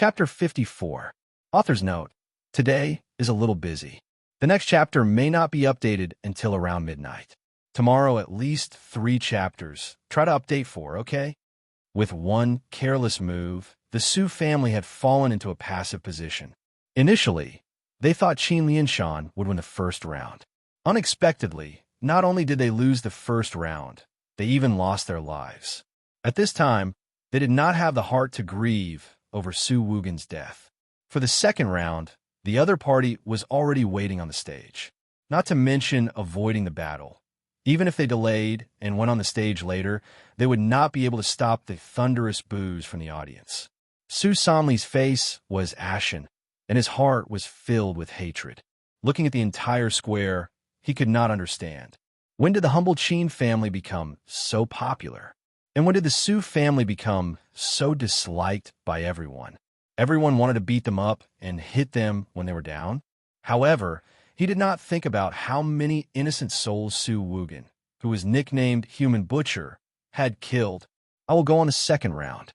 Chapter 54. Author's note: today is a little busy. The next chapter may not be updated until around midnight. Tomorrow, at least 3 chapters. Try to update 4, okay? With one careless move, the Su family had fallen into a passive position. Initially, they thought Qin Lianshan would win the first round. Unexpectedly, not only did they lose the first round, they even lost their lives. At this time, they did not have the heart to grieve over Su Wugen's death. For the second round, the other party was already waiting on the stage, not to mention avoiding the battle. Even if they delayed and went on the stage later, they would not be able to stop the thunderous boos from the audience. Su Sanli's face was ashen, and his heart was filled with hatred. Looking at the entire square, he could not understand. When did the humble Qin family become so popular? And when did the Su family become so disliked by everyone? Everyone wanted to beat them up and hit them when they were down. However, he did not think about how many innocent souls Su Wugen, who was nicknamed Human Butcher, had killed. I will go on the second round.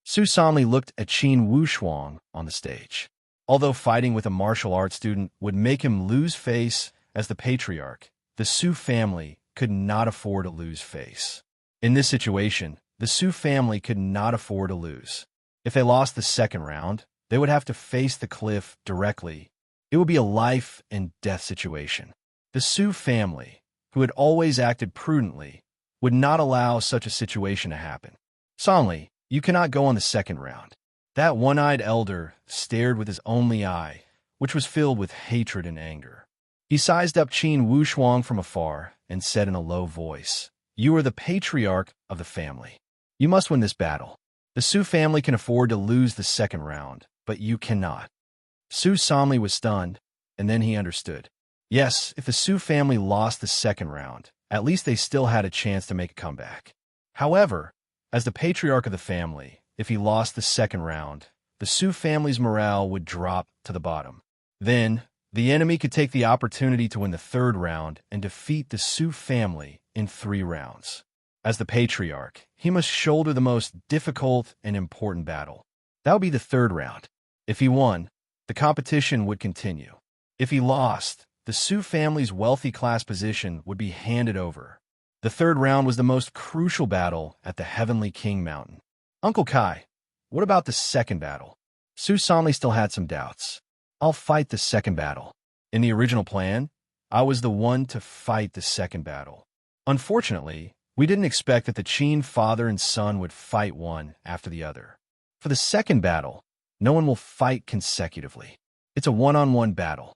Su Sanli looked at Qin Wushuang on the stage. Although fighting with a martial arts student would make him lose face as the patriarch, the Su family could not afford to lose face. In this situation, the Su family could not afford to lose. If they lost the second round, they would have to face the cliff directly. It would be a life and death situation. The Su family, who had always acted prudently, would not allow such a situation to happen. Sanli, you cannot go on the second round. That one-eyed elder stared with his only eye, which was filled with hatred and anger. He sized up Qin Wushuang from afar and said in a low voice, "You are the patriarch of the family. You must win this battle. The Su family can afford to lose the second round, but you cannot." Su Sanli was stunned, and then he understood. Yes, if the Su family lost the second round, at least they still had a chance to make a comeback. However, as the patriarch of the family, if he lost the second round, the Su family's morale would drop to the bottom. Then, the enemy could take the opportunity to win the third round and defeat the Su family in 3 rounds. As the patriarch, he must shoulder the most difficult and important battle. That would be the third round. If he won, the competition would continue. If he lost, the Su family's wealthy class position would be handed over. The third round was the most crucial battle at the Heavenly King Mountain. Uncle Kai, what about the second battle? Su Sanli still had some doubts. I'll fight the second battle. In the original plan, I was the one to fight the second battle. Unfortunately, we didn't expect that the Qin father and son would fight one after the other. For the second battle, no one will fight consecutively. It's a one-on-one battle.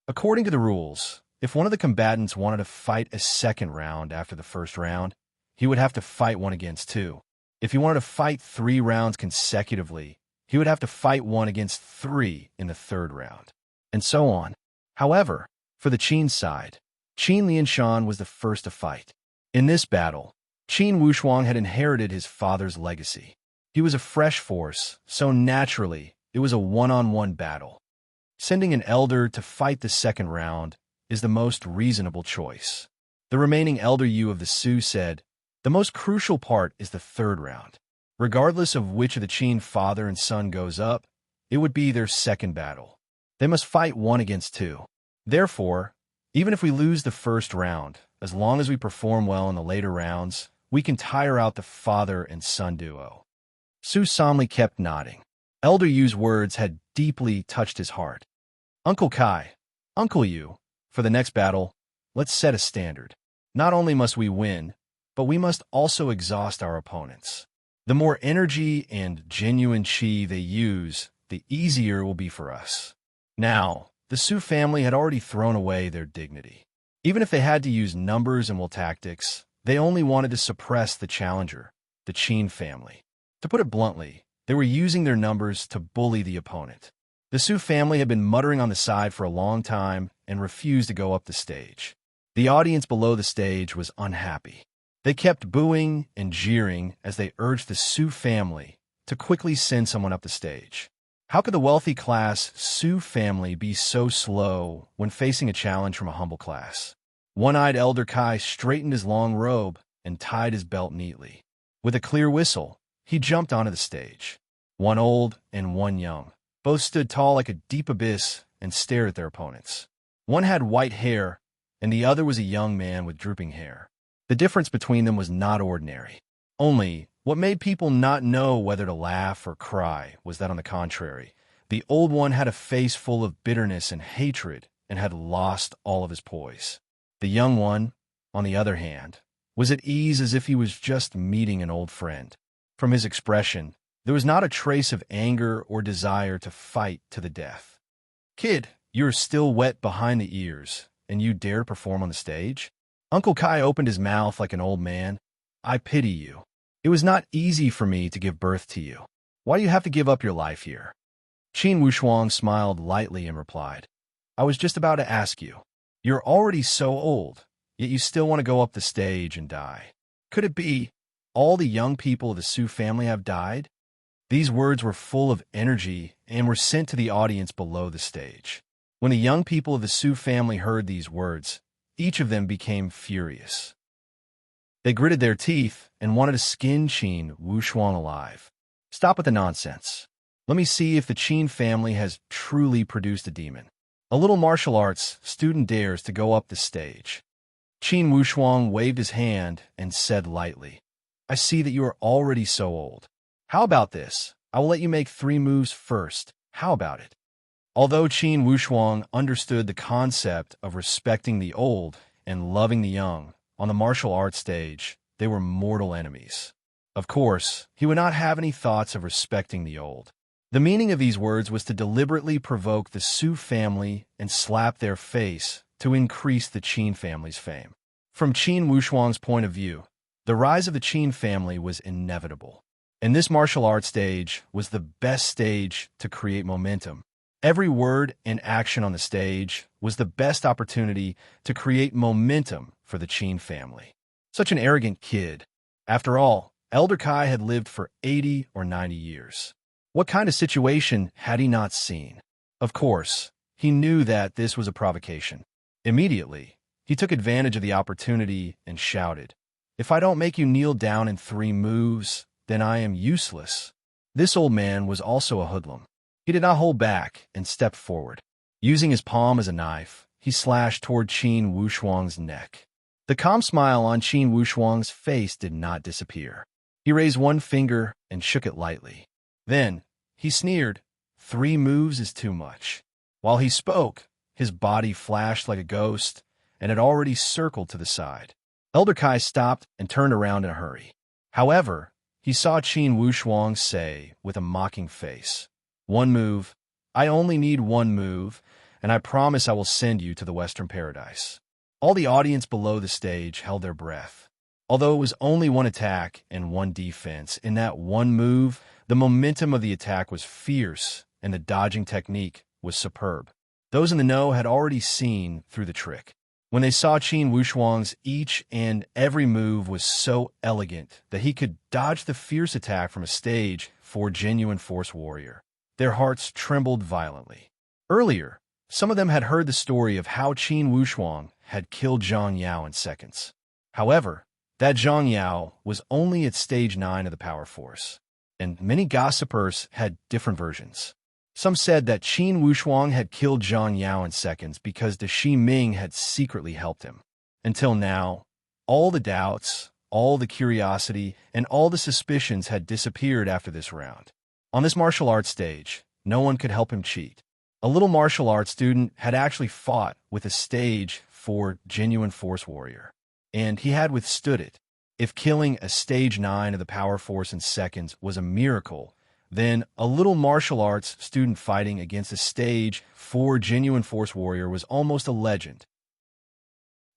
According to the rules, if one of the combatants wanted to fight a second round after the first round, he would have to fight one against 2. If he wanted to fight 3 rounds consecutively, he would have to fight one against 3 in the third round, and so on. However, for the Qin side, Qin Lianshan was the first to fight. In this battle, Qin Wushuang had inherited his father's legacy. He was a fresh force, so naturally, it was a one-on-one battle. Sending an elder to fight the second round is the most reasonable choice. The remaining elder Yu of the Su said, "The most crucial part is the third round. Regardless of which of the Qin father and son goes up, it would be their second battle. They must fight 1 against 2. Therefore, even if we lose the first round, as long as we perform well in the later rounds, we can tire out the father and son duo." Su Sanli kept nodding. Elder Yu's words had deeply touched his heart. "Uncle Kai, Uncle Yu, for the next battle, let's set a standard. Not only must we win, but we must also exhaust our opponents. The more energy and genuine qi they use, the easier it will be for us." Now, the Su family had already thrown away their dignity. Even if they had to use numbers and will tactics, they only wanted to suppress the challenger, the Qin family. To put it bluntly, they were using their numbers to bully the opponent. The Su family had been muttering on the side for a long time and refused to go up the stage. The audience below the stage was unhappy. They kept booing and jeering as they urged the Su family to quickly send someone up the stage. How could the wealthy class Su family be so slow when facing a challenge from a humble class? One-eyed Elder Kai straightened his long robe and tied his belt neatly. With a clear whistle, he jumped onto the stage. one old and one young. Both stood tall like a deep abyss and stared at their opponents. One had white hair, and the other was a young man with drooping hair. The difference between them was not ordinary. Only, what made people not know whether to laugh or cry was that, on the contrary, the old one had a face full of bitterness and hatred and had lost all of his poise. The young one, on the other hand, was at ease as if he was just meeting an old friend. From his expression, there was not a trace of anger or desire to fight to the death. "Kid, you're still wet behind the ears, and you dare perform on the stage?" Uncle Kai opened his mouth like an old man. "I pity you. It was not easy for me to give birth to you. Why do you have to give up your life here?" Qin Wushuang smiled lightly and replied, "I was just about to ask you. You're already so old, yet you still want to go up the stage and die. Could it be all the young people of the Su family have died?" These words were full of energy and were sent to the audience below the stage. When the young people of the Su family heard these words, each of them became furious. They gritted their teeth and wanted to skin Qin Wushuang alive. "Stop with the nonsense. Let me see if the Qin family has truly produced a demon." A little martial arts student dares to go up the stage. Qin Wushuang waved his hand and said lightly, "I see that you are already so old. How about this? I will let you make 3 moves first. How about it?" Although Qin Wushuang understood the concept of respecting the old and loving the young, on the martial arts stage, they were mortal enemies. Of course, he would not have any thoughts of respecting the old. The meaning of these words was to deliberately provoke the Su family and slap their face to increase the Qin family's fame. From Qin Wushuang's point of view, the rise of the Qin family was inevitable. And this martial arts stage was the best stage to create momentum. Every word and action on the stage was the best opportunity to create momentum for the Qin family. Such an arrogant kid. After all, Elder Kai had lived for 80 or 90 years. What kind of situation had he not seen? Of course, he knew that this was a provocation. Immediately, he took advantage of the opportunity and shouted, "If I don't make you kneel down in 3 moves, then I am useless." This old man was also a hoodlum. He did not hold back and stepped forward. Using his palm as a knife, he slashed toward Qin Wushuang's neck. The calm smile on Qin Wushuang's face did not disappear. He raised one finger and shook it lightly. Then, he sneered, "3 moves is too much." While he spoke, his body flashed like a ghost and had already circled to the side. Elder Kai stopped and turned around in a hurry. However, he saw Qin Wushuang say with a mocking face, "1 move. I only need 1 move, and I promise I will send you to the Western Paradise." All the audience below the stage held their breath. Although it was only 1 attack and 1 defense, in that 1 move, the momentum of the attack was fierce and the dodging technique was superb. Those in the know had already seen through the trick. When they saw Qin Wushuang's each and every move was so elegant that he could dodge the fierce attack from a stage 4 genuine force warrior, their hearts trembled violently. Earlier, some of them had heard the story of how Qin Wushuang had killed Zhang Yao in seconds. However, that Zhang Yao was only at stage 9 of the power force, and many gossipers had different versions. Some said that Qin Wushuang had killed Zhang Yao in seconds because the Shi Ming had secretly helped him. Until now, all the doubts, all the curiosity, and all the suspicions had disappeared after this round. On this martial arts stage, no one could help him cheat. A little martial arts student had actually fought with a stage 4 genuine force warrior, and he had withstood it. If killing a stage 9 of the power force in seconds was a miracle, then a little martial arts student fighting against a stage 4 genuine force warrior was almost a legend.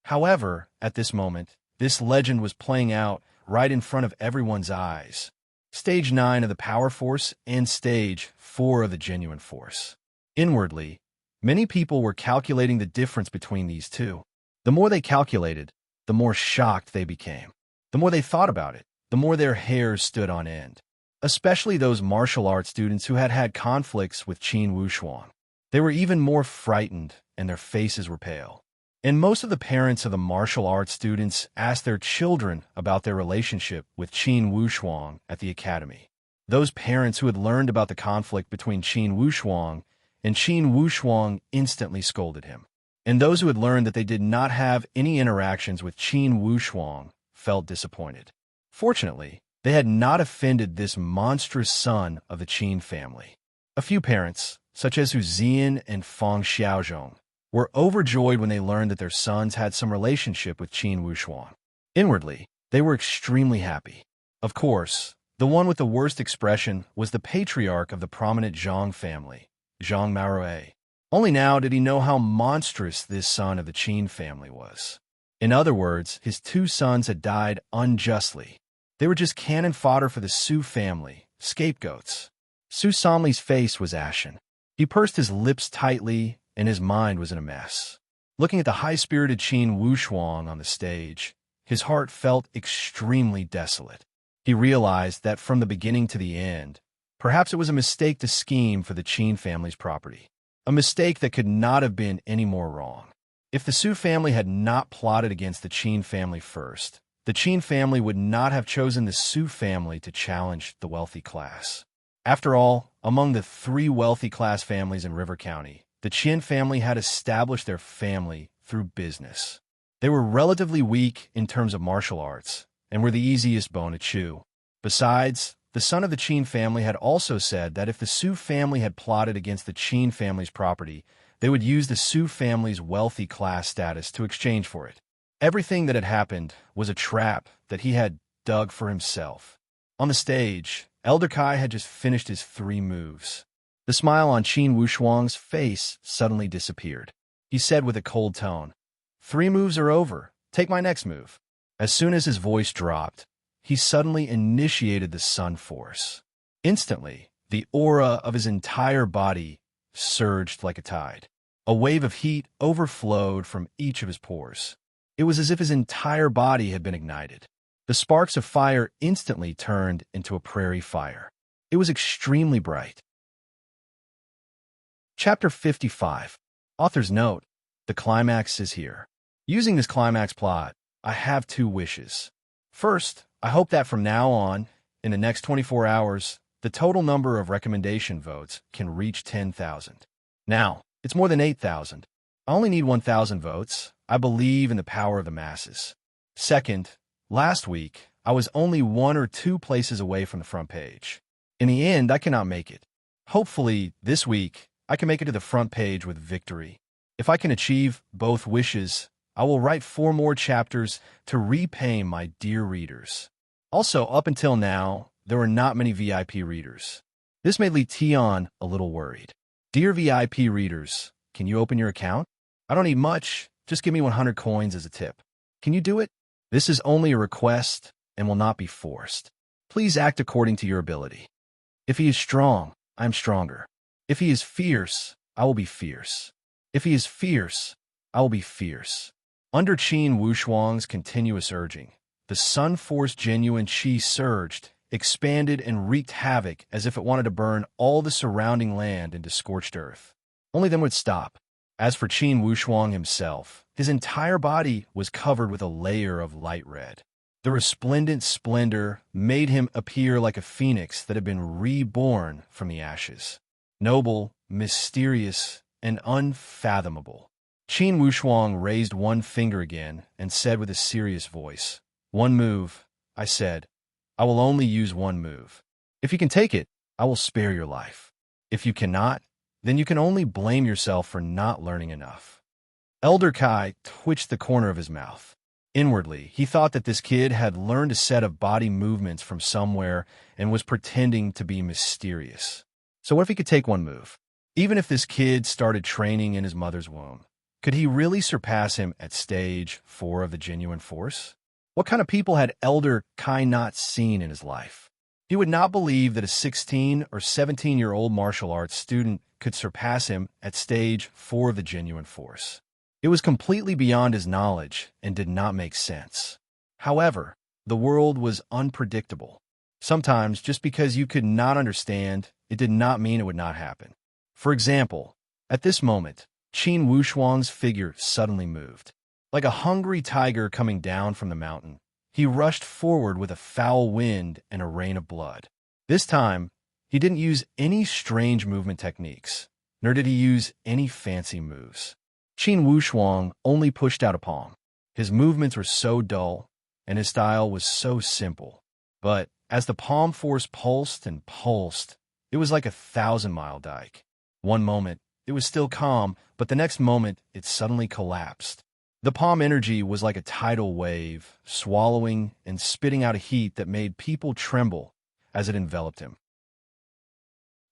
However, at this moment, this legend was playing out right in front of everyone's eyes. Stage 9 of the power force and stage 4 of the genuine force. Inwardly, many people were calculating the difference between these two. The more they calculated, the more shocked they became. The more they thought about it, the more their hairs stood on end. Especially those martial arts students who had had conflicts with Qin Wushuang. They were even more frightened, and their faces were pale. And most of the parents of the martial arts students asked their children about their relationship with Qin Wushuang at the academy. Those parents who had learned about the conflict between Qin Wushuang and Qin Wushuang instantly scolded him. And those who had learned that they did not have any interactions with Qin Wushuang felt disappointed. Fortunately, they had not offended this monstrous son of the Qin family. A few parents, such as Hu Zian and Feng Xiaozhong, were overjoyed when they learned that their sons had some relationship with Qin Wushuang. Inwardly, they were extremely happy. Of course, the one with the worst expression was the patriarch of the prominent Zhang family, Zhang Maorui. Only now did he know how monstrous this son of the Qin family was. In other words, his two sons had died unjustly. They were just cannon fodder for the Su family, scapegoats. Su Samli's face was ashen. He pursed his lips tightly, and his mind was in a mess. Looking at the high-spirited Qin Wushuang on the stage, his heart felt extremely desolate. He realized that from the beginning to the end, perhaps it was a mistake to scheme for the Qin family's property. A mistake that could not have been any more wrong. If the Su family had not plotted against the Qin family first, the Qin family would not have chosen the Su family to challenge the wealthy class. After all, among the three wealthy class families in River County, the Qin family had established their family through business. They were relatively weak in terms of martial arts, and were the easiest bone to chew. Besides, the son of the Qin family had also said that if the Su family had plotted against the Qin family's property, they would use the Su family's wealthy class status to exchange for it. Everything that had happened was a trap that he had dug for himself. On the stage, Elder Kai had just finished his 3 moves. The smile on Qin Wushuang's face suddenly disappeared. He said with a cold tone, "3 moves are over. Take my next move." As soon as his voice dropped, he suddenly initiated the Sun Force. Instantly, the aura of his entire body surged like a tide. A wave of heat overflowed from each of his pores. It was as if his entire body had been ignited. The sparks of fire instantly turned into a prairie fire. It was extremely bright. Chapter 55. Author's note: the climax is here. Using this climax plot, I have 2 wishes. First, I hope that from now on, in the next 24 hours, the total number of recommendation votes can reach 10,000. Now, it's more than 8,000. I only need 1,000 votes. I believe in the power of the masses. Second, last week, I was only 1 or 2 places away from the front page. In the end, I cannot make it. Hopefully, this week, I can make it to the front page with victory. If I can achieve both wishes, I will write 4 more chapters to repay my dear readers. Also, up until now, there were not many VIP readers. This made Li Tian a little worried. Dear VIP readers, can you open your account? I don't need much, just give me 100 coins as a tip. Can you do it? This is only a request and will not be forced. Please act according to your ability. If he is strong, I am stronger. If he is fierce, I will be fierce. If he is fierce, I will be fierce. Under Qin Wushuang's continuous urging, the Sun Force genuine Qi surged, expanded, and wreaked havoc as if it wanted to burn all the surrounding land into scorched earth. Only then would stop. As for Qin Wushuang himself, his entire body was covered with a layer of light red. The resplendent splendor made him appear like a phoenix that had been reborn from the ashes. Noble, mysterious, and unfathomable. Qin Wushuang raised one finger again and said with a serious voice, "1 move," I said. "I will only use 1 move. If you can take it, I will spare your life. If you cannot, then you can only blame yourself for not learning enough." Elder Kai twitched the corner of his mouth. Inwardly, he thought that this kid had learned a set of body movements from somewhere and was pretending to be mysterious. So what if he could take 1 move? Even if this kid started training in his mother's womb, could he really surpass him at stage 4 of the genuine force? What kind of people had Elder Kai not seen in his life? He would not believe that a 16 or 17-year-old martial arts student could surpass him at stage 4 of the genuine force. It was completely beyond his knowledge and did not make sense. However, the world was unpredictable. Sometimes, just because you could not understand, it did not mean it would not happen. For example, at this moment, Qin Wushuang's figure suddenly moved. Like a hungry tiger coming down from the mountain, he rushed forward with a foul wind and a rain of blood. This time, he didn't use any strange movement techniques, nor did he use any fancy moves. Qin Wushuang only pushed out a palm. His movements were so dull, and his style was so simple. But as the palm force pulsed and pulsed, it was like a 1,000-mile dike. One moment, it was still calm, but the next moment, it suddenly collapsed. The palm energy was like a tidal wave, swallowing and spitting out a heat that made people tremble as it enveloped him.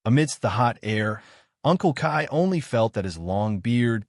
Amidst the hot air, Uncle Kai only felt that his long beard,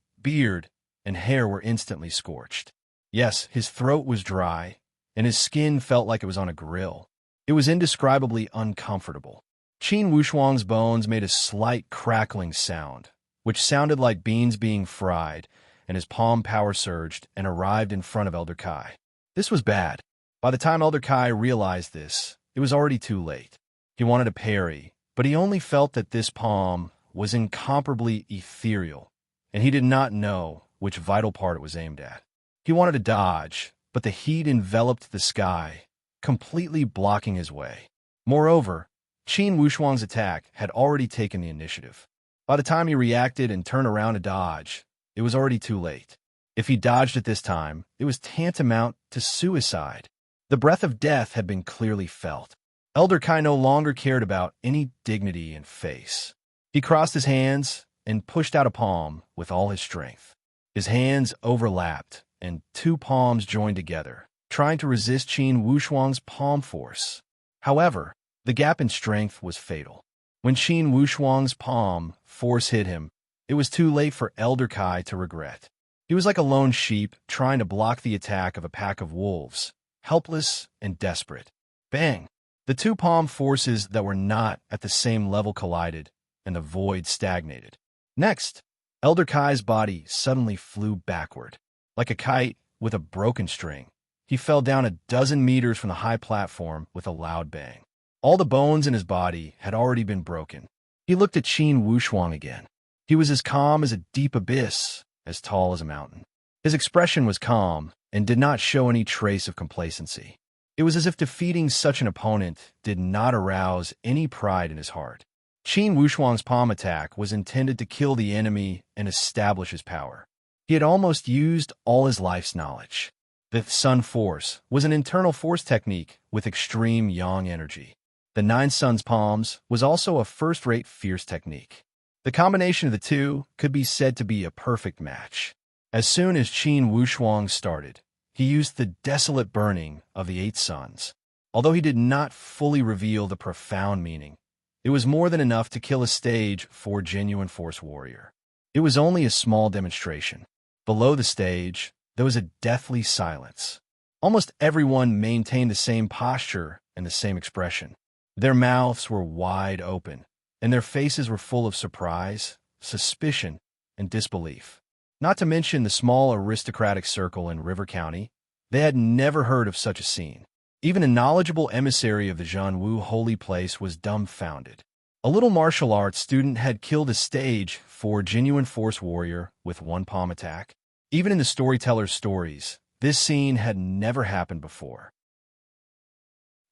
and hair were instantly scorched. Yes, his throat was dry, and his skin felt like it was on a grill. It was indescribably uncomfortable. Qin Wushuang's bones made a slight crackling sound, which sounded like beans being fried, and his palm power surged and arrived in front of Elder Kai. This was bad. By the time Elder Kai realized this, it was already too late. He wanted to parry, but he only felt that this palm was incomparably ethereal, and he did not know which vital part it was aimed at. He wanted to dodge, but the heat enveloped the sky, completely blocking his way. Moreover, Qin Wushuang's attack had already taken the initiative. By the time he reacted and turned around to dodge, it was already too late. If he dodged at this time, it was tantamount to suicide. The breath of death had been clearly felt. Elder Kai no longer cared about any dignity and face. He crossed his hands and pushed out a palm with all his strength. His hands overlapped, and two palms joined together, trying to resist Qin Wushuang's palm force. However, the gap in strength was fatal. When Qin Wushuang's palm force hit him, it was too late for Elder Kai to regret. He was like a lone sheep trying to block the attack of a pack of wolves, helpless and desperate. Bang! The two palm forces that were not at the same level collided, and the void stagnated. Next, Elder Kai's body suddenly flew backward. Like a kite with a broken string, he fell down a dozen meters from the high platform with a loud bang. All the bones in his body had already been broken. He looked at Qin Wushuang again. He was as calm as a deep abyss, as tall as a mountain. His expression was calm and did not show any trace of complacency. It was as if defeating such an opponent did not arouse any pride in his heart. Qin Wushuang's palm attack was intended to kill the enemy and establish his power. He had almost used all his life's knowledge. The Sun Force was an internal force technique with extreme yang energy. The Nine Suns palms was also a first-rate fierce technique. The combination of the two could be said to be a perfect match. As soon as Qin Wushuang started, he used the desolate burning of the Eight Suns. Although he did not fully reveal the profound meaning, it was more than enough to kill a stage 4 genuine force warrior. It was only a small demonstration. Below the stage, there was a deathly silence. Almost everyone maintained the same posture and the same expression. Their mouths were wide open, and their faces were full of surprise, suspicion, and disbelief. Not to mention the small aristocratic circle in River County, they had never heard of such a scene. Even a knowledgeable emissary of the Zhanwu holy place was dumbfounded. A little martial arts student had killed a stage 4 genuine force warrior with one palm attack. Even in the storyteller's stories, this scene had never happened before.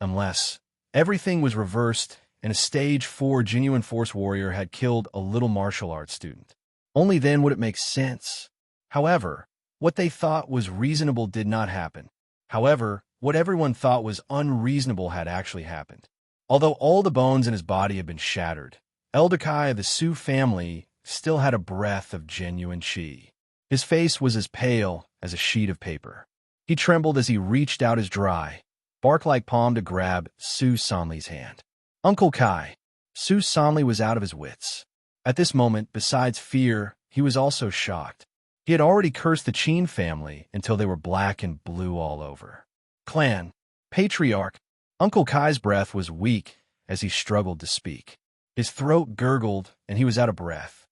Unless everything was reversed and a stage 4 genuine force warrior had killed a little martial arts student. Only then would it make sense. However, what they thought was reasonable did not happen. However, what everyone thought was unreasonable had actually happened. Although all the bones in his body had been shattered, Elder Kai of the Su family still had a breath of genuine qi. His face was as pale as a sheet of paper. He trembled as he reached out his dry, bark-like palm to grab Su Sanli's hand. Uncle Kai. Su Sanli was out of his wits. At this moment, besides fear, he was also shocked. He had already cursed the Qin family until they were black and blue all over. Clan. Patriarch. Uncle Kai's breath was weak as he struggled to speak. His throat gurgled and he was out of breath.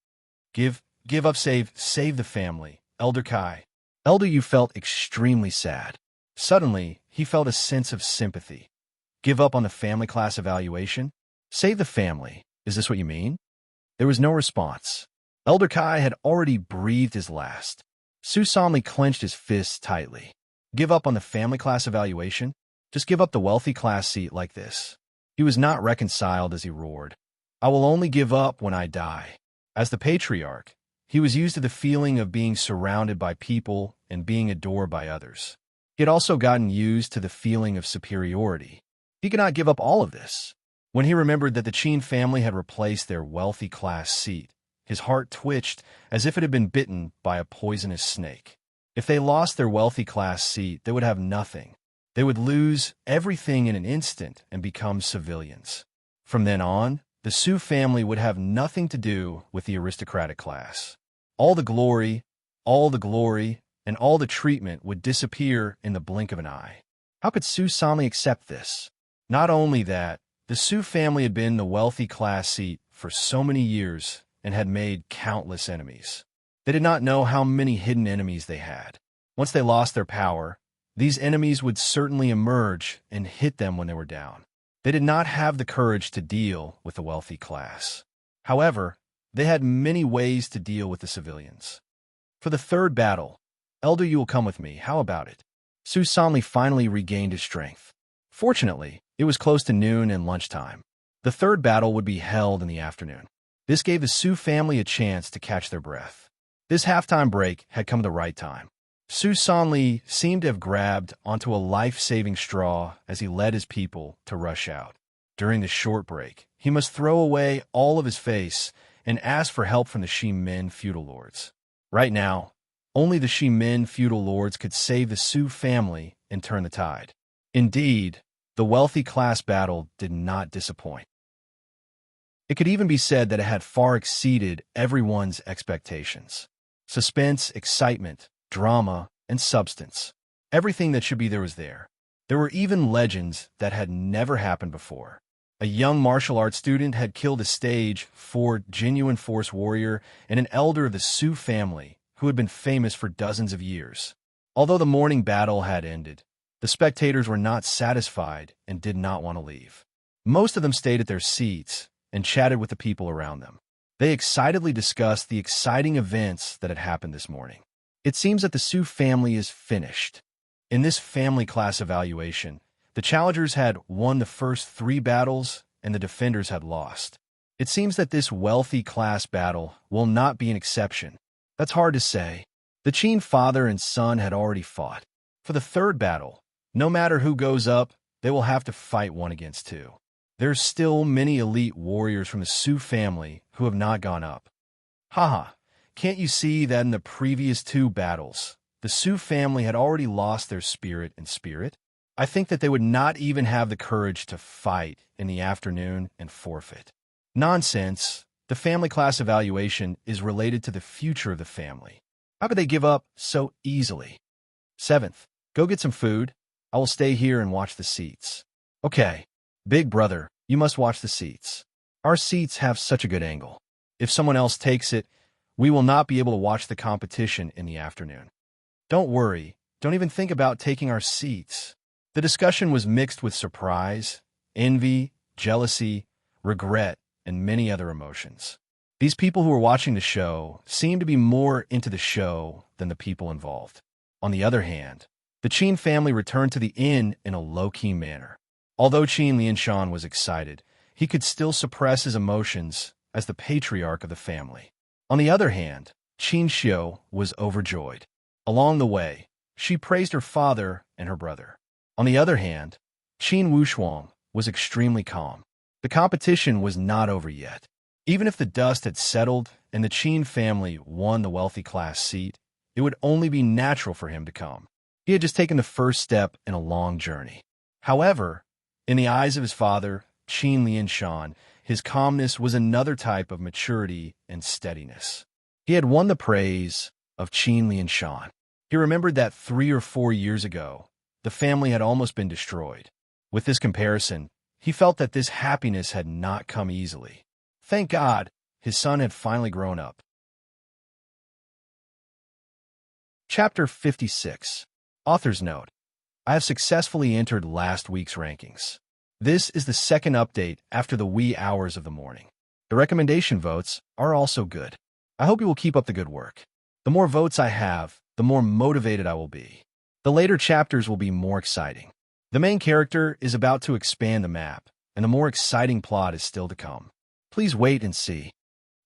Give up, save the family. Elder Kai. Elder Yu felt extremely sad. Suddenly, he felt a sense of sympathy. Give up on the family class evaluation? Save the family. Is this what you mean? There was no response. Elder Kai had already breathed his last. Su Sanli clenched his fists tightly. Give up on the family class evaluation? Just give up the wealthy class seat like this. He was not reconciled as he roared, "I will only give up when I die." As the patriarch, he was used to the feeling of being surrounded by people and being adored by others. He had also gotten used to the feeling of superiority. He could not give up all of this. When he remembered that the Qin family had replaced their wealthy class seat, his heart twitched as if it had been bitten by a poisonous snake. If they lost their wealthy class seat, they would have nothing. They would lose everything in an instant and become civilians. From then on, the Su family would have nothing to do with the aristocratic class. All the glory, and all the treatment would disappear in the blink of an eye. How could Su Sanli accept this? Not only that, the Su family had been the wealthy class seat for so many years and had made countless enemies. They did not know how many hidden enemies they had. Once they lost their power, these enemies would certainly emerge and hit them when they were down. They did not have the courage to deal with the wealthy class. However, they had many ways to deal with the civilians. For the third battle, Elder, you will come with me. How about it? Su Sanli finally regained his strength. Fortunately, it was close to noon and lunchtime. The third battle would be held in the afternoon. This gave the Su family a chance to catch their breath. This halftime break had come at the right time. Su Sanli seemed to have grabbed onto a life-saving straw as he led his people to rush out. During the short break, he must throw away all of his face and ask for help from the Shimin feudal lords. Right now, only the Shimin feudal lords could save the Su family and turn the tide. Indeed, the wealthy class battle did not disappoint. It could even be said that it had far exceeded everyone's expectations. Suspense, excitement, drama, and substance. Everything that should be there was there. There were even legends that had never happened before. A young martial arts student had killed a stage 4 genuine force warrior and an elder of the Su family who had been famous for dozens of years. Although the morning battle had ended, the spectators were not satisfied and did not want to leave. Most of them stayed at their seats and chatted with the people around them. They excitedly discussed the exciting events that had happened this morning. It seems that the Su family is finished. In this family class evaluation, the challengers had won the first 3 battles and the defenders had lost. It seems that this wealthy class battle will not be an exception. That's hard to say. The Qin father and son had already fought. For the third battle, no matter who goes up, they will have to fight 1 against 2. There's still many elite warriors from the Su family who have not gone up. Haha, can't you see that in the previous 2 battles, the Su family had already lost their spirit and spirit? I think that they would not even have the courage to fight in the afternoon and forfeit. Nonsense. The family class evaluation is related to the future of the family. How could they give up so easily? 7th, go get some food. I will stay here and watch the seats. Okay, big brother, you must watch the seats. Our seats have such a good angle. If someone else takes it, we will not be able to watch the competition in the afternoon. Don't worry, don't even think about taking our seats. The discussion was mixed with surprise, envy, jealousy, regret, and many other emotions. These people who were watching the show seemed to be more into the show than the people involved. On the other hand, the Qin family returned to the inn in a low-key manner. Although Qin Lianshan was excited, he could still suppress his emotions as the patriarch of the family. On the other hand, Qin Xiu was overjoyed. Along the way, she praised her father and her brother. On the other hand, Qin Wushuang was extremely calm. The competition was not over yet. Even if the dust had settled and the Qin family won the wealthy class seat, it would only be natural for him to come. He had just taken the first step in a long journey. However, in the eyes of his father, Qin Lianshan, his calmness was another type of maturity and steadiness. He had won the praise of Qin Lianshan. He remembered that 3 or 4 years ago, the family had almost been destroyed. With this comparison, he felt that this happiness had not come easily. Thank God, his son had finally grown up. Chapter 56. Author's Note. I have successfully entered last week's rankings. This is the second update after the wee hours of the morning. The recommendation votes are also good. I hope you will keep up the good work. The more votes I have, the more motivated I will be. The later chapters will be more exciting. The main character is about to expand the map, and the more exciting plot is still to come. Please wait and see.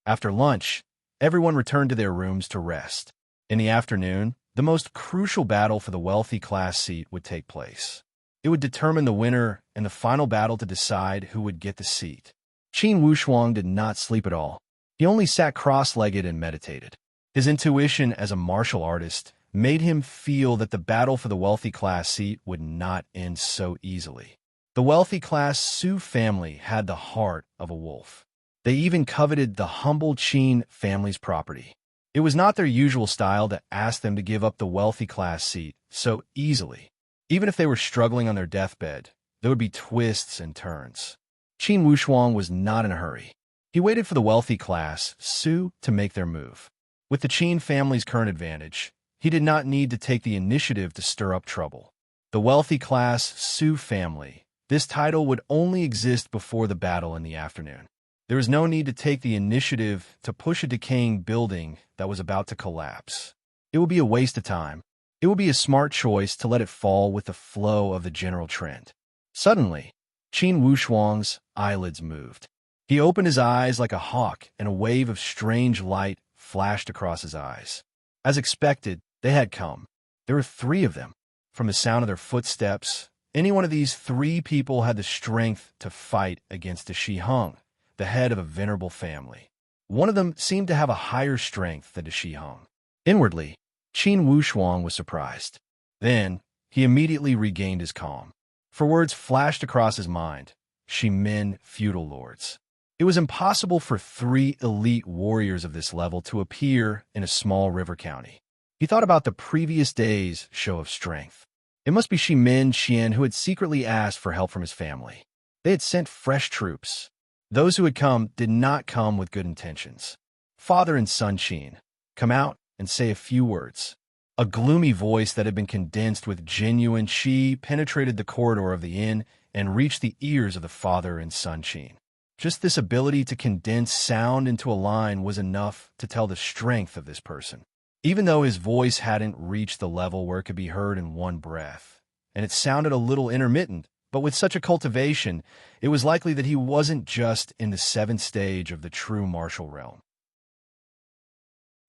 After lunch, everyone returned to their rooms to rest. In the afternoon, the most crucial battle for the wealthy class seat would take place. It would determine the winner and the final battle to decide who would get the seat. Qin Wushuang did not sleep at all. He only sat cross-legged and meditated. His intuition as a martial artist made him feel that the battle for the wealthy class seat would not end so easily. The wealthy class Su family had the heart of a wolf. They even coveted the humble Qin family's property. It was not their usual style to ask them to give up the wealthy class seat so easily. Even if they were struggling on their deathbed, there would be twists and turns. Qin Wushuang was not in a hurry. He waited for the wealthy class Su to make their move. With the Qin family's current advantage, he did not need to take the initiative to stir up trouble. The wealthy class Su family, this title would only exist before the battle in the afternoon. There was no need to take the initiative to push a decaying building that was about to collapse. It would be a waste of time. It would be a smart choice to let it fall with the flow of the general trend. Suddenly, Qin Wushuang's eyelids moved. He opened his eyes like a hawk, and a wave of strange light flashed across his eyes. As expected, they had come. There were 3 of them. From the sound of their footsteps, any one of these 3 people had the strength to fight against the Shi Hung, the head of a venerable family. One of them seemed to have a higher strength than the Shi Hung. Inwardly, Qin Wushuang was surprised. Then, he immediately regained his calm. For words flashed across his mind, Shi Men feudal lords. It was impossible for 3 elite warriors of this level to appear in a small river county. He thought about the previous day's show of strength. It must be Shi Men Qian who had secretly asked for help from his family. They had sent fresh troops. Those who had come did not come with good intentions. Father and son Qin, come out and say a few words. A gloomy voice that had been condensed with genuine qi penetrated the corridor of the inn and reached the ears of the father and son Qin. Just this ability to condense sound into a line was enough to tell the strength of this person. Even though his voice hadn't reached the level where it could be heard in one breath, and it sounded a little intermittent, but with such a cultivation, it was likely that he wasn't just in the 7th stage of the true martial realm.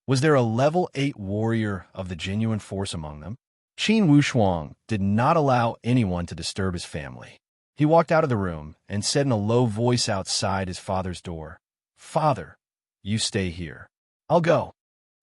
Was there a level 8 warrior of the genuine force among them? Qin Wushuang did not allow anyone to disturb his family. He walked out of the room and said in a low voice outside his father's door, "Father, you stay here. I'll go."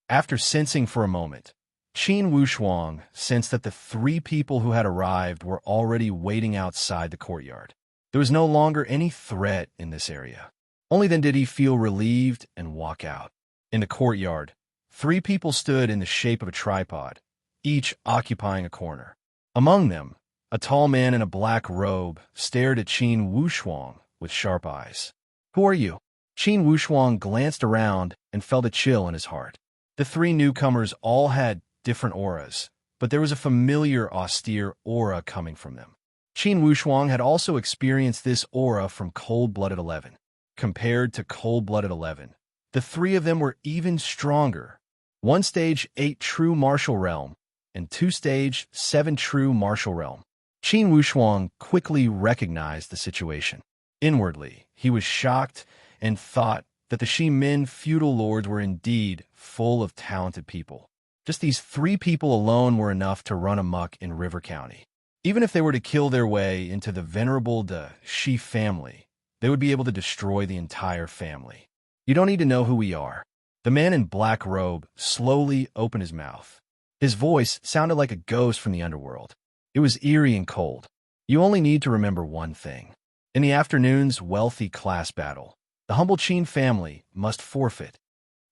After sensing for a moment, Qin Wushuang sensed that the 3 people who had arrived were already waiting outside the courtyard. There was no longer any threat in this area. Only then did he feel relieved and walk out. In the courtyard, 3 people stood in the shape of a tripod, each occupying a corner. Among them, a tall man in a black robe stared at Qin Wushuang with sharp eyes. "Who are you?" Qin Wushuang glanced around and felt a chill in his heart. The 3 newcomers all had different auras, but there was a familiar, austere aura coming from them. Qin Wushuang had also experienced this aura from Cold-Blooded 11. Compared to Cold-Blooded 11, the 3 of them were even stronger. 1 stage 8 true martial realm, and 2 stage 7 true martial realm. Qin Wushuang quickly recognized the situation. Inwardly, he was shocked and thought that the Shi Men feudal lords were indeed full of talented people. Just these 3 people alone were enough to run amok in River County. Even if they were to kill their way into the venerable Shi family, they would be able to destroy the entire family. "You don't need to know who we are." The man in black robe slowly opened his mouth. His voice sounded like a ghost from the underworld. It was eerie and cold. "You only need to remember one thing. In the afternoon's wealthy class battle, the humble Qin family must forfeit.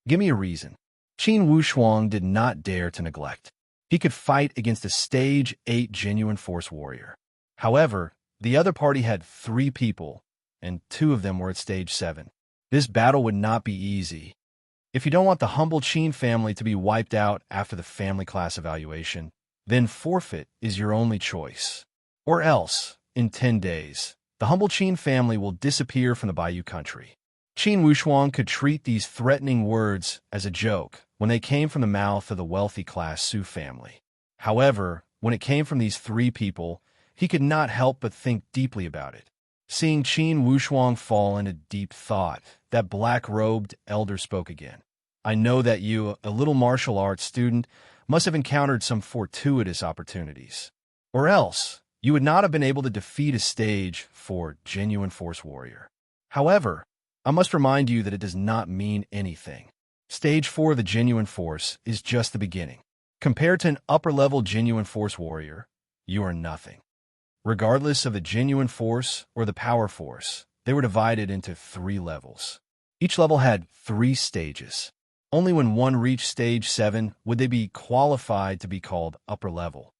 Give me a reason." Qin Wushuang did not dare to neglect. He could fight against a stage 8 genuine force warrior. However, the other party had 3 people, and 2 of them were at stage 7. This battle would not be easy. If you don't want the humble Qin family to be wiped out after the family class evaluation, then forfeit is your only choice. Or else, in 10 days, the humble Qin family will disappear from the Bayou country. Qin Wushuang could treat these threatening words as a joke when they came from the mouth of the wealthy class Su family. However, when it came from these 3 people, he could not help but think deeply about it. Seeing Qin Wushuang fall into deep thought, that black-robed elder spoke again. I know that you, a little martial arts student, must have encountered some fortuitous opportunities. Or else, you would not have been able to defeat a stage 4 genuine force warrior. However, I must remind you that it does not mean anything. Stage 4 of the genuine force is just the beginning. Compared to an upper-level genuine force warrior, you are nothing. Regardless of the genuine force or the power force, they were divided into 3 levels. Each level had 3 stages. Only when one reached stage 7 would they be qualified to be called upper level.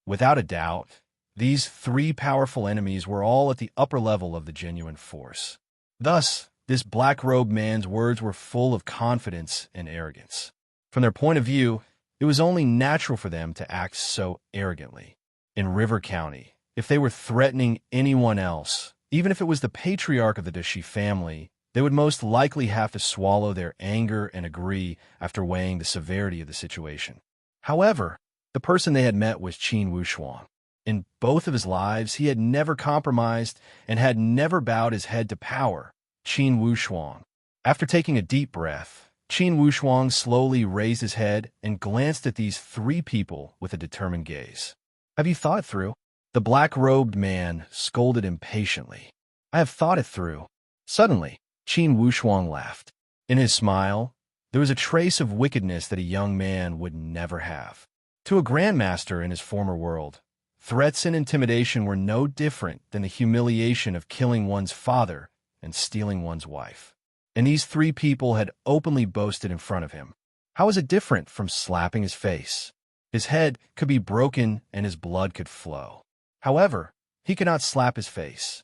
Without a doubt, these 3 powerful enemies were all at the upper level of the genuine force. Thus, this black-robed man's words were full of confidence and arrogance. From their point of view, it was only natural for them to act so arrogantly. In River County, if they were threatening anyone else, even if it was the patriarch of the Dashi family, they would most likely have to swallow their anger and agree after weighing the severity of the situation. However, the person they had met was Qin Wushuang. In both of his lives, he had never compromised and had never bowed his head to power. Qin Wushuang. After taking a deep breath, Qin Wushuang slowly raised his head and glanced at these 3 people with a determined gaze. Have you thought it through? The black-robed man scolded impatiently. I have thought it through. Suddenly, Qin Wushuang laughed. In his smile, there was a trace of wickedness that a young man would never have. To a grandmaster in his former world, threats and intimidation were no different than the humiliation of killing one's father and stealing one's wife. And these 3 people had openly boasted in front of him. How was it different from slapping his face? His head could be broken and his blood could flow. However, he could not slap his face.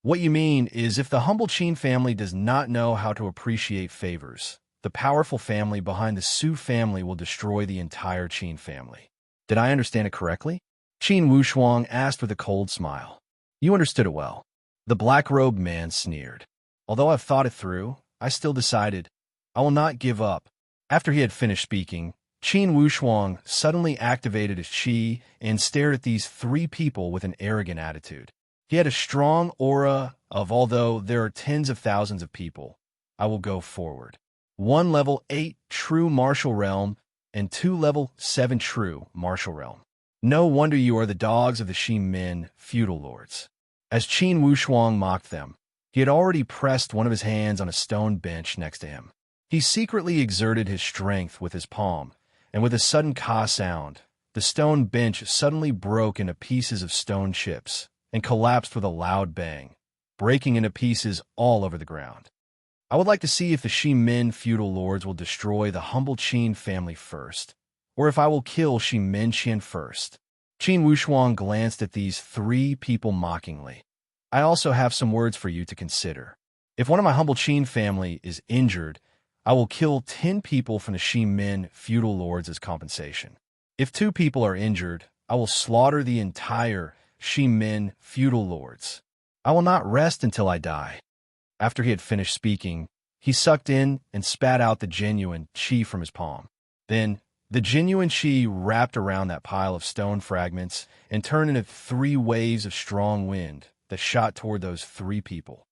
What you mean is if the humble Qin family does not know how to appreciate favors, the powerful family behind the Su family will destroy the entire Qin family. Did I understand it correctly? Qin Wushuang asked with a cold smile. You understood it well. The black-robed man sneered. Although I've thought it through, I still decided I will not give up. After he had finished speaking, Qin Wushuang suddenly activated his qi and stared at these 3 people with an arrogant attitude. He had a strong aura of, although there are tens of thousands of people, I will go forward. 1 level 8 true martial realm and 2 level 7 true martial realm. No wonder you are the dogs of the Shi Min feudal lords. As Qin Wushuang mocked them, he had already pressed one of his hands on a stone bench next to him. He secretly exerted his strength with his palm, and with a sudden ka sound, the stone bench suddenly broke into pieces of stone chips and collapsed with a loud bang, breaking into pieces all over the ground. I would like to see if the Shi Min feudal lords will destroy the humble Qin family first, or if I will kill Shi Min Qian first. Qin Wushuang glanced at these 3 people mockingly. I also have some words for you to consider. If one of my humble Qin family is injured, I will kill 10 people from the Shi Min feudal lords as compensation. If 2 people are injured, I will slaughter the entire Shi Min feudal lords. I will not rest until I die. After he had finished speaking, he sucked in and spat out the genuine qi from his palm. Then, the genuine qi wrapped around that pile of stone fragments and turned into 3 waves of strong wind that shot toward those 3 people.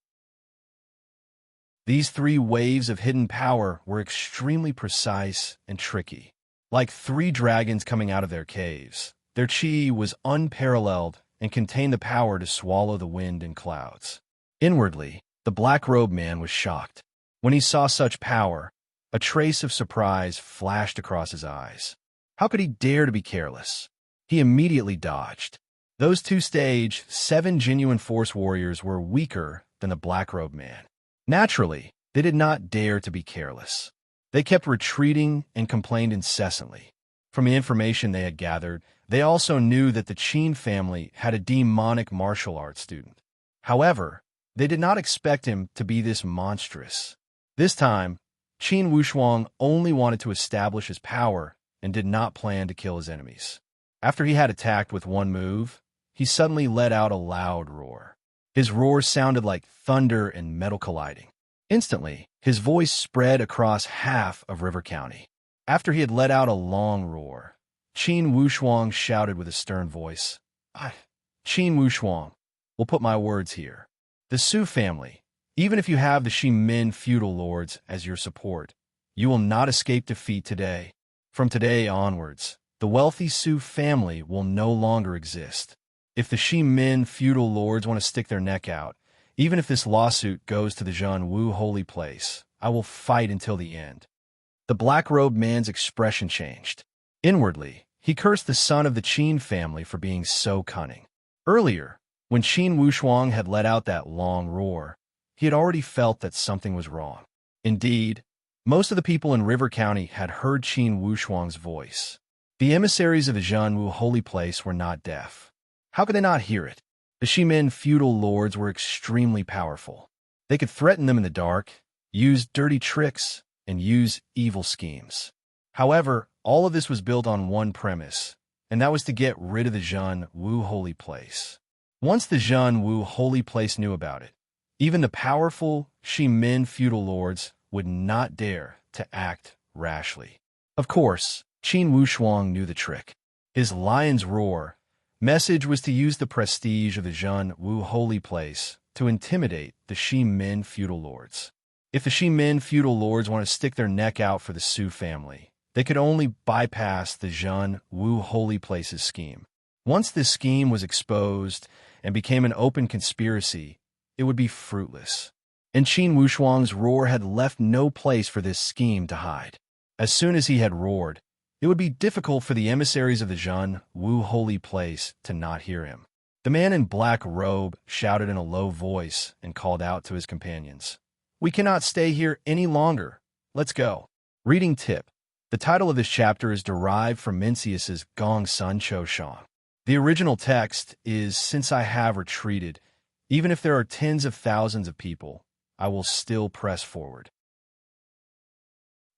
These 3 waves of hidden power were extremely precise and tricky. Like 3 dragons coming out of their caves, their qi was unparalleled and contained the power to swallow the wind and clouds. Inwardly, the black-robed man was shocked. When he saw such power, a trace of surprise flashed across his eyes. How could he dare to be careless? He immediately dodged. Those 2 stage 7 genuine force warriors were weaker than the black-robed man. Naturally, they did not dare to be careless. They kept retreating and complained incessantly. From the information they had gathered, they also knew that the Qin family had a demonic martial arts student. However, they did not expect him to be this monstrous. This time, Qin Wushuang only wanted to establish his power and did not plan to kill his enemies. After he had attacked with 1 move, he suddenly let out a loud roar. His roar sounded like thunder and metal colliding. Instantly, his voice spread across half of River County. After he had let out a long roar, Qin Wushuang shouted with a stern voice, Qin Wushuang, will put my words here. The Su family, even if you have the Shi-Min feudal lords as your support, you will not escape defeat today. From today onwards, the wealthy Su family will no longer exist. If the Shi-Min feudal lords want to stick their neck out, even if this lawsuit goes to the Zhen Wu holy place, I will fight until the end. The black-robed man's expression changed. Inwardly, he cursed the son of the Qin family for being so cunning. Earlier, when Qin Wushuang had let out that long roar, he had already felt that something was wrong. Indeed, most of the people in River County had heard Qin Wushuang's voice. The emissaries of the Zhen Wu holy place were not deaf. How could they not hear it? The Shi-Min feudal lords were extremely powerful. They could threaten them in the dark, use dirty tricks, and use evil schemes. However, all of this was built on one premise, and that was to get rid of the Zhen Wu holy place. Once the Zhen Wu holy place knew about it, even the powerful Shi-Min feudal lords would not dare to act rashly. Of course, Qin Wushuang knew the trick. His lion's roar message was to use the prestige of the Zhen Wu holy place to intimidate the Shi-Min feudal lords. If the Shi-Min feudal lords want to stick their neck out for the Su family, they could only bypass the Zhen Wu holy place's scheme. Once this scheme was exposed and became an open conspiracy, it would be fruitless. And Qin Wushuang's roar had left no place for this scheme to hide. As soon as he had roared, it would be difficult for the emissaries of the Zhen Wu holy place to not hear him. The man in black robe shouted in a low voice and called out to his companions, "We cannot stay here any longer. Let's go." Reading tip. The title of this chapter is derived from Mencius's Gong Sun Cho Shang. The original text is, "Since I have retreated, even if there are tens of thousands of people, I will still press forward."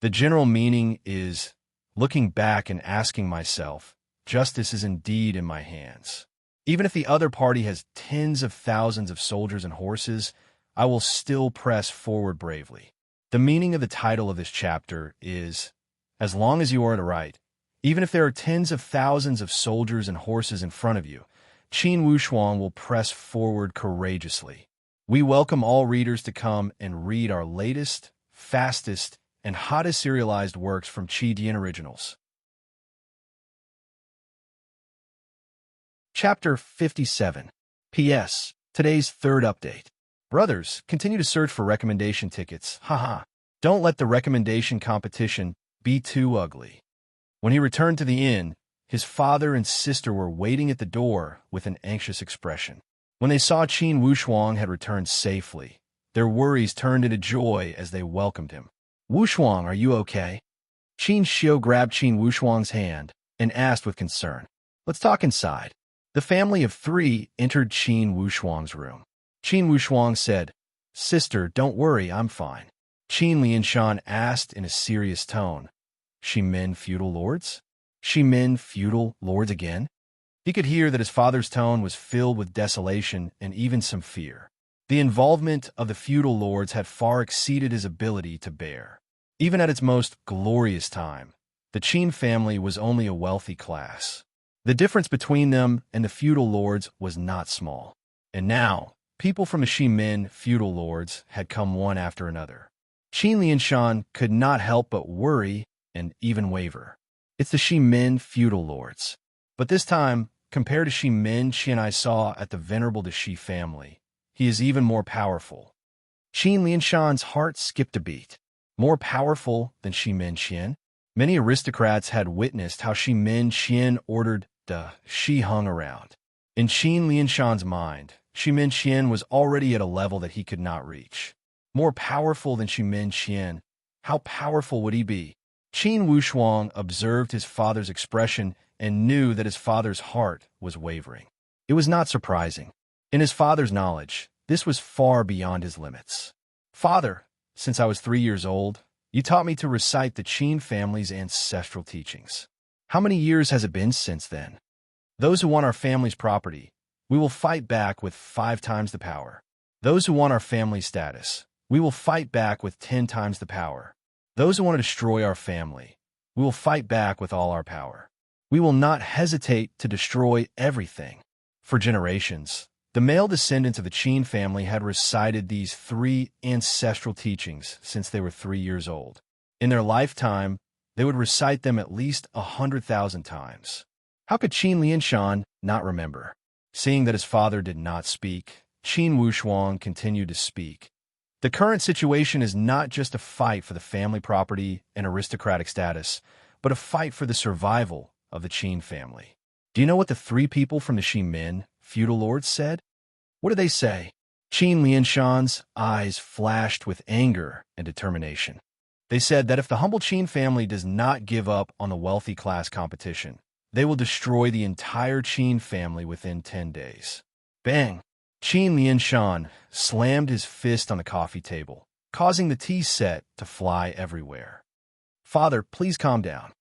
The general meaning is, looking back and asking myself, justice is indeed in my hands. Even if the other party has tens of thousands of soldiers and horses, I will still press forward bravely. The meaning of the title of this chapter is, as long as you are right, even if there are tens of thousands of soldiers and horses in front of you, Qin Wushuang will press forward courageously. We welcome all readers to come and read our latest, fastest, and hottest serialized works from Qi Dian Originals. Chapter 57. P.S. Today's third update. Brothers, continue to search for recommendation tickets. Haha. Don't let the recommendation competition be too ugly. When he returned to the inn, his father and sister were waiting at the door with an anxious expression. When they saw Qin Wushuang had returned safely, their worries turned into joy as they welcomed him. "Wushuang, are you okay?" Qin Xiu grabbed Qin Wushuang's hand and asked with concern. "Let's talk inside." The family of three entered Qin Wushuang's room. Qin Wushuang said, "Sister, don't worry, I'm fine." Qin Lianshan asked in a serious tone, "Shi-Min feudal lords? Shi-Min feudal lords again?" He could hear that his father's tone was filled with desolation and even some fear. The involvement of the feudal lords had far exceeded his ability to bear. Even at its most glorious time, the Qin family was only a wealthy class. The difference between them and the feudal lords was not small. And now, people from the Shi-Min feudal lords had come one after another. Qin Lianshan could not help but worry and even waver. It's the Shi-Min feudal lords. But this time, compared to Shi-Min Qian I saw at the venerable Shi family, he is even more powerful. Qin Lianshan's heart skipped a beat. More powerful than Shi-Min Qian? Many aristocrats had witnessed how Shi-Min Qian ordered the Shi hung around. In Qin Lianshan's mind, Shi-Min Qian was already at a level that he could not reach. More powerful than Shi-Min Qian, how powerful would he be? Qin Wushuang observed his father's expression and knew that his father's heart was wavering. It was not surprising. In his father's knowledge, this was far beyond his limits. "Father, since I was 3 years old, you taught me to recite the Qin family's ancestral teachings. How many years has it been since then? Those who want our family's property, we will fight back with 5 times the power. Those who want our family status, we will fight back with 10 times the power. Those who want to destroy our family, we will fight back with all our power. We will not hesitate to destroy everything." For generations, The male descendants of the Qin family had recited these 3 ancestral teachings since they were 3 years old. In their lifetime, they would recite them at least 100,000 times. How could Qin Lianshan not remember? Seeing that his father did not speak, Qin Wushuang continued to speak. The current situation is not just a fight for the family property and aristocratic status, but a fight for the survival of the Qin family. Do you know what the 3 people from the Shimin, feudal lords, said? What did they say? Qin Lianshan's eyes flashed with anger and determination. They said that if the humble Qin family does not give up on the wealthy class competition, they will destroy the entire Qin family within 10 days. Bang! Qin Lianshan slammed his fist on the coffee table, causing the tea set to fly everywhere. Father, please calm down.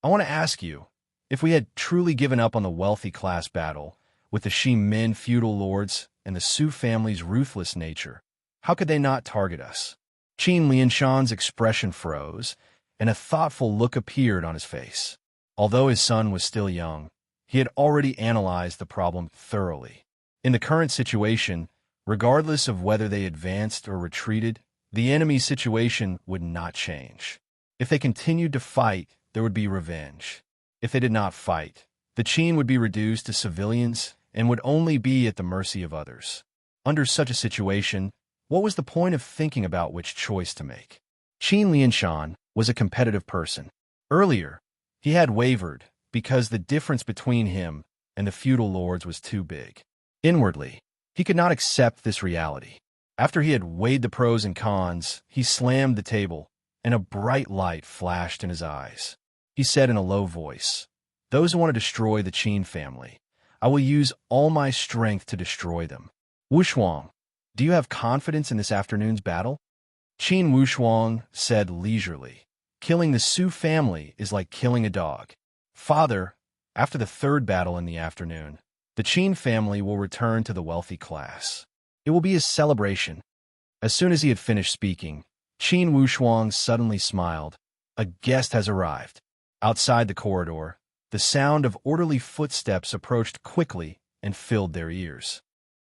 I want to ask you, if we had truly given up on the wealthy class battle with the Shimin feudal lords and the Su family's ruthless nature, how could they not target us? Qin Lianshan's expression froze, and a thoughtful look appeared on his face. Although his son was still young, he had already analyzed the problem thoroughly. In the current situation, regardless of whether they advanced or retreated, the enemy's situation would not change. If they continued to fight, there would be revenge. If they did not fight, the Qin would be reduced to civilians and would only be at the mercy of others. Under such a situation, what was the point of thinking about which choice to make? Qin Lianshan was a competitive person. Earlier, he had wavered because the difference between him and the feudal lords was too big. Inwardly, he could not accept this reality. After he had weighed the pros and cons, he slammed the table, and a bright light flashed in his eyes. He said in a low voice, "Those who want to destroy the Qin family, I will use all my strength to destroy them. Wushuang, do you have confidence in this afternoon's battle?" Qin Wushuang said leisurely, "Killing the Su family is like killing a dog. Father, after the 3rd battle in the afternoon, the Qin family will return to the wealthy class. It will be a celebration." As soon as he had finished speaking, Qin Wushuang suddenly smiled. "A guest has arrived." Outside the corridor, the sound of orderly footsteps approached quickly and filled their ears.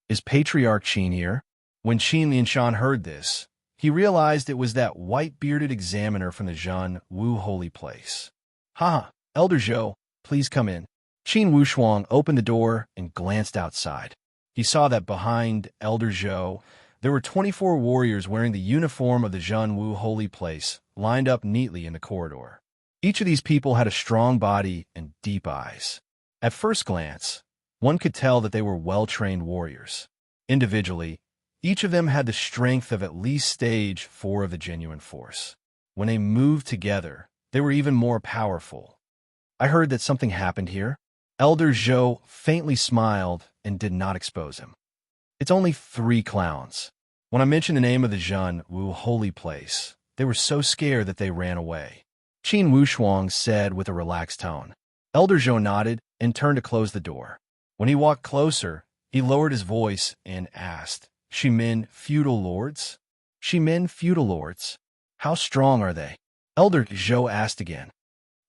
"Is Patriarch Qin here?" When Qin Lianshan heard this, he realized it was that white-bearded examiner from the Zhen Wu holy place. "Ha, Elder Zhou, please come in." Qin Wushuang opened the door and glanced outside. He saw that behind Elder Zhou, there were 24 warriors wearing the uniform of the Zhen Wu holy place, lined up neatly in the corridor. Each of these people had a strong body and deep eyes. At first glance, one could tell that they were well-trained warriors. Individually, each of them had the strength of at least stage 4 of the genuine force. When they moved together, they were even more powerful. "I heard that something happened here." Elder Zhou faintly smiled and did not expose him. "It's only 3 clowns. When I mentioned the name of the Zhen Wu holy place, they were so scared that they ran away," Qin Wushuang said with a relaxed tone. Elder Zhou nodded and turned to close the door. When he walked closer, he lowered his voice and asked, "Shimin feudal lords? Shimin feudal lords? How strong are they?" Elder Zhou asked again.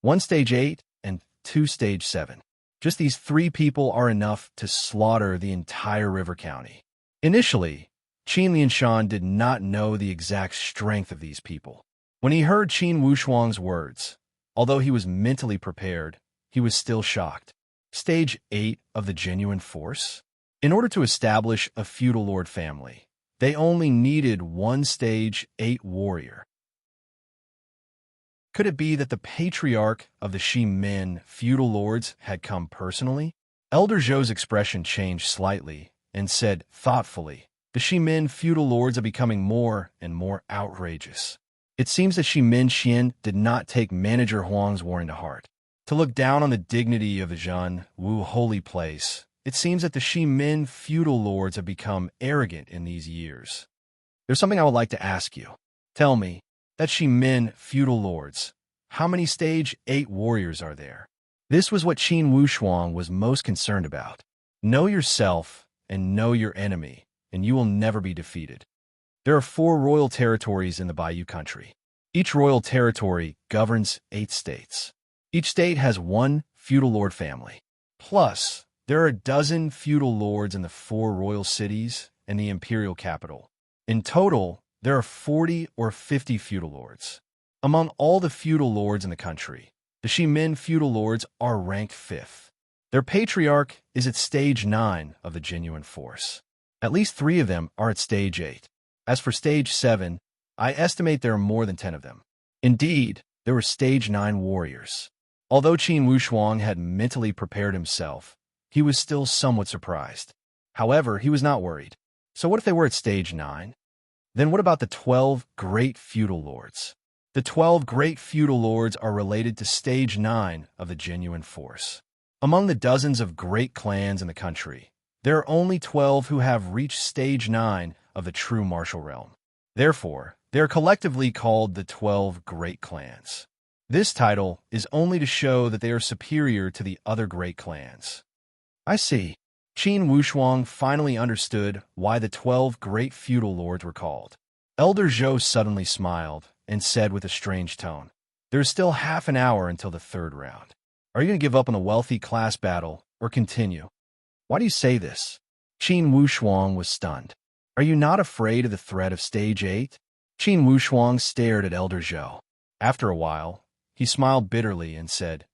1 stage 8 and 2 stage 7. Just these 3 people are enough to slaughter the entire river county. Initially, Qin Lianshan did not know the exact strength of these people. When he heard Qin Wushuang's words, although he was mentally prepared, he was still shocked. Stage 8 of the genuine force? In order to establish a feudal lord family, they only needed 1 stage 8 warrior. Could it be that the patriarch of the Shimin feudal lords had come personally? Elder Zhou's expression changed slightly and said thoughtfully, "The Shimin feudal lords are becoming more and more outrageous. It seems that Shimin Xian did not take Manager Huang's warning to heart. To look down on the dignity of the Zhen Wu holy place, it seems that the Shimin feudal lords have become arrogant in these years. There's something I would like to ask you. Tell me, that Shimin feudal lords, how many stage 8 warriors are there?" This was what Qin Wushuang was most concerned about. Know yourself and know your enemy, and you will never be defeated. There are 4 royal territories in the Bayou country. Each royal territory governs 8 states. Each state has 1 feudal lord family. Plus, There are a dozen feudal lords in the 4 royal cities and the imperial capital. In total, there are 40 or 50 feudal lords. Among all the feudal lords in the country, the Shimin feudal lords are ranked 5th. Their patriarch is at stage 9 of the genuine force. At least 3 of them are at stage 8. As for stage 7, I estimate there are more than 10 of them. Indeed, there were stage 9 warriors. Although Qin Wushuang had mentally prepared himself, he was still somewhat surprised. However, he was not worried. So what if they were at stage 9? Then what about the 12 great feudal lords? The 12 great feudal lords are related to stage 9 of the genuine force. Among the dozens of great clans in the country, there are only 12 who have reached stage 9 of the true martial realm. Therefore, they are collectively called the 12 great clans. This title is only to show that they are superior to the other great clans. I see. Qin Wushuang finally understood why the 12 great feudal lords were called. Elder Zhou suddenly smiled and said with a strange tone, "There is still half an hour until the 3rd round. Are you going to give up on the wealthy class battle or continue?" "Why do you say this?" Qin Wushuang was stunned. "Are you not afraid of the threat of stage 8? Qin Wushuang stared at Elder Zhou. After a while, he smiled bitterly and said,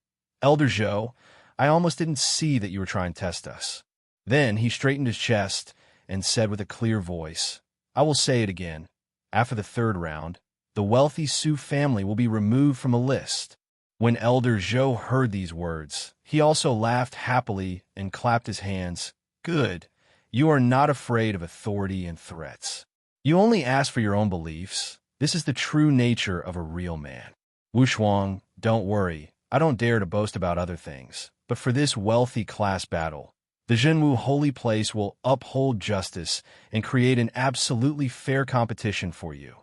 "Elder Zhou, I almost didn't see that you were trying to test us." Then he straightened his chest and said with a clear voice, "I will say it again. After the 3rd round, the wealthy Su family will be removed from the list." When Elder Zhou heard these words, he also laughed happily and clapped his hands. "Good. You are not afraid of authority and threats. You only ask for your own beliefs. This is the true nature of a real man. Wushuang, don't worry. I don't dare to boast about other things. But for this wealthy class battle, the Zhenwu Holy Place will uphold justice and create an absolutely fair competition for you."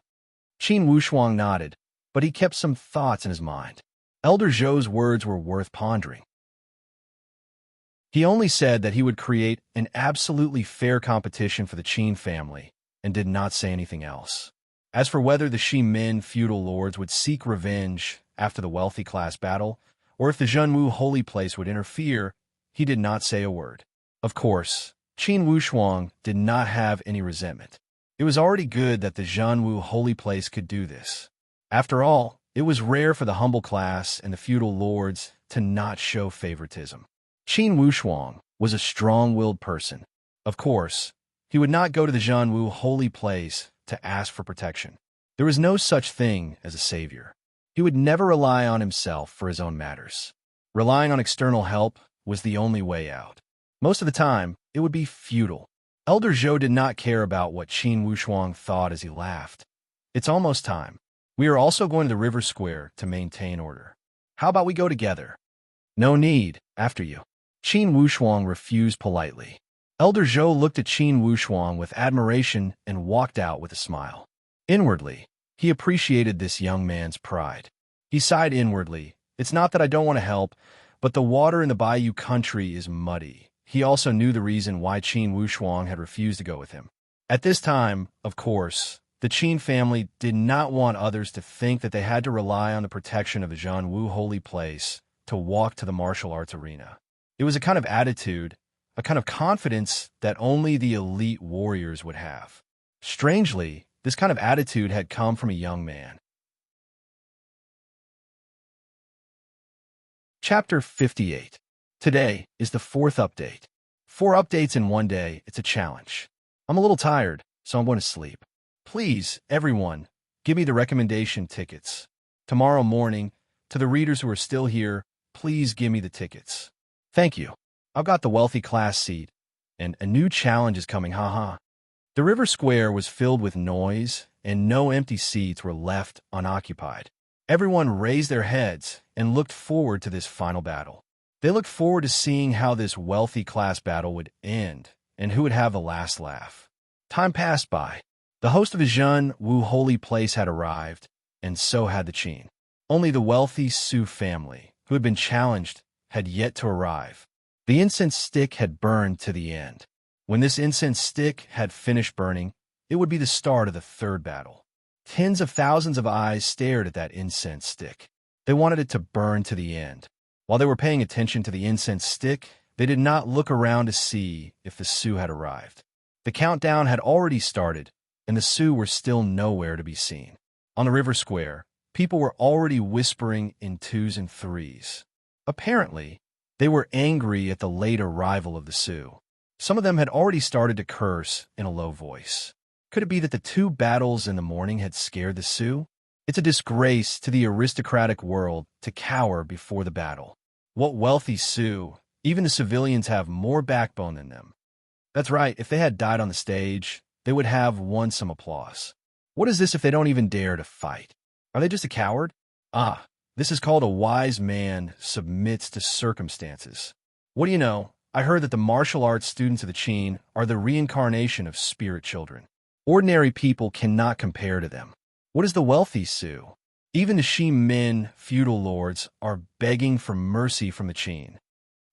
Qin Wushuang nodded, but he kept some thoughts in his mind. Elder Zhou's words were worth pondering. He only said that he would create an absolutely fair competition for the Qin family, and did not say anything else. As for whether the Shimin feudal lords would seek revenge after the wealthy class battle, or if the Zhenwu Holy Place would interfere, he did not say a word. Of course, Qin Wushuang did not have any resentment. It was already good that the Zhenwu Holy Place could do this. After all, it was rare for the humble class and the feudal lords to not show favoritism. Qin Wushuang was a strong-willed person. Of course, he would not go to the Zhenwu Holy Place to ask for protection. There was no such thing as a savior. He would never rely on himself for his own matters. Relying on external help was the only way out. Most of the time, it would be futile. Elder Zhou did not care about what Qin Wushuang thought as he laughed. "It's almost time. We are also going to the river square to maintain order. How about we go together?" "No need. After you." Qin Wushuang refused politely. Elder Zhou looked at Qin Wushuang with admiration and walked out with a smile. Inwardly, he appreciated this young man's pride. He sighed inwardly. "It's not that I don't want to help, but the water in the Bayou country is muddy." He also knew the reason why Qin Wushuang had refused to go with him. At this time, of course, the Qin family did not want others to think that they had to rely on the protection of the Zhenwu Holy Place to walk to the martial arts arena. It was a kind of attitude, a kind of confidence that only the elite warriors would have. Strangely, this kind of attitude had come from a young man. Chapter 58. Today is the 4th update. 4 updates in one day, it's a challenge. I'm a little tired, so I'm going to sleep. Please, everyone, give me the recommendation tickets. Tomorrow morning, to the readers who are still here, please give me the tickets. Thank you. I've got the wealthy class seat, and a new challenge is coming, haha. The river square was filled with noise, and no empty seats were left unoccupied. Everyone raised their heads and looked forward to this final battle. They looked forward to seeing how this wealthy class battle would end and who would have the last laugh. Time passed by. The host of the Zhenwu Holy Place had arrived, and so had the Qin. Only the wealthy Su family, who had been challenged, had yet to arrive. The incense stick had burned to the end. When this incense stick had finished burning, it would be the start of the 3rd battle. Tens of thousands of eyes stared at that incense stick. They wanted it to burn to the end. While they were paying attention to the incense stick, They did not look around to see if the Sioux had arrived. The countdown had already started, and the Sioux were still nowhere to be seen. On the river square, people were already whispering in twos and threes. Apparently, they were angry at the late arrival of the Sioux. Some of them had already started to curse in a low voice. Could it be that the 2 battles in the morning had scared the Sioux? It's a disgrace to the aristocratic world to cower before the battle. What wealthy Sioux? Even the civilians have more backbone than them. That's right, if they had died on the stage, they would have won some applause. What is this if they don't even dare to fight? Are they just a coward? Ah, this is called a wise man submits to circumstances. What do you know? I heard that the martial arts students of the Qin are the reincarnation of spirit children. Ordinary people cannot compare to them. What is the wealthy Sioux? Even the Shimin feudal lords are begging for mercy from the Qin.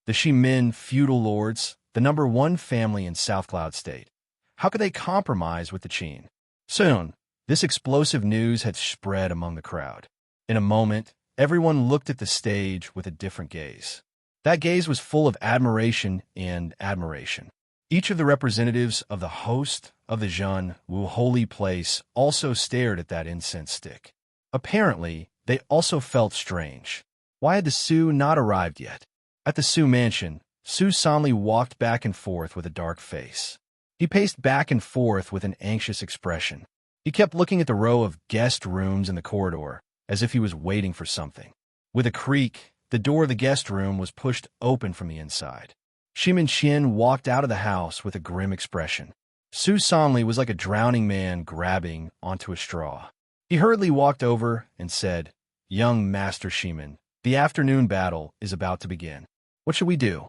The Shimin feudal lords, the #1 family in South Cloud State. How could they compromise with the Qin? Soon, this explosive news had spread among the crowd. In a moment, everyone looked at the stage with a different gaze. That gaze was full of admiration and admiration. Each of the representatives of the host of the Zhen Wu holy place also stared at that incense stick. Apparently, they also felt strange. Why had the Sioux not arrived yet? At the Sioux mansion, Su solemnly walked back and forth with a dark face. He paced back and forth with an anxious expression. He kept looking at the row of guest rooms in the corridor, as if he was waiting for something. With a creak, the door of the guest room was pushed open from the inside. Shimin Qian walked out of the house with a grim expression. Su solemnly was like a drowning man grabbing onto a straw. He hurriedly walked over and said, "Young Master Shimin, the afternoon battle is about to begin. What should we do?"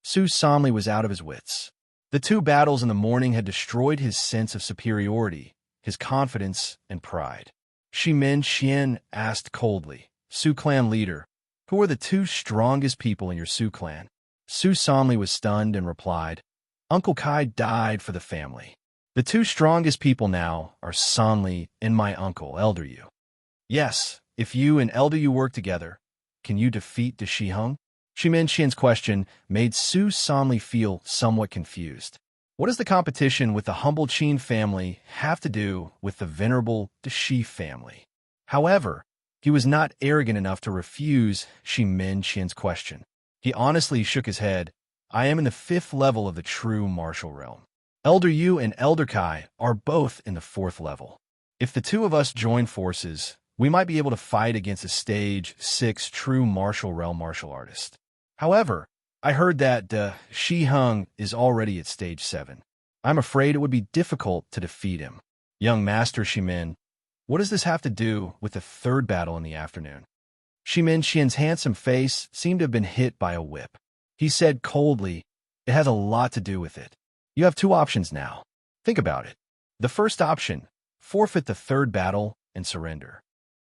Su solemnly was out of his wits. The 2 battles in the morning had destroyed his sense of superiority, his confidence, and pride. Shimin Qian asked coldly, "Sioux clan leader, who are the 2 strongest people in your Sioux clan?" Su solemnly was stunned and replied, "Uncle Kai died for the family. The 2 strongest people now are Sanli and my uncle, Elder Yu. Yes, if you and Elder Yu work together, can you defeat the Shiheng?" Shimin Qian's question made Su solemnly feel somewhat confused. What does the competition with the humble Qin family have to do with the venerable Shi family? However, he was not arrogant enough to refuse Shimin Qian's question. He honestly shook his head. "I am in the 5th level of the true martial realm. Elder Yu and Elder Kai are both in the 4th level. If the 2 of us join forces, we might be able to fight against a stage 6 true martial realm martial artist. However, I heard that Shiheng is already at stage 7. I'm afraid it would be difficult to defeat him." "Young Master Shimin, what does this have to do with the 3rd battle in the afternoon?" Shimin Qian's handsome face seemed to have been hit by a whip. He said coldly, "It has a lot to do with it. You have 2 options now. Think about it. The first option, forfeit the 3rd battle and surrender."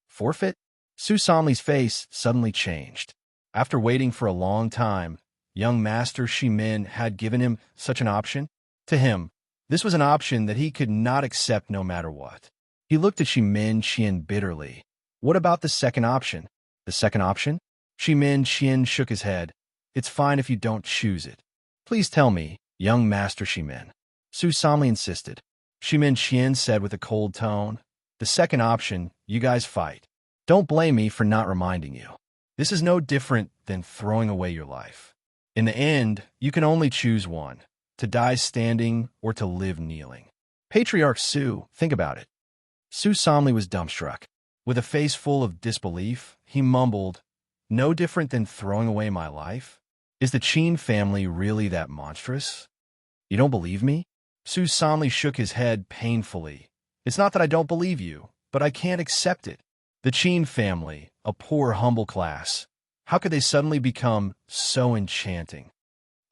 Forfeit? Su solemnly's face suddenly changed. After waiting for a long time, young Master Shimin had given him such an option. To him, this was an option that he could not accept no matter what. He looked at Shimin Qian bitterly. "What about the second option?" "The second option?" Shimin Qian shook his head. "It's fine if you don't choose it. Please tell me, young Master Shimin." Su solemnly insisted. Shimin Qian said with a cold tone, "The second option, you guys fight. Don't blame me for not reminding you. This is no different than throwing away your life. In the end, you can only choose one, to die standing or to live kneeling. Patriarch Su, think about it." Su solemnly was dumbstruck. With a face full of disbelief, he mumbled, "No different than throwing away my life? Is the Qin family really that monstrous? You don't believe me?" Su solemnly shook his head painfully. "It's not that I don't believe you, but I can't accept it. The Qin family, a poor, humble class, how could they suddenly become so enchanting?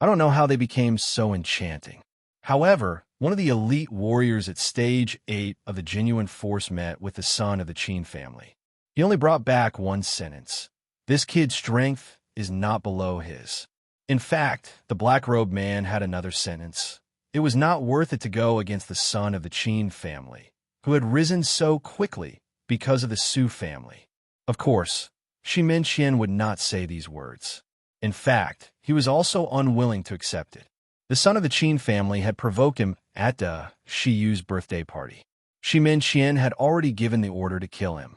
I don't know how they became so enchanting." However, one of the elite warriors at stage 8 of the genuine force met with the son of the Qin family. He only brought back one sentence. "This kid's strength is not below his." In fact, the black-robed man had another sentence. It was not worth it to go against the son of the Qin family, who had risen so quickly because of the Su family. Of course, Shimin Qian would not say these words. In fact, he was also unwilling to accept it. The son of the Qin family had provoked him at Shi Yu's birthday party. Shi Minqian had already given the order to kill him.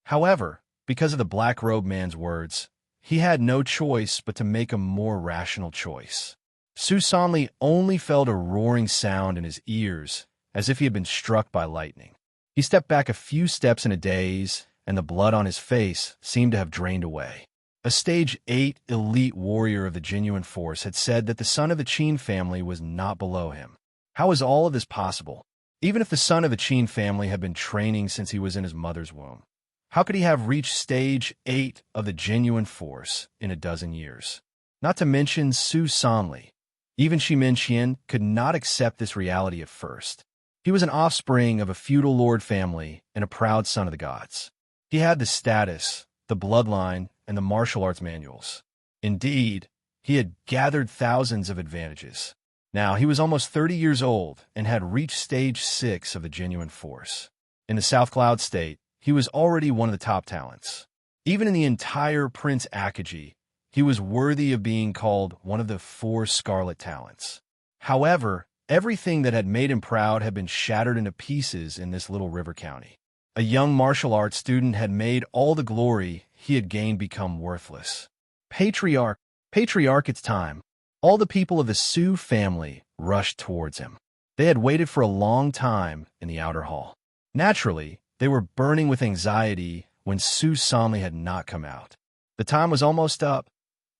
However, because of the black-robed man's words, he had no choice but to make a more rational choice. Su Sanli only felt a roaring sound in his ears, as if he had been struck by lightning. He stepped back a few steps in a daze, and the blood on his face seemed to have drained away. A Stage 8 elite warrior of the genuine force had said that the son of the Qin family was not below him. How is all of this possible? Even if the son of the Qin family had been training since he was in his mother's womb, how could he have reached Stage 8 of the genuine force in a dozen years? Not to mention Su Sanli. Even Shi Minqian could not accept this reality at first. He was an offspring of a feudal lord family and a proud son of the gods. He had the status, the bloodline, and the martial arts manuals. Indeed, he had gathered thousands of advantages. Now, he was almost 30 years old and had reached Stage 6 of the genuine force. In the South Cloud State, he was already one of the top talents. Even in the entire Prince Akaji, he was worthy of being called one of the 4 Scarlet Talents. However, everything that had made him proud had been shattered into pieces in this little river county. A young martial arts student had made all the glory he had gained become worthless. Patriarch, it's time. All the people of the Su family rushed towards him. They had waited for a long time in the outer hall. Naturally, they were burning with anxiety when Su Sanli had not come out. The time was almost up,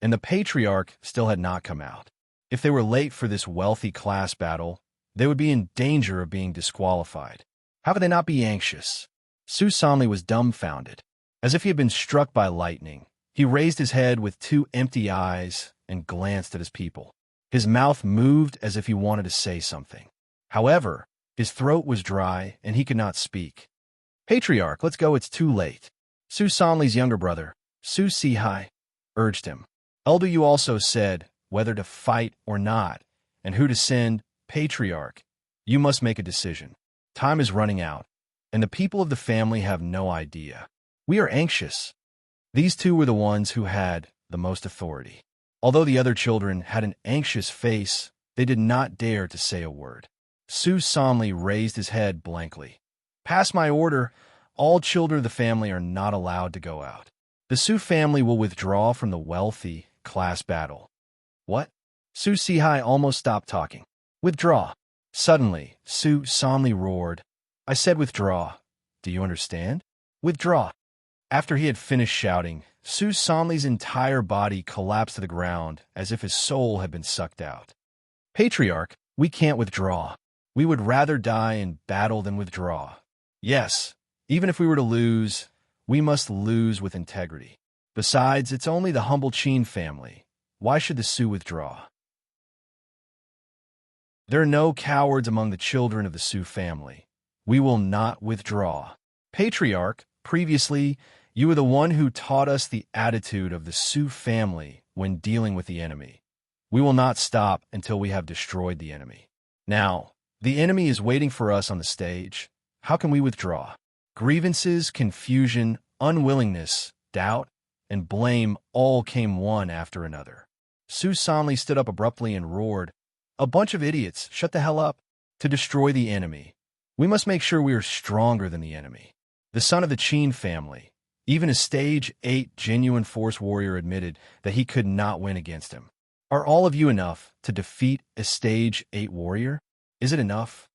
and the Patriarch still had not come out. If they were late for this wealthy class battle, they would be in danger of being disqualified. How could they not be anxious? Su Sanli was dumbfounded. As if he had been struck by lightning, he raised his head with 2 empty eyes and glanced at his people. His mouth moved as if he wanted to say something. However, his throat was dry and he could not speak. Patriarch, let's go, it's too late. Su Sanli's younger brother, Su Sihai, urged him. Elder Yu also said whether to fight or not, and who to send. Patriarch, you must make a decision. Time is running out, and the people of the family have no idea. We are anxious. These 2 were the ones who had the most authority. Although the other children had an anxious face, they did not dare to say a word. Su Sanli raised his head blankly. Pass my order. All children of the family are not allowed to go out. The Su family will withdraw from the wealthy class battle. What? Su Sihai almost stopped talking. Withdraw. Suddenly, Su Sanli roared. I said withdraw. Do you understand? Withdraw. After he had finished shouting, Su Sanli's entire body collapsed to the ground as if his soul had been sucked out. Patriarch, we can't withdraw. We would rather die in battle than withdraw. Yes, even if we were to lose, we must lose with integrity. Besides, it's only the humble Qin family. Why should the Su withdraw? There are no cowards among the children of the Su family. We will not withdraw. Patriarch, previously, you were the one who taught us the attitude of the Su family when dealing with the enemy. We will not stop until we have destroyed the enemy. Now, the enemy is waiting for us on the stage. How can we withdraw? Grievances, confusion, unwillingness, doubt, and blame all came one after another. Su Sanli stood up abruptly and roared, A bunch of idiots, shut the hell up. To destroy the enemy, we must make sure we are stronger than the enemy. The son of the Qin family, even a Stage 8 genuine force warrior, admitted that he could not win against him. Are all of you enough to defeat a Stage 8 warrior? Is it enough?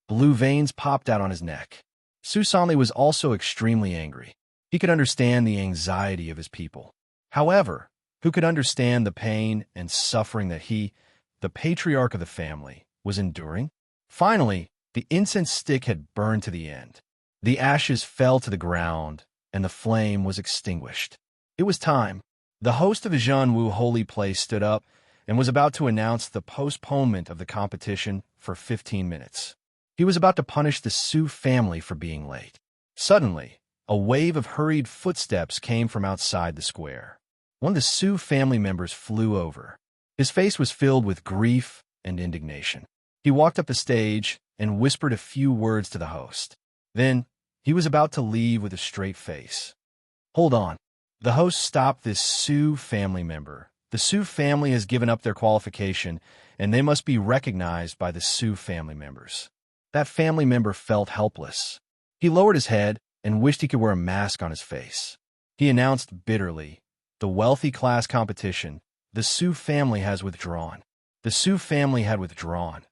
Blue veins popped out on his neck. Su Sanli was also extremely angry. He could understand the anxiety of his people. However, who could understand the pain and suffering that he, the patriarch of the family, was enduring? Finally, the incense stick had burned to the end. The ashes fell to the ground, and the flame was extinguished. It was time. The host of the Zhanwu holy place stood up and was about to announce the postponement of the competition for 15 minutes. He was about to punish the Su family for being late. Suddenly, a wave of hurried footsteps came from outside the square. One of the Su family members flew over. His face was filled with grief and indignation. He walked up the stage and whispered a few words to the host. Then, he was about to leave with a straight face. Hold on. The host stopped this Sioux family member. The Sioux family has given up their qualification, and they must be recognized by the Sioux family members. That family member felt helpless. He lowered his head and wished he could wear a mask on his face. He announced bitterly, "The wealthy class competition. The Sioux family has withdrawn." The Sioux family had withdrawn.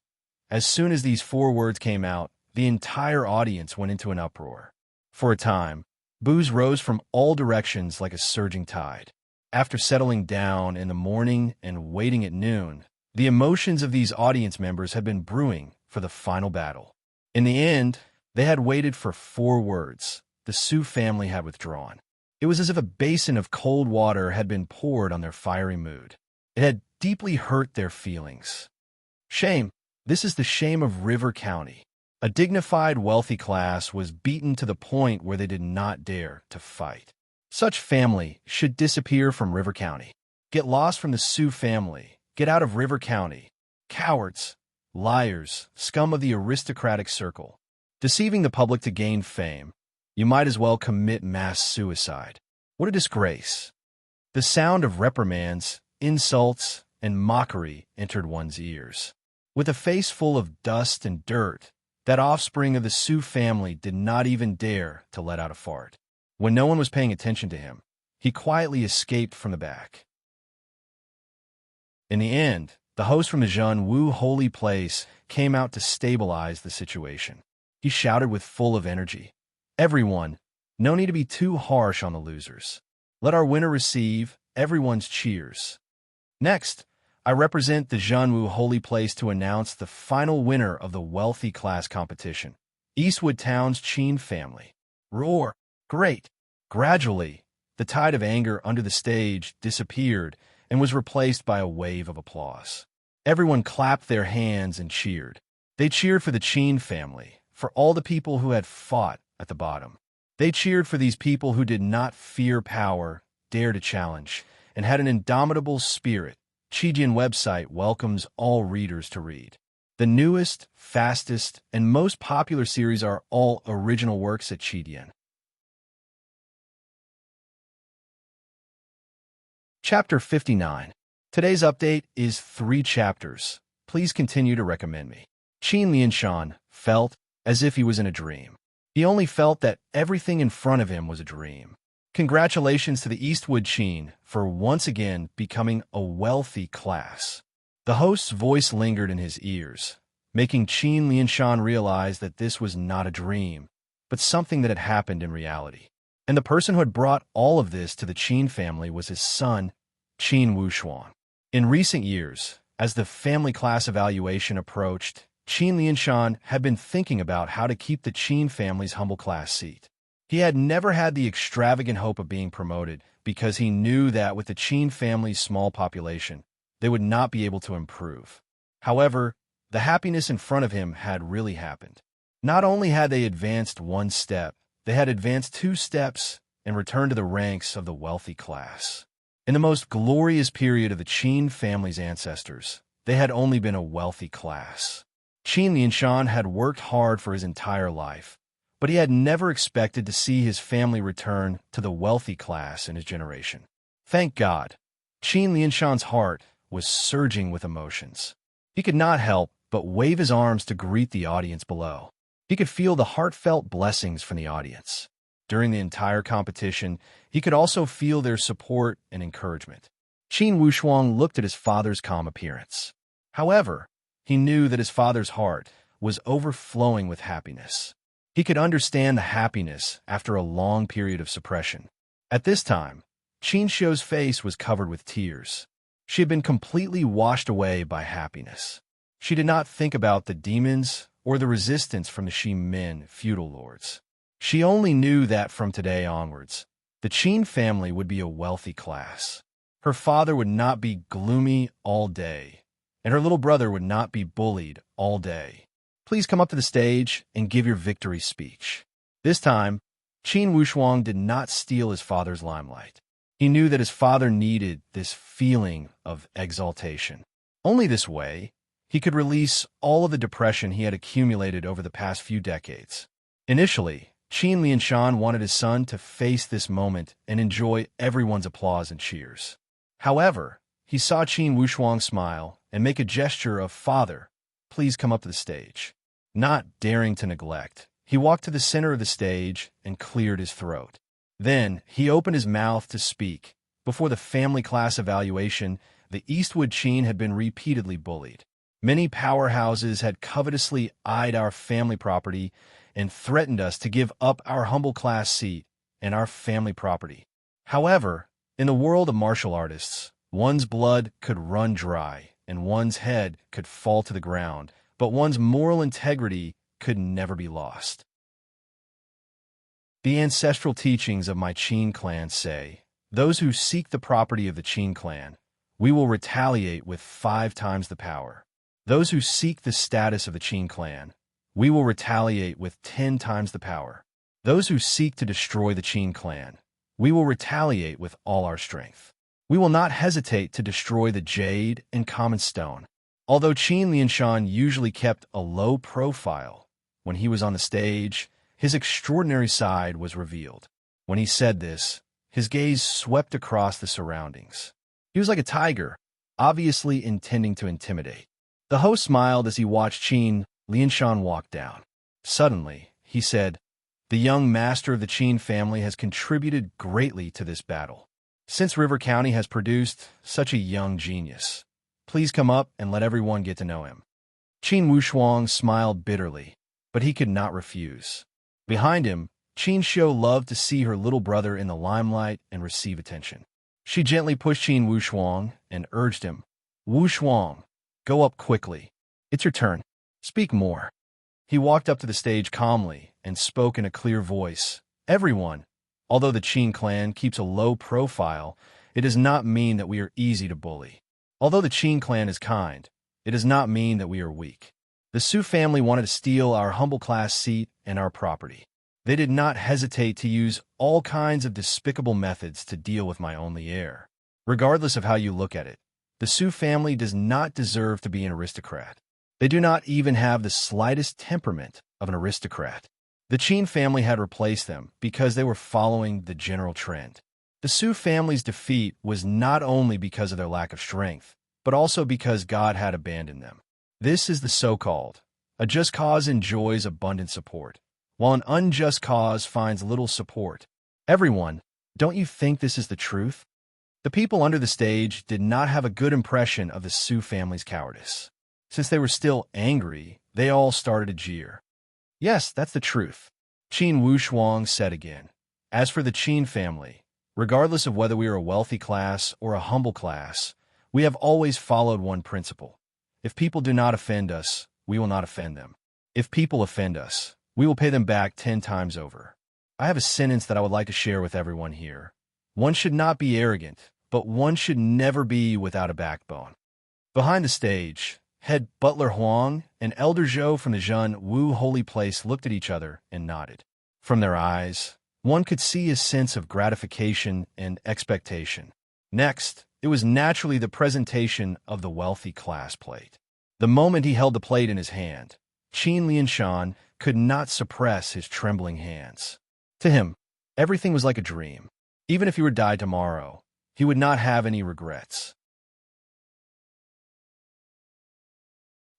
As soon as these 4 words came out, the entire audience went into an uproar. For a time, boos rose from all directions like a surging tide. After settling down in the morning and waiting at noon, the emotions of these audience members had been brewing for the final battle. In the end, they had waited for 4 words. The Sioux family had withdrawn. It was as if a basin of cold water had been poured on their fiery mood. It had deeply hurt their feelings. Shame. This is the shame of River County. A dignified, wealthy class was beaten to the point where they did not dare to fight. Such family should disappear from River County. Get lost from the Sioux family. Get out of River County. Cowards, liars, scum of the aristocratic circle. Deceiving the public to gain fame. You might as well commit mass suicide. What a disgrace. The sound of reprimands, insults, and mockery entered one's ears. With a face full of dust and dirt, that offspring of the Sioux family did not even dare to let out a fart. When no one was paying attention to him, he quietly escaped from the back. In the end, the host from the Zhen Wu holy place came out to stabilize the situation. He shouted with full of energy, "Everyone, no need to be too harsh on the losers. Let our winner receive everyone's cheers. Next, I represent the Zhen Wu holy place to announce the final winner of the wealthy class competition, Eastwood Town's Qin family." Roar! Great! Gradually, the tide of anger under the stage disappeared and was replaced by a wave of applause. Everyone clapped their hands and cheered. They cheered for the Qin family, for all the people who had fought at the bottom. They cheered for these people who did not fear power, dare to challenge, and had an indomitable spirit. Qijian website welcomes all readers to read. The newest, fastest, and most popular series are all original works at Qijian. Chapter 59. Today's update is 3 chapters. Please continue to recommend me. Qin Lianshan felt as if he was in a dream. He only felt that everything in front of him was a dream. Congratulations to the Eastwood Qin for once again becoming a wealthy class. The host's voice lingered in his ears, making Qin Lianshan realize that this was not a dream, but something that had happened in reality. And the person who had brought all of this to the Qin family was his son, Qin Wushuang. In recent years, as the family class evaluation approached, Qin Lianshan had been thinking about how to keep the Qin family's humble class seat. He had never had the extravagant hope of being promoted because he knew that with the Qin family's small population, they would not be able to improve. However, the happiness in front of him had really happened. Not only had they advanced 1 step, they had advanced 2 steps and returned to the ranks of the wealthy class. In the most glorious period of the Qin family's ancestors, they had only been a wealthy class. Qin Lianshan had worked hard for his entire life, but he had never expected to see his family return to the wealthy class in his generation. Thank God. Qin Lianshan's heart was surging with emotions. He could not help but wave his arms to greet the audience below. He could feel the heartfelt blessings from the audience. During the entire competition, he could also feel their support and encouragement. Qin Wushuang looked at his father's calm appearance. However, he knew that his father's heart was overflowing with happiness. He could understand the happiness after a long period of suppression. At this time, Qin Xiu's face was covered with tears. She had been completely washed away by happiness. She did not think about the demons or the resistance from the Xi Min feudal lords. She only knew that from today onwards, the Qin family would be a wealthy class. Her father would not be gloomy all day, and her little brother would not be bullied all day. Please come up to the stage and give your victory speech. This time, Qin Wushuang did not steal his father's limelight. He knew that his father needed this feeling of exaltation. Only this way, he could release all of the depression he had accumulated over the past few decades. Initially, Qin Lianshan wanted his son to face this moment and enjoy everyone's applause and cheers. However, he saw Qin Wushuang smile and make a gesture of, "Father, please come up to the stage." Not daring to neglect, he walked to the center of the stage and cleared his throat. Then, he opened his mouth to speak. Before the family class evaluation, the Eastwood Qin had been repeatedly bullied. Many powerhouses had covetously eyed our family property and threatened us to give up our humble class seat and our family property. However, in the world of martial artists, one's blood could run dry and one's head could fall to the ground, but one's moral integrity could never be lost. The ancestral teachings of my Qin clan say, "Those who seek the property of the Qin clan, we will retaliate with 5 times the power. Those who seek the status of the Qin clan, we will retaliate with 10 times the power. Those who seek to destroy the Qin clan, we will retaliate with all our strength. We will not hesitate to destroy the jade and common stone." Although Qin Lianshan usually kept a low profile, when he was on the stage, his extraordinary side was revealed. When he said this, his gaze swept across the surroundings. He was like a tiger, obviously intending to intimidate. The host smiled as he watched Qin Lianshan walk down. Suddenly, he said, "The young master of the Qin family has contributed greatly to this battle. Since River County has produced such a young genius, please come up and let everyone get to know him." Qin Wushuang smiled bitterly, but he could not refuse. Behind him, Qin Shou loved to see her little brother in the limelight and receive attention. She gently pushed Qin Wushuang and urged him, "Wushuang, go up quickly. It's your turn. Speak more." He walked up to the stage calmly and spoke in a clear voice. "Everyone, although the Qin clan keeps a low profile, it does not mean that we are easy to bully. Although the Qin clan is kind, it does not mean that we are weak. The Su family wanted to steal our humble class seat and our property. They did not hesitate to use all kinds of despicable methods to deal with my only heir. Regardless of how you look at it, the Su family does not deserve to be an aristocrat. They do not even have the slightest temperament of an aristocrat. The Qin family had replaced them because they were following the general trend. The Su family's defeat was not only because of their lack of strength, but also because God had abandoned them. This is the so-called, a just cause enjoys abundant support, while an unjust cause finds little support. Everyone, don't you think this is the truth?" The people under the stage did not have a good impression of the Su family's cowardice. Since they were still angry, they all started to jeer. "Yes, that's the truth," Qin Wushuang said again. "As for the Qin family, regardless of whether we are a wealthy class or a humble class, we have always followed one principle. If people do not offend us, we will not offend them. If people offend us, we will pay them back 10 times over." I have a sentence that I would like to share with everyone here. One should not be arrogant, but one should never be without a backbone. Behind the stage, head butler Huang and elder Zhou from the Zhen Wu holy place looked at each other and nodded. From their eyes, one could see a sense of gratification and expectation. Next, it was naturally the presentation of the wealthy class plate. The moment he held the plate in his hand, Qin Lianshan could not suppress his trembling hands. To him, everything was like a dream. Even if he were to die tomorrow, he would not have any regrets.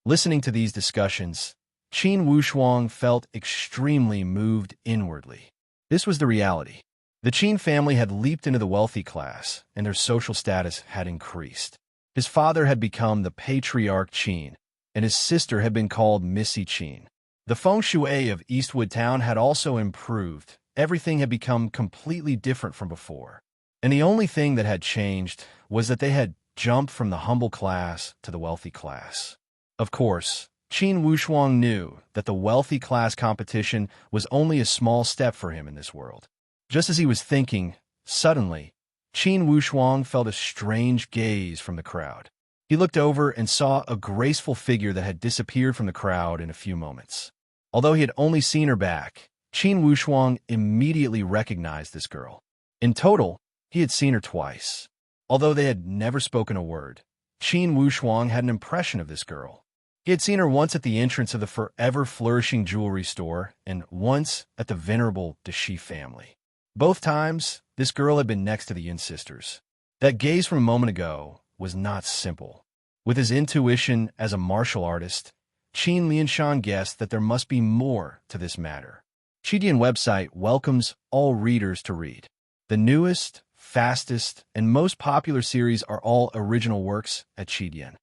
Listening to these discussions, Qin Wushuang felt extremely moved inwardly. This was the reality. The Qin family had leaped into the wealthy class, and their social status had increased. His father had become the patriarch Qin, and his sister had been called Missy Qin. The feng shui of Eastwood Town had also improved. Everything had become completely different from before. And the only thing that had changed was that they had jumped from the humble class to the wealthy class. Of course, Qin Wushuang knew that the wealthy class competition was only a small step for him in this world. Just as he was thinking, suddenly, Qin Wushuang felt a strange gaze from the crowd. He looked over and saw a graceful figure that had disappeared from the crowd in a few moments. Although he had only seen her back, Qin Wushuang immediately recognized this girl. In total, he had seen her twice. Although they had never spoken a word, Qin Wushuang had an impression of this girl. He had seen her once at the entrance of the forever flourishing jewelry store and once at the venerable De Shi family. Both times, this girl had been next to the Yin sisters. That gaze from a moment ago was not simple. With his intuition as a martial artist, Qin Lianshan guessed that there must be more to this matter. Qidian website welcomes all readers to read. The newest, fastest, and most popular series are all original works at Qidian.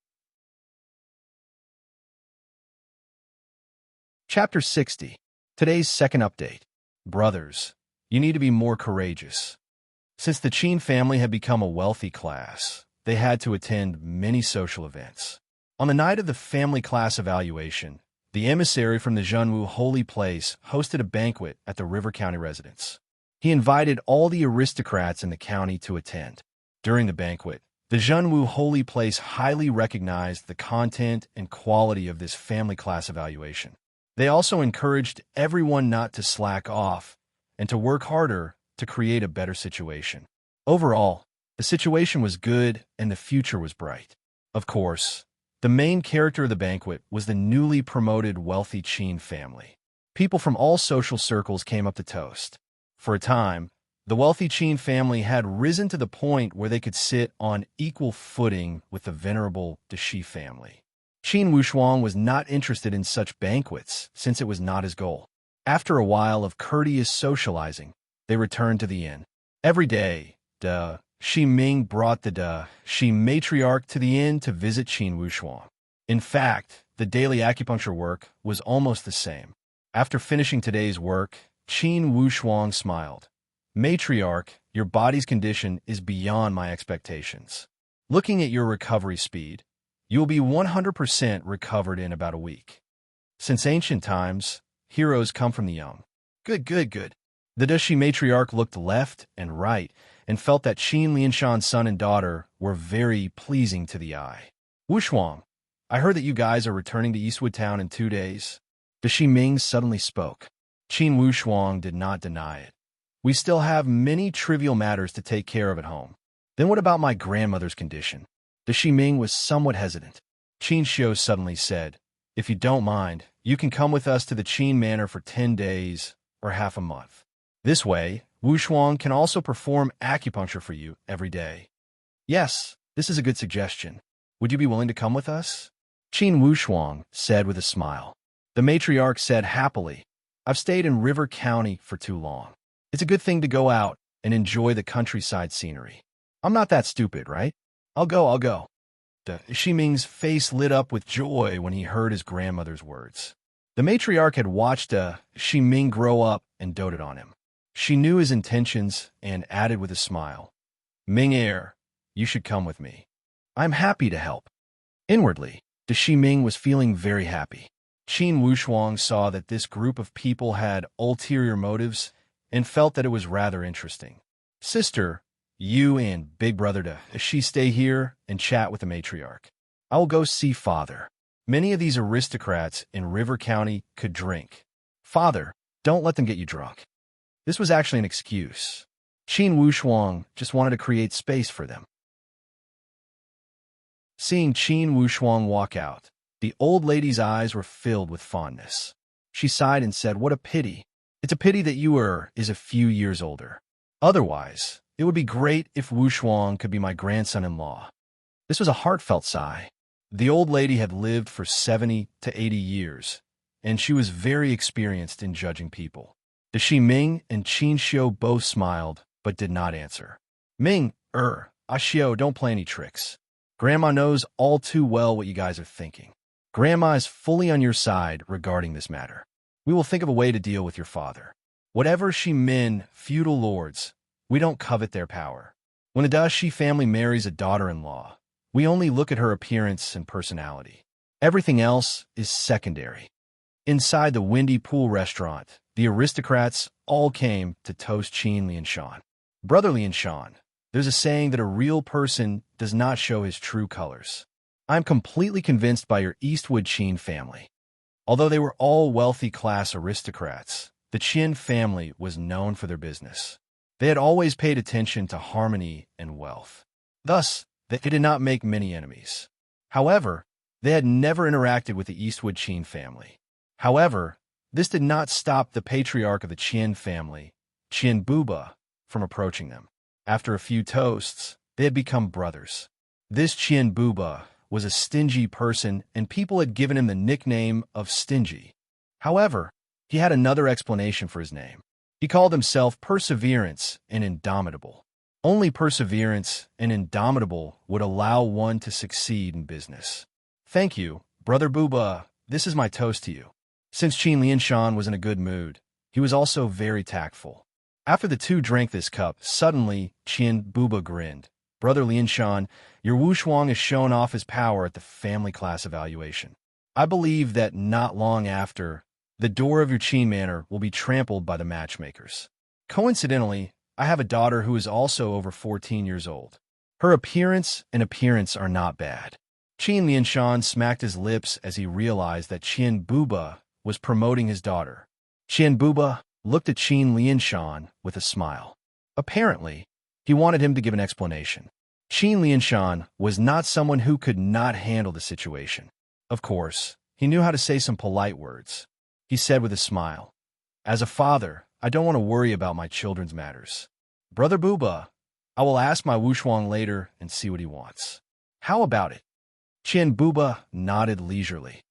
Chapter 60. Today's second update. Brothers, you need to be more courageous. Since the Qin family had become a wealthy class, they had to attend many social events. On the night of the family class evaluation, the emissary from the Zhenwu holy place hosted a banquet at the River County residence. He invited all the aristocrats in the county to attend. During the banquet, the Zhenwu holy place highly recognized the content and quality of this family class evaluation. They also encouraged everyone not to slack off and to work harder to create a better situation. Overall, the situation was good and the future was bright. Of course, the main character of the banquet was the newly promoted wealthy Qin family. People from all social circles came up to toast. For a time, the wealthy Qin family had risen to the point where they could sit on equal footing with the venerable De Shi family. Qin Wushuang was not interested in such banquets since it was not his goal. After a while of courteous socializing, they returned to the inn. Every day, De Shi Ming brought the De Shi matriarch to the inn to visit Qin Wushuang. In fact, the daily acupuncture work was almost the same. After finishing today's work, Qin Wushuang smiled. Matriarch, your body's condition is beyond my expectations. Looking at your recovery speed, you will be 100% recovered in about a week. Since ancient times, heroes come from the young. Good. The De Shi matriarch looked left and right and felt that Qin Lianshan's son and daughter were very pleasing to the eye. Wushuang, I heard that you guys are returning to Eastwood Town in 2 days. De Shi Ming suddenly spoke. Qin Wushuang did not deny it. We still have many trivial matters to take care of at home. Then what about my grandmother's condition? De Shi Ming was somewhat hesitant. Qin Xiu suddenly said, if you don't mind, you can come with us to the Qin Manor for 10 days or half a month. This way, Wushuang can also perform acupuncture for you every day. Yes, this is a good suggestion. Would you be willing to come with us? Qin Wushuang said with a smile. The matriarch said happily, I've stayed in River County for too long. It's a good thing to go out and enjoy the countryside scenery. I'm not that stupid, right? I'll go. De Shi Ming's face lit up with joy when he heard his grandmother's words. The matriarch had watched De Shi Ming grow up and doted on him. She knew his intentions and added with a smile, Ming heir, you should come with me. I'm happy to help. Inwardly, De Shi Ming was feeling very happy. Qin Wushuang saw that this group of people had ulterior motives and felt that it was rather interesting. Sister, you and big brother De Shi stay here and chat with the matriarch. I will go see father. Many of these aristocrats in River County could drink. Father, don't let them get you drunk. This was actually an excuse. Qin Wushuang just wanted to create space for them. Seeing Qin Wushuang walk out, the old lady's eyes were filled with fondness. She sighed and said, what a pity. It's a pity that you is a few years older. Otherwise, it would be great if Wushuang could be my grandson-in-law. This was a heartfelt sigh. The old lady had lived for 70 to 80 years, and she was very experienced in judging people. De Shi Ming and Qin Xiu both smiled, but did not answer. Ming, Xiu, don't play any tricks. Grandma knows all too well what you guys are thinking. Grandma is fully on your side regarding this matter. We will think of a way to deal with your father. Whatever Shi Min, feudal lords, we don't covet their power. When the Da Shi family marries a daughter-in-law, we only look at her appearance and personality. Everything else is secondary. Inside the Windy Pool restaurant, the aristocrats all came to toast Qin Lianshan. Brother Lianshan, there's a saying that a real person does not show his true colors. I'm completely convinced by your Eastwood Qin family. Although they were all wealthy class aristocrats, the Qin family was known for their business. They had always paid attention to harmony and wealth. Thus, they did not make many enemies. However, They had never interacted with the Eastwood Qin family. However, this did not stop the patriarch of the Qin family, Qin Buba, from approaching them. After a few toasts, they had become brothers. This Qin Buba was a stingy person, and people had given him the nickname of Stingy. However, he had another explanation for his name. He called himself Perseverance and Indomitable. Only perseverance and indomitable would allow one to succeed in business. Thank you, Brother Buba. This is my toast to you. Since Qin Lianshan was in a good mood, he was also very tactful. After the two drank this cup, suddenly Qin Buba grinned. Brother Lianshan, your Wushuang has shown off his power at the family class evaluation. I believe that not long after, the door of your Qin manor will be trampled by the matchmakers. Coincidentally, I have a daughter who is also over 14 years old. Her appearance and appearance are not bad. Qin Lianshan smacked his lips as he realized that Qin Buba was promoting his daughter. Qin Buba looked at Qin Lianshan with a smile. Apparently, he wanted him to give an explanation. Qin Lianshan was not someone who could not handle the situation. Of course, he knew how to say some polite words. He said with a smile, "As a father, I don't want to worry about my children's matters. Brother Buba, I will ask my Wushuang later and see what he wants. How about it?" Qin Buba nodded leisurely.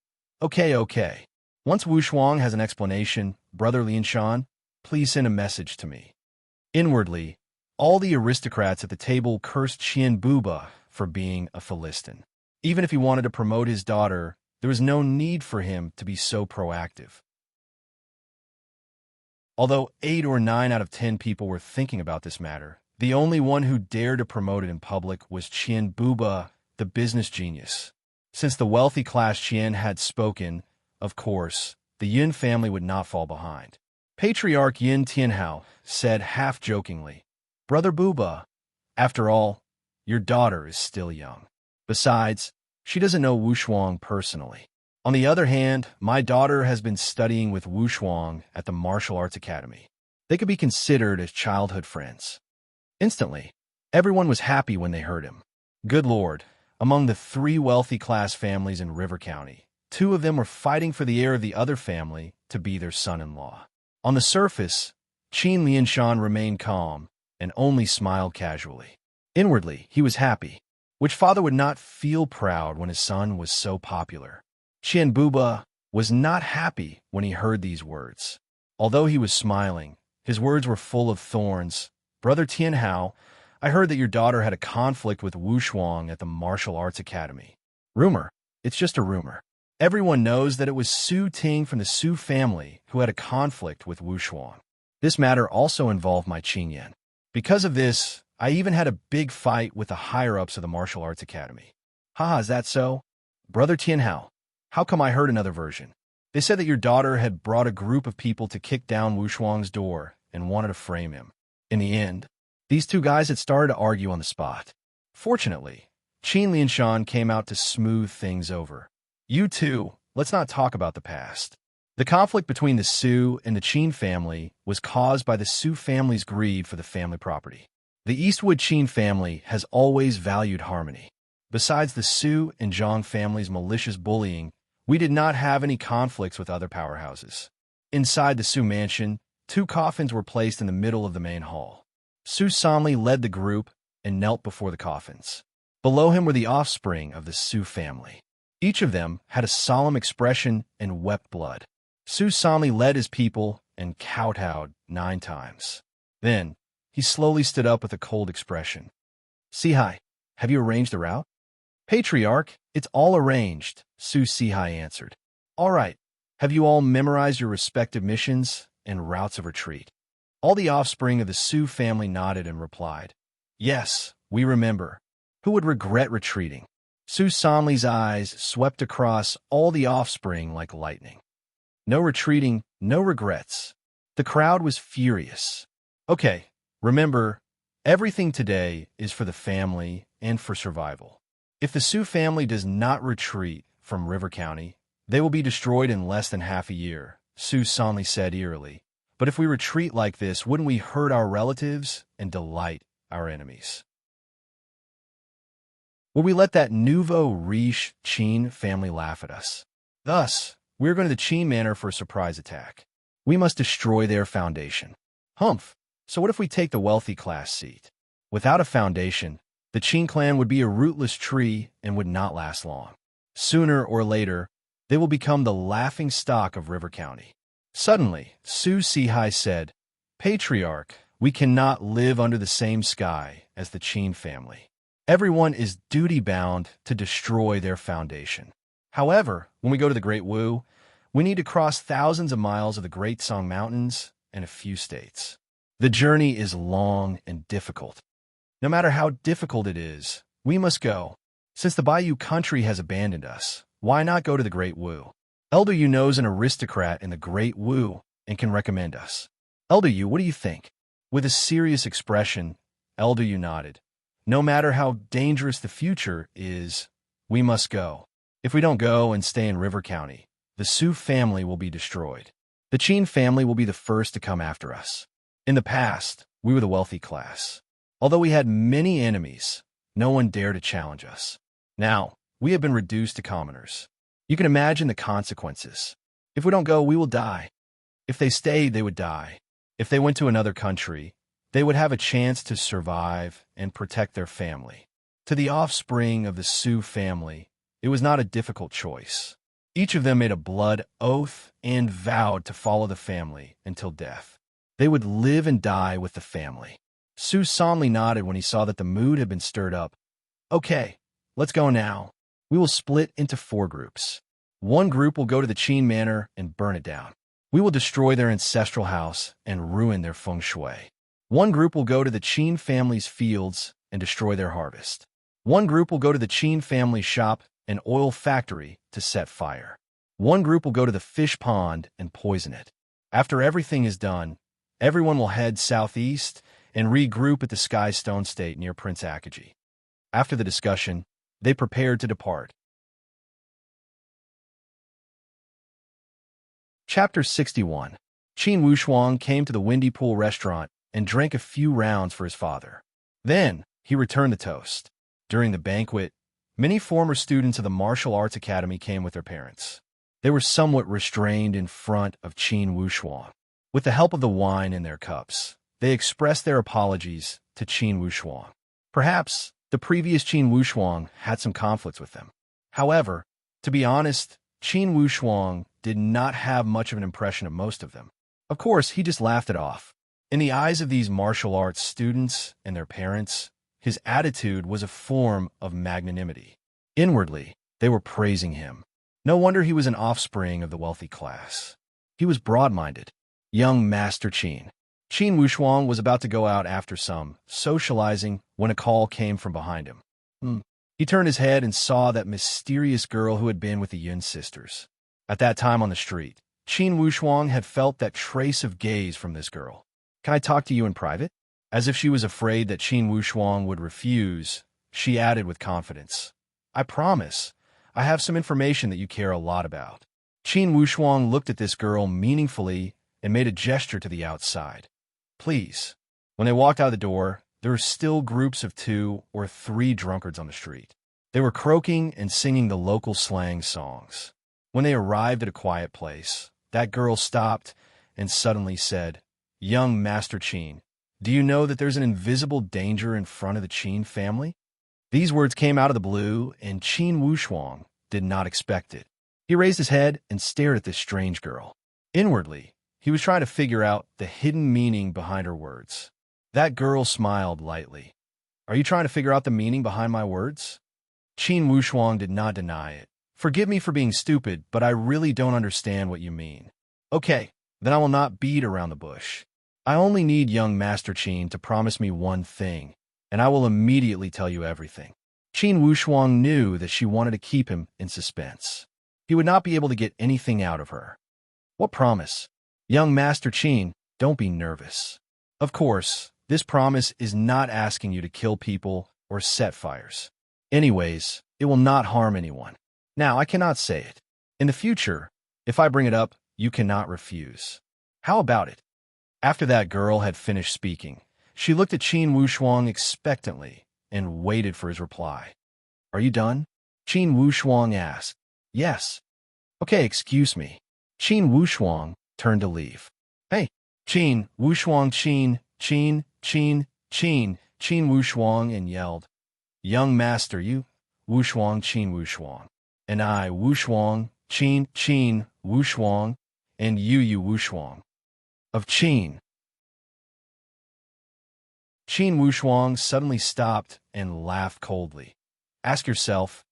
Okay. Once Wushuang has an explanation, Brother Lianshan, please send a message to me." Inwardly, all the aristocrats at the table cursed Qin Buba for being a Philistine. Even if he wanted to promote his daughter, there was no need for him to be so proactive. Although 8 or 9 out of 10 people were thinking about this matter, the only one who dared to promote it in public was Qin Buba, the business genius. Since the wealthy class Qian had spoken, of course, the Yun family would not fall behind. Patriarch Yin Tianhao said half-jokingly, "Brother Buba, after all, your daughter is still young. Besides, she doesn't know Wushuang personally. On the other hand, my daughter has been studying with Wushuang at the Martial Arts Academy. They could be considered as childhood friends." Instantly, everyone was happy when they heard him. Good Lord, among the 3 wealthy class families in River County, 2 of them were fighting for the heir of the other family to be their son-in-law. On the surface, Qin Lianshan remained calm and only smiled casually. Inwardly, he was happy. Which father would not feel proud when his son was so popular? Qin Buba was not happy when he heard these words. Although he was smiling, his words were full of thorns. "Brother Tianhao, I heard that your daughter had a conflict with Wushuang at the Martial Arts Academy." Rumor. It's just a rumor. Everyone knows that it was Su Ting from the Su family who had a conflict with Wushuang. This matter also involved my Qinyan. Because of this, I even had a big fight with the higher-ups of the Martial Arts Academy. Haha, is that so? Brother Tianhao, how come I heard another version? They said that your daughter had brought a group of people to kick down Wushuang's door and wanted to frame him. In the end, these 2 guys had started to argue on the spot. Fortunately, Qin Lianshan came out to smooth things over. "You two, let's not talk about the past." The conflict between the Su and the Qin family was caused by the Su family's greed for the family property. The Eastwood Qin family has always valued harmony. Besides the Su and Zhang families' malicious bullying, we did not have any conflicts with other powerhouses. Inside the Su mansion, 2 coffins were placed in the middle of the main hall. Su solemnly led the group and knelt before the coffins. Below him were the offspring of the Su family. Each of them had a solemn expression and wept blood. Su solemnly led his people and kowtowed 9 times. Then, he slowly stood up with a cold expression. "Sihai, have you arranged the route?" "Patriarch, it's all arranged," Su Sihai answered. "All right, have you all memorized your respective missions and routes of retreat?" All the offspring of the Su family nodded and replied, "Yes, we remember. Who would regret retreating?" Su Sanli's eyes swept across all the offspring like lightning. No retreating, no regrets. The crowd was furious. "Okay, remember, everything today is for the family and for survival. If the Su family does not retreat from River County, they will be destroyed in less than half a year," Su Sanli said eerily. "But if we retreat like this, wouldn't we hurt our relatives and delight our enemies?" Will we let that nouveau riche Qin family laugh at us? Thus, we are going to the Qin Manor for a surprise attack. We must destroy their foundation. Humph! So what if we take the wealthy class seat? Without a foundation, the Qin clan would be a rootless tree and would not last long. Sooner or later, they will become the laughing stock of River County. Suddenly, Su Sihai said, Patriarch, we cannot live under the same sky as the Qin family. Everyone is duty-bound to destroy their foundation. However, when we go to the Great Wu, we need to cross thousands of miles of the Great Song Mountains and a few states. The journey is long and difficult. No matter how difficult it is, we must go. Since the Bayou country has abandoned us, why not go to the Great Wu? Elder Yu knows an aristocrat in the Great Wu and can recommend us. Elder Yu, what do you think? With a serious expression, Elder Yu nodded. No matter how dangerous the future is, we must go. If we don't go and stay in River County, the Su family will be destroyed. The Qin family will be the first to come after us. In the past, we were the wealthy class. Although we had many enemies, no one dared to challenge us. Now, we have been reduced to commoners. You can imagine the consequences. If we don't go, we will die. If they stayed, they would die. If they went to another country, they would have a chance to survive and protect their family. To the offspring of the Su family, it was not a difficult choice. Each of them made a blood oath and vowed to follow the family until death. They would live and die with the family. Su solemnly nodded when he saw that the mood had been stirred up. Okay, let's go now. We will split into 4 groups. One group will go to the Qin Manor and burn it down. We will destroy their ancestral house and ruin their feng shui. One group will go to the Qin family's fields and destroy their harvest. One group will go to the Qin family shop and oil factory to set fire. One group will go to the fish pond and poison it. After everything is done, everyone will head southeast and regroup at the Sky Stone State near Prince Akaji. After the discussion, they prepared to depart. Chapter 61. Qin Wushuang came to the Windy Pool restaurant and drank a few rounds for his father. Then, he returned the toast. During the banquet, many former students of the Martial Arts Academy came with their parents. They were somewhat restrained in front of Qin Wushuang. With the help of the wine in their cups, they expressed their apologies to Qin Wushuang. Perhaps the previous Qin Wushuang had some conflicts with them. However, to be honest, Qin Wushuang did not have much of an impression of most of them. Of course, he just laughed it off. In the eyes of these martial arts students and their parents, his attitude was a form of magnanimity. Inwardly, they were praising him. No wonder he was an offspring of the wealthy class. He was broad-minded. Young Master Qin. Qin Wushuang was about to go out after some socializing when a call came from behind him. He turned his head and saw that mysterious girl who had been with the Yun sisters. At that time on the street, Qin Wushuang had felt that trace of gaze from this girl. Can I talk to you in private? As if she was afraid that Qin Wushuang would refuse, she added with confidence, I promise. I have some information that you care a lot about. Qin Wushuang looked at this girl meaningfully and made a gesture to the outside. Please. When they walked out of the door, there were still groups of 2 or 3 drunkards on the street. They were croaking and singing the local slang songs. When they arrived at a quiet place, that girl stopped and suddenly said, Young Master Qin, do you know that there's an invisible danger in front of the Qin family? These words came out of the blue, and Qin Wushuang did not expect it. He raised his head and stared at this strange girl. Inwardly, he was trying to figure out the hidden meaning behind her words. That girl smiled lightly. Are you trying to figure out the meaning behind my words? Qin Wushuang did not deny it. Forgive me for being stupid, but I really don't understand what you mean. Okay, then I will not beat around the bush. I only need young Master Qin to promise me one thing, and I will immediately tell you everything. Qin Wushuang knew that she wanted to keep him in suspense. He would not be able to get anything out of her. What promise? Young Master Qin, don't be nervous. Of course, this promise is not asking you to kill people or set fires. Anyways, it will not harm anyone. Now, I cannot say it. In the future, if I bring it up, you cannot refuse. How about it? After that girl had finished speaking, she looked at Qin Wushuang expectantly and waited for his reply. Are you done? Qin Wushuang asked. Yes. Okay, excuse me. Qin Wushuang turned to leave. Hey, Qin Wushuang, Qin Wushuang, and yelled, Young master, you, Wushuang, Qin Wushuang, and I, Wushuang, Qin Wushuang, and you Wushuang. Of Qin. Qin Wushuang suddenly stopped and laughed coldly. Ask yourself,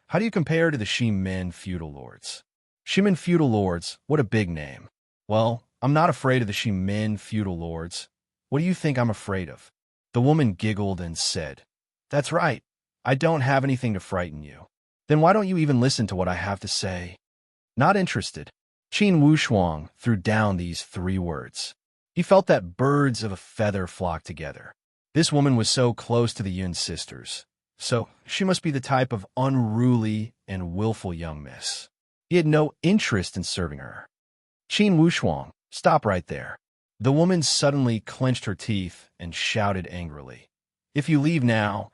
how do you compare to the Shimen feudal lords? Shimen feudal lords, what a big name. Well, I'm not afraid of the Shimen feudal lords. What do you think I'm afraid of? The woman giggled and said, That's right. I don't have anything to frighten you. Then why don't you even listen to what I have to say? Not interested. Qin Wushuang threw down these 3 words. He felt that birds of a feather flocked together. This woman was so close to the Yun sisters, so she must be the type of unruly and willful young miss. He had no interest in serving her. Qin Wushuang, stop right there. The woman suddenly clenched her teeth and shouted angrily. If you leave now,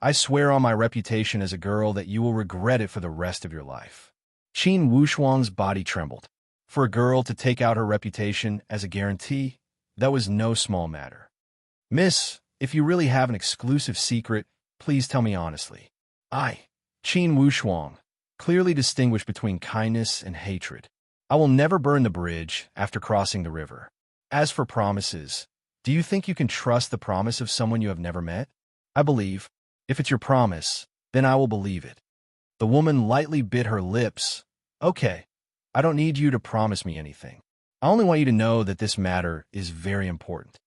I swear on my reputation as a girl that you will regret it for the rest of your life. Qin Wushuang's body trembled. For a girl to take out her reputation as a guarantee, that was no small matter. Miss, if you really have an exclusive secret, please tell me honestly. I, Qin Wushuang, clearly distinguish between kindness and hatred. I will never burn the bridge after crossing the river. As for promises, do you think you can trust the promise of someone you have never met? I believe, if it's your promise, then I will believe it. The woman lightly bit her lips. Okay, I don't need you to promise me anything. I only want you to know that this matter is very important.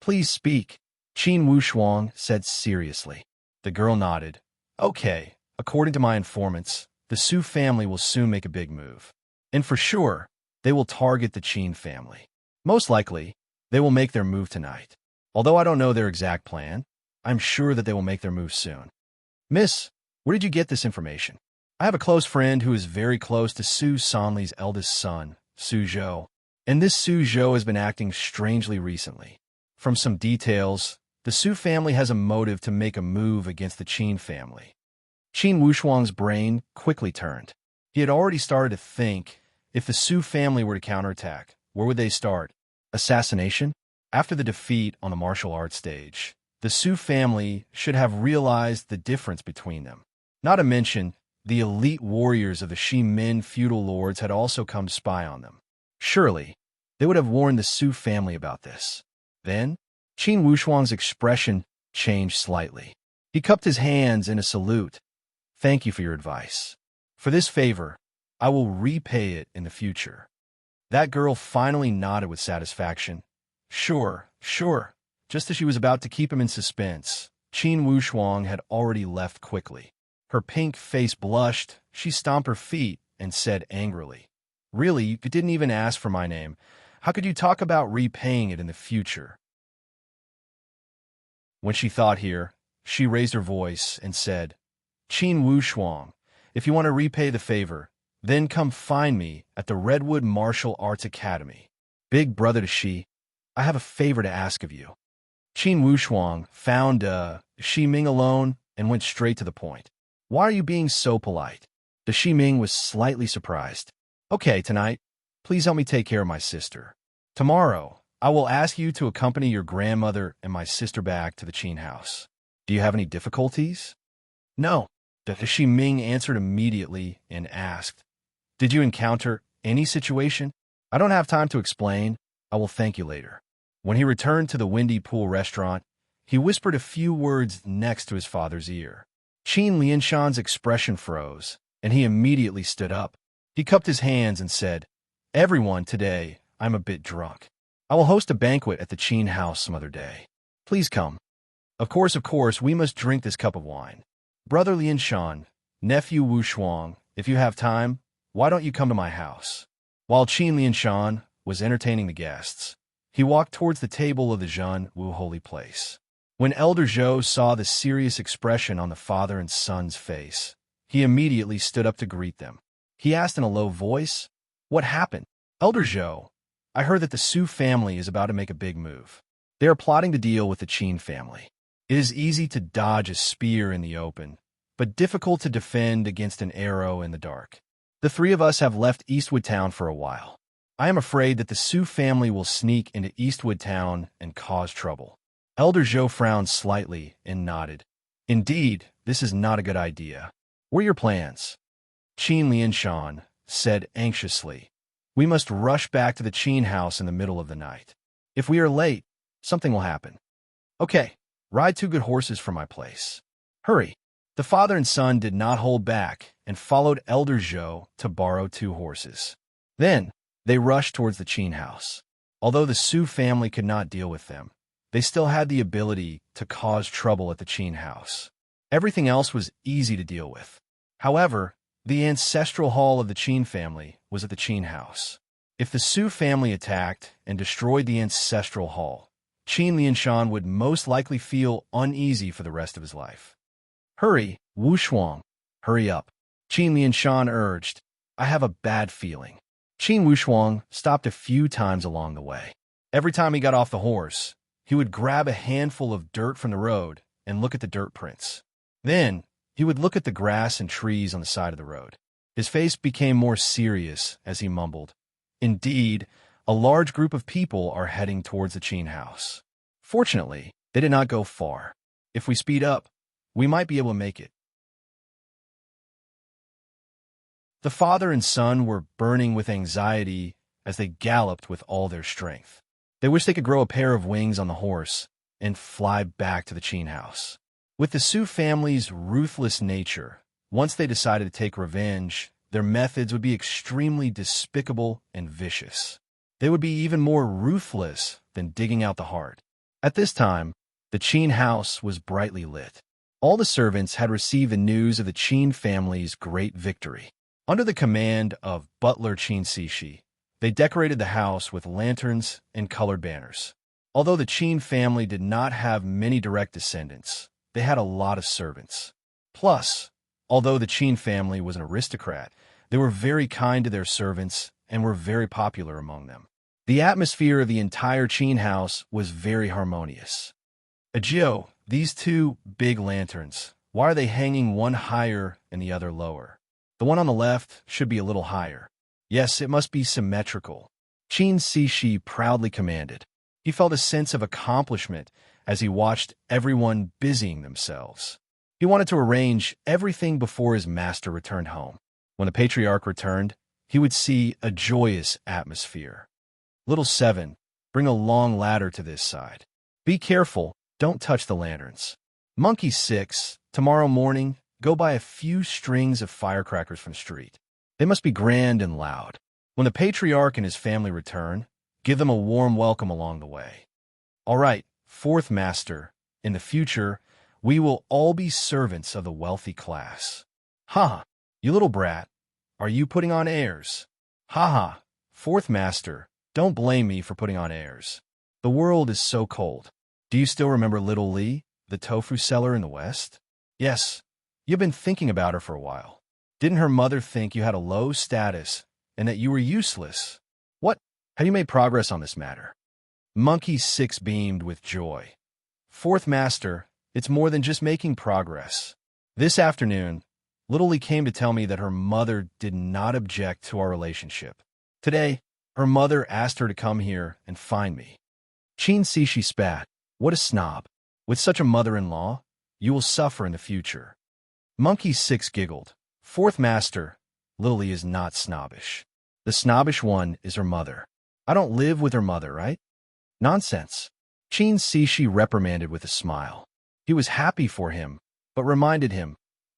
Please speak, Qin Wushuang said seriously. The girl nodded. Okay, according to my informants, the Su family will soon make a big move. And for sure, they will target the Qin family. Most likely, they will make their move tonight. Although I don't know their exact plan, I'm sure that they will make their move soon. Miss, where did you get this information? I have a close friend who is very close to Su Sanli's eldest son, Su Zhou, and this Su Zhou has been acting strangely recently. From some details, the Su family has a motive to make a move against the Qin family. Qin Wushuang's brain quickly turned. He had already started to think, if the Su family were to counterattack, where would they start? Assassination? After the defeat on the martial arts stage, the Su family should have realized the difference between them. Not to mention, the elite warriors of the Shimen feudal lords had also come to spy on them. Surely, they would have warned the Su family about this. Then, Qin Wushuang's expression changed slightly. He cupped his hands in a salute. Thank you for your advice. For this favor, I will repay it in the future. That girl finally nodded with satisfaction. Sure. Just as she was about to keep him in suspense, Qin Wushuang had already left quickly. Her pink face blushed, she stomped her feet, and said angrily, Really, you didn't even ask for my name. How could you talk about repaying it in the future? When she thought here, she raised her voice and said, Qin Wushuang, if you want to repay the favor, then come find me at the Redwood Martial Arts Academy. Big brother to Shi, I have a favor to ask of you. Qin Wushuang found Shi Ming alone and went straight to the point. Why are you being so polite? The Shi Ming was slightly surprised. Okay, tonight, please help me take care of my sister. Tomorrow, I will ask you to accompany your grandmother and my sister back to the Qin house. Do you have any difficulties? No. The Shi Ming answered immediately and asked, Did you encounter any situation? I don't have time to explain. I will thank you later. When he returned to the Windy Pool restaurant, he whispered a few words next to his father's ear. Qin Lianshan's expression froze, and he immediately stood up. He cupped his hands and said, Everyone, today, I'm a bit drunk. I will host a banquet at the Qin house some other day. Please come. Of course, we must drink this cup of wine. Brother Lianshan, nephew Wushuang, if you have time, why don't you come to my house? While Qin Lianshan was entertaining the guests, he walked towards the table of the Zhen Wu holy place. When Elder Zhou saw the serious expression on the father and son's face, he immediately stood up to greet them. He asked in a low voice, What happened? Elder Zhou, I heard that the Su family is about to make a big move. They are plotting to deal with the Qin family. It is easy to dodge a spear in the open, but difficult to defend against an arrow in the dark. The three of us have left Eastwood Town for a while. I am afraid that the Sioux family will sneak into Eastwood Town and cause trouble. Elder Zhou frowned slightly and nodded. Indeed, this is not a good idea. What are your plans? Qin Lianshan said anxiously. We must rush back to the Qin house in the middle of the night. If we are late, something will happen. Okay, ride 2 good horses from my place. Hurry. The father and son did not hold back and followed Elder Zhou to borrow 2 horses. Then, they rushed towards the Qin house. Although the Sioux family could not deal with them, they still had the ability to cause trouble at the Qin house. Everything else was easy to deal with. However, the ancestral hall of the Qin family was at the Qin house. If the Sioux family attacked and destroyed the ancestral hall, Qin Lianshan would most likely feel uneasy for the rest of his life. Hurry, Wu Shuang. Hurry up. Qin Lianshan urged. I have a bad feeling. Qin Wushuang stopped a few times along the way. Every time he got off the horse, he would grab a handful of dirt from the road and look at the dirt prints. Then, he would look at the grass and trees on the side of the road. His face became more serious as he mumbled, Indeed, a large group of people are heading towards the Qin house. Fortunately, they did not go far. If we speed up, we might be able to make it. The father and son were burning with anxiety as they galloped with all their strength. They wished they could grow a pair of wings on the horse and fly back to the Qin house. With the Sioux family's ruthless nature, once they decided to take revenge, their methods would be extremely despicable and vicious. They would be even more ruthless than digging out the heart. At this time, the Qin house was brightly lit. All the servants had received the news of the Qin family's great victory. Under the command of butler Qin Sishi, they decorated the house with lanterns and colored banners. Although the Qin family did not have many direct descendants, they had a lot of servants. Plus, although the Qin family was an aristocrat, they were very kind to their servants and were very popular among them. The atmosphere of the entire Qin house was very harmonious. Ajio, these 2 big lanterns, why are they hanging one higher and the other lower? The one on the left should be a little higher. Yes, it must be symmetrical. Qin Sishi proudly commanded. He felt a sense of accomplishment as he watched everyone busying themselves. He wanted to arrange everything before his master returned home. When the patriarch returned, he would see a joyous atmosphere. Little 7, bring a long ladder to this side. Be careful, don't touch the lanterns. Monkey 6, tomorrow morning, go buy a few strings of firecrackers from the street. They must be grand and loud. When the patriarch and his family return, give them a warm welcome along the way. All right, 4th master, in the future, we will all be servants of the wealthy class. Ha! You little brat, are you putting on airs? Ha ha! 4th master, don't blame me for putting on airs. The world is so cold. Do you still remember little Li, the tofu seller in the West? Yes. You've been thinking about her for a while. Didn't her mother think you had a low status and that you were useless? What? Have you made progress on this matter? Monkey 6 beamed with joy. 4th master, it's more than just making progress. This afternoon, Little Lee came to tell me that her mother did not object to our relationship. Today, her mother asked her to come here and find me. Qin Sishi spat. What a snob. With such a mother-in-law, you will suffer in the future. Monkey 6 giggled. 4th master, Lily is not snobbish. The snobbish one is her mother. I don't live with her mother, right? Nonsense. Qin Sishi reprimanded with a smile. He was happy for him, but reminded him,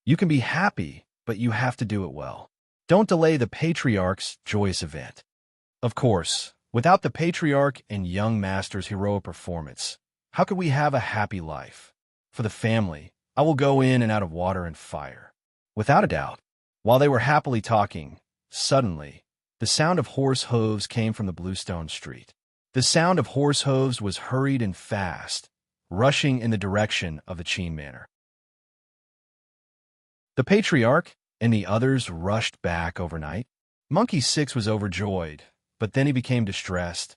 you can be happy, but you have to do it well. Don't delay the patriarch's joyous event. Of course, without the patriarch and young master's heroic performance, how could we have a happy life? For the family, I will go in and out of water and fire. Without a doubt. While they were happily talking, suddenly, the sound of horse hooves came from the bluestone street. The sound of horse hooves was hurried and fast, rushing in the direction of the Qin manor. The patriarch and the others rushed back overnight. Monkey 6 was overjoyed, but then he became distressed.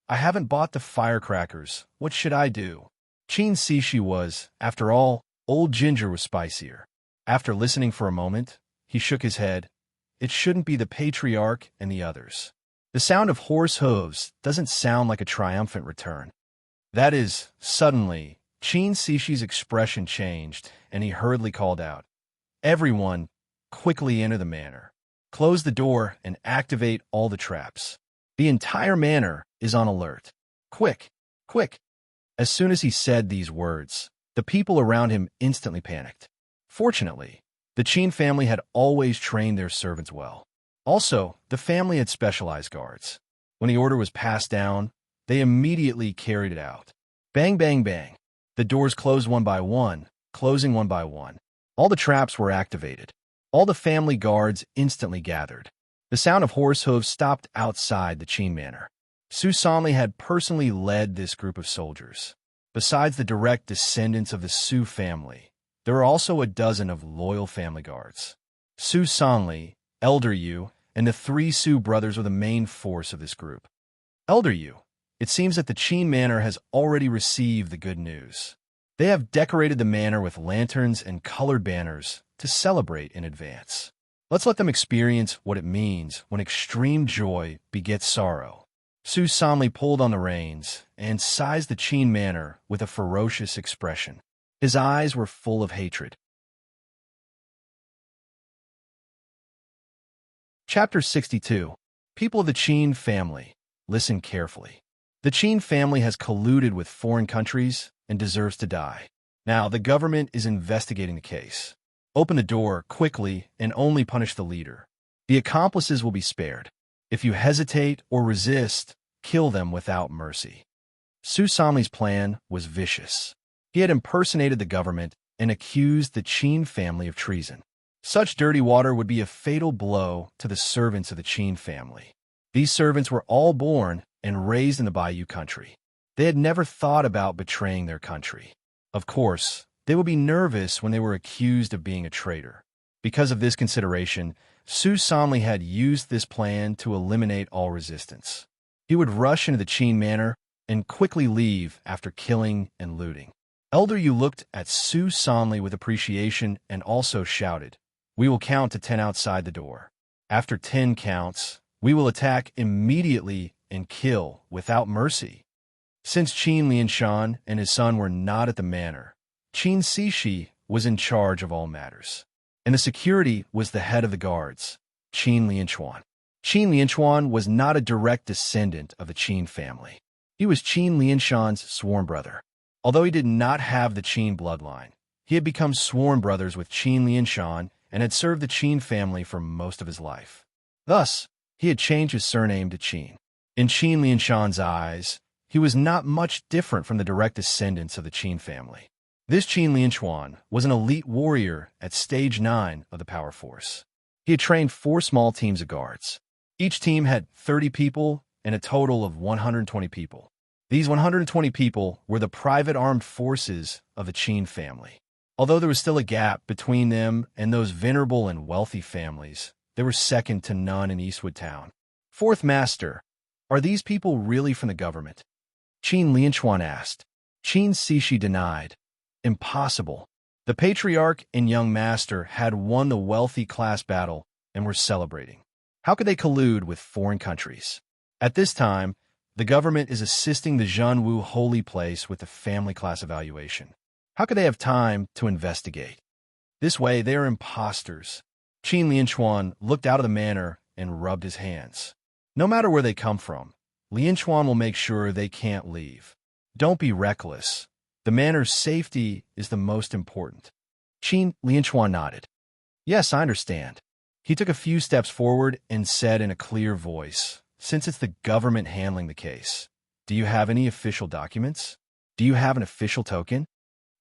I haven't bought the firecrackers. What should I do? Qin Sishi was, after all, Old Ginger was spicier. After listening for a moment, he shook his head. It shouldn't be the patriarch and the others. The sound of horse hooves doesn't sound like a triumphant return. That is, suddenly, Chin Sishi's expression changed, and he hurriedly called out, "Everyone, quickly enter the manor. Close the door and activate all the traps. The entire manor is on alert. Quick, quick." As soon as he said these words, the people around him instantly panicked. Fortunately, the Chin family had always trained their servants well. Also, the family had specialized guards. When the order was passed down, they immediately carried it out. Bang, bang, bang. The doors closed one by one, closing one by one. All the traps were activated. All the family guards instantly gathered. The sound of horse hooves stopped outside the Chin manor. Su Sanli had personally led this group of soldiers. Besides the direct descendants of the Su family, there were also a dozen of loyal family guards. Su Sanli, Elder Yu, and the 3 Su brothers were the main force of this group. Elder Yu, it seems that the Chin manor has already received the good news. They have decorated the manor with lanterns and colored banners to celebrate in advance. Let's let them experience what it means when extreme joy begets sorrow. Su Sanli pulled on the reins and sized the Chin manor with a ferocious expression. His eyes were full of hatred. Chapter 62. People of the Chin family, listen carefully. The Chin family has colluded with foreign countries and deserves to die. Now, the government is investigating the case. Open the door quickly and only punish the leader. The accomplices will be spared. If you hesitate or resist, kill them without mercy. Su Sanli's plan was vicious. He had impersonated the government and accused the Chin family of treason. Such dirty water would be a fatal blow to the servants of the Chin family. These servants were all born and raised in the Bayou country. They had never thought about betraying their country. Of course, they would be nervous when they were accused of being a traitor. Because of this consideration, Su Sanli had used this plan to eliminate all resistance. He would rush into the Chin manor and quickly leave after killing and looting. Elder Yu looked at Su Sanli with appreciation and also shouted, "We will count to 10 outside the door. After 10 counts, we will attack immediately and kill without mercy." Since Chin Lianshan and his son were not at the manor, Chin Sishi was in charge of all matters. And the security was the head of the guards, Chin Lianchuan. Chin Lianchuan was not a direct descendant of the Chin family. He was Chin Lianshan's sworn brother. Although he did not have the Chin bloodline, he had become sworn brothers with Chin Lianshan and had served the Chin family for most of his life. Thus, he had changed his surname to Chin. In Chin Lianshan's eyes, he was not much different from the direct descendants of the Chin family. This Chin Lianchuan was an elite warrior at stage 9 of the power force. He had trained 4 small teams of guards. Each team had 30 people and a total of 120 people. These 120 people were the private armed forces of the Chin family. Although there was still a gap between them and those venerable and wealthy families, they were second to none in Eastwood Town. Fourth Master, are these people really from the government? Chin Lianchuan asked. Chin Sishi denied. Impossible. The Patriarch and Young Master had won the wealthy class battle and were celebrating. How could they collude with foreign countries? At this time, the government is assisting the Zhenwu holy place with the family class evaluation. How could they have time to investigate? This way, they are imposters. Chin Lianchuan looked out of the manor and rubbed his hands. No matter where they come from, Lianchuan will make sure they can't leave. Don't be reckless. The manor's safety is the most important. Chin Lianchuan nodded. Yes, I understand. He took a few steps forward and said in a clear voice, since it's the government handling the case, do you have any official documents? Do you have an official token?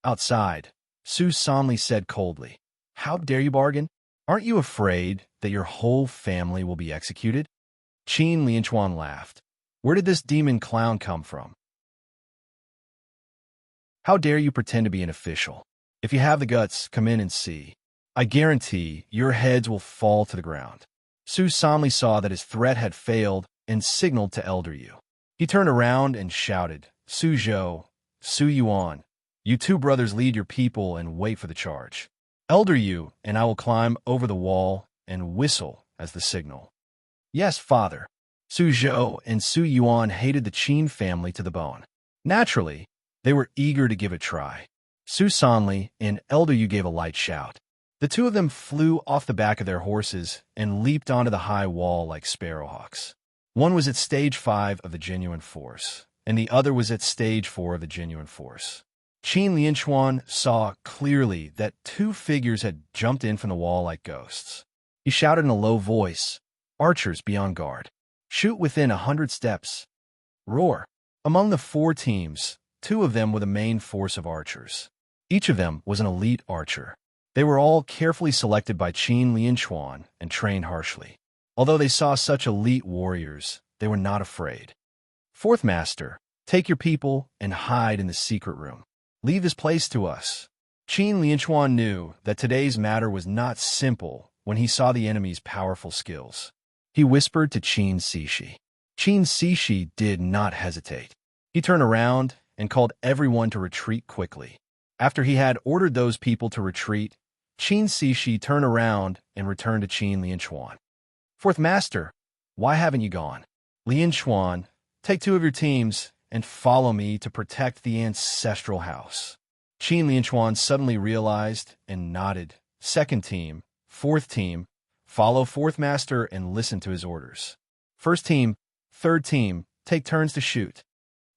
Outside, Su Sanli said coldly, how dare you bargain? Aren't you afraid that your whole family will be executed? Chin Lianchuan laughed. Where did this demon clown come from? How dare you pretend to be an official? If you have the guts, come in and see. I guarantee your heads will fall to the ground. Su Sanli saw that his threat had failed and signaled to Elder Yu. He turned around and shouted, Su Zhou, Su Yuan, you 2 brothers lead your people and wait for the charge. Elder you, and I will climb over the wall and whistle as the signal. Yes, father. Su Zhou and Su Yuan hated the Qin family to the bone. Naturally, they were eager to give it a try. Su Sanli and Elder Yu gave a light shout. The two of them flew off the back of their horses and leaped onto the high wall like sparrowhawks. One was at stage 5 of the genuine force, and the other was at stage 4 of the genuine force. Qin Lianchuan saw clearly that two figures had jumped in from the wall like ghosts. He shouted in a low voice, "Archers, be on guard. Shoot within 100 steps." Roar. Among the 4 teams, 2 of them were the main force of archers. Each of them was an elite archer. They were all carefully selected by Qin Lianchuan and trained harshly. Although they saw such elite warriors, they were not afraid. "Fourth Master, take your people and hide in the secret room. Leave this place to us." Qin Lianchuan knew that today's matter was not simple when he saw the enemy's powerful skills. He whispered to Qin Cixi. Qin Cixi did not hesitate. He turned around and called everyone to retreat quickly. After he had ordered those people to retreat, Qin Cixi turned around and returned to Qin Lianchuan. "Fourth Master, why haven't you gone?" "Lianchuan, take 2 of your teams and follow me to protect the ancestral house." Qin Lianchuan suddenly realized and nodded. "Second team, 4th team, follow 4th Master and listen to his orders. 1st team, 3rd team, take turns to shoot."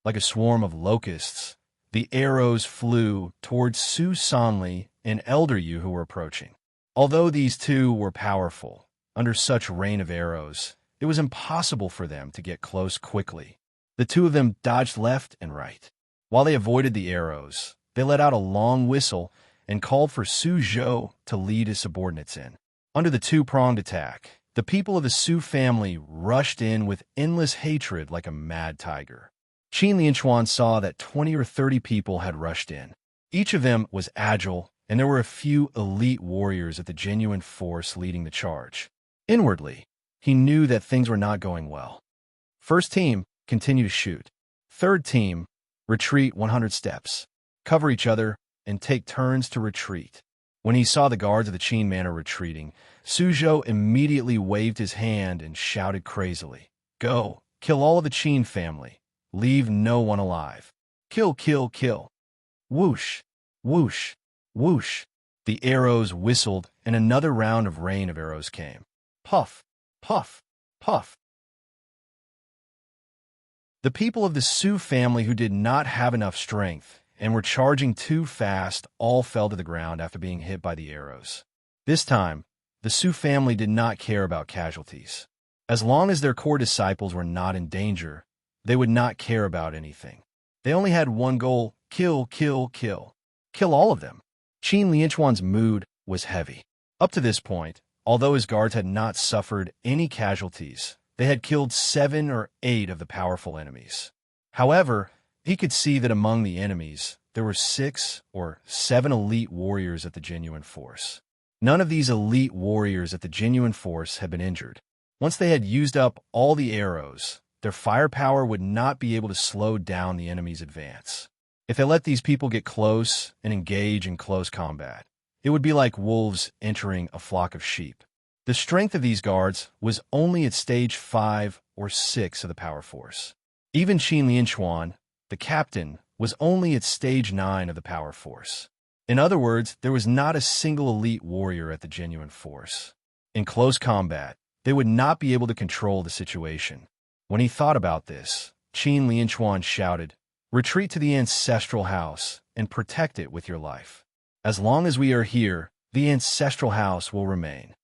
Like a swarm of locusts, the arrows flew towards Su Sanli and Elder Yu who were approaching. Although these two were powerful, under such rain of arrows, it was impossible for them to get close quickly. The two of them dodged left and right. While they avoided the arrows, they let out a long whistle and called for Su Zhou to lead his subordinates in. Under the two-pronged attack, the people of the Su family rushed in with endless hatred like a mad tiger. Qin Lianchuan saw that 20 or 30 people had rushed in. Each of them was agile, and there were a few elite warriors at the genuine force leading the charge. Inwardly, he knew that things were not going well. 1st team, continue to shoot. 3rd team, retreat 100 steps. Cover each other and take turns to retreat. When he saw the guards of the Qin manor retreating, Su Zhou immediately waved his hand and shouted crazily, "Go, kill all of the Qin family. Leave no one alive. Kill, kill, kill." Whoosh, whoosh, whoosh. The arrows whistled, and another round of rain of arrows came. Puff, puff, puff. The people of the Su family who did not have enough strength and were charging too fast all fell to the ground after being hit by the arrows. This time, the Su family did not care about casualties. As long as their core disciples were not in danger, they would not care about anything. They only had one goal: kill, kill, kill. Kill all of them. Qin Lianchuan's mood was heavy. Up to this point, although his guards had not suffered any casualties, they had killed 7 or 8 of the powerful enemies. However, he could see that among the enemies, there were 6 or 7 elite warriors at the genuine force. None of these elite warriors at the genuine force had been injured. Once they had used up all the arrows, their firepower would not be able to slow down the enemy's advance. If they let these people get close and engage in close combat, it would be like wolves entering a flock of sheep. The strength of these guards was only at stage 5 or 6 of the power force. Even Qin Lianchuan, the captain, was only at stage 9 of the power force. In other words, there was not a single elite warrior at the genuine force. In close combat, they would not be able to control the situation. When he thought about this, Qin Lianchuan shouted, "Retreat to the ancestral house and protect it with your life. As long as we are here, the ancestral house will remain."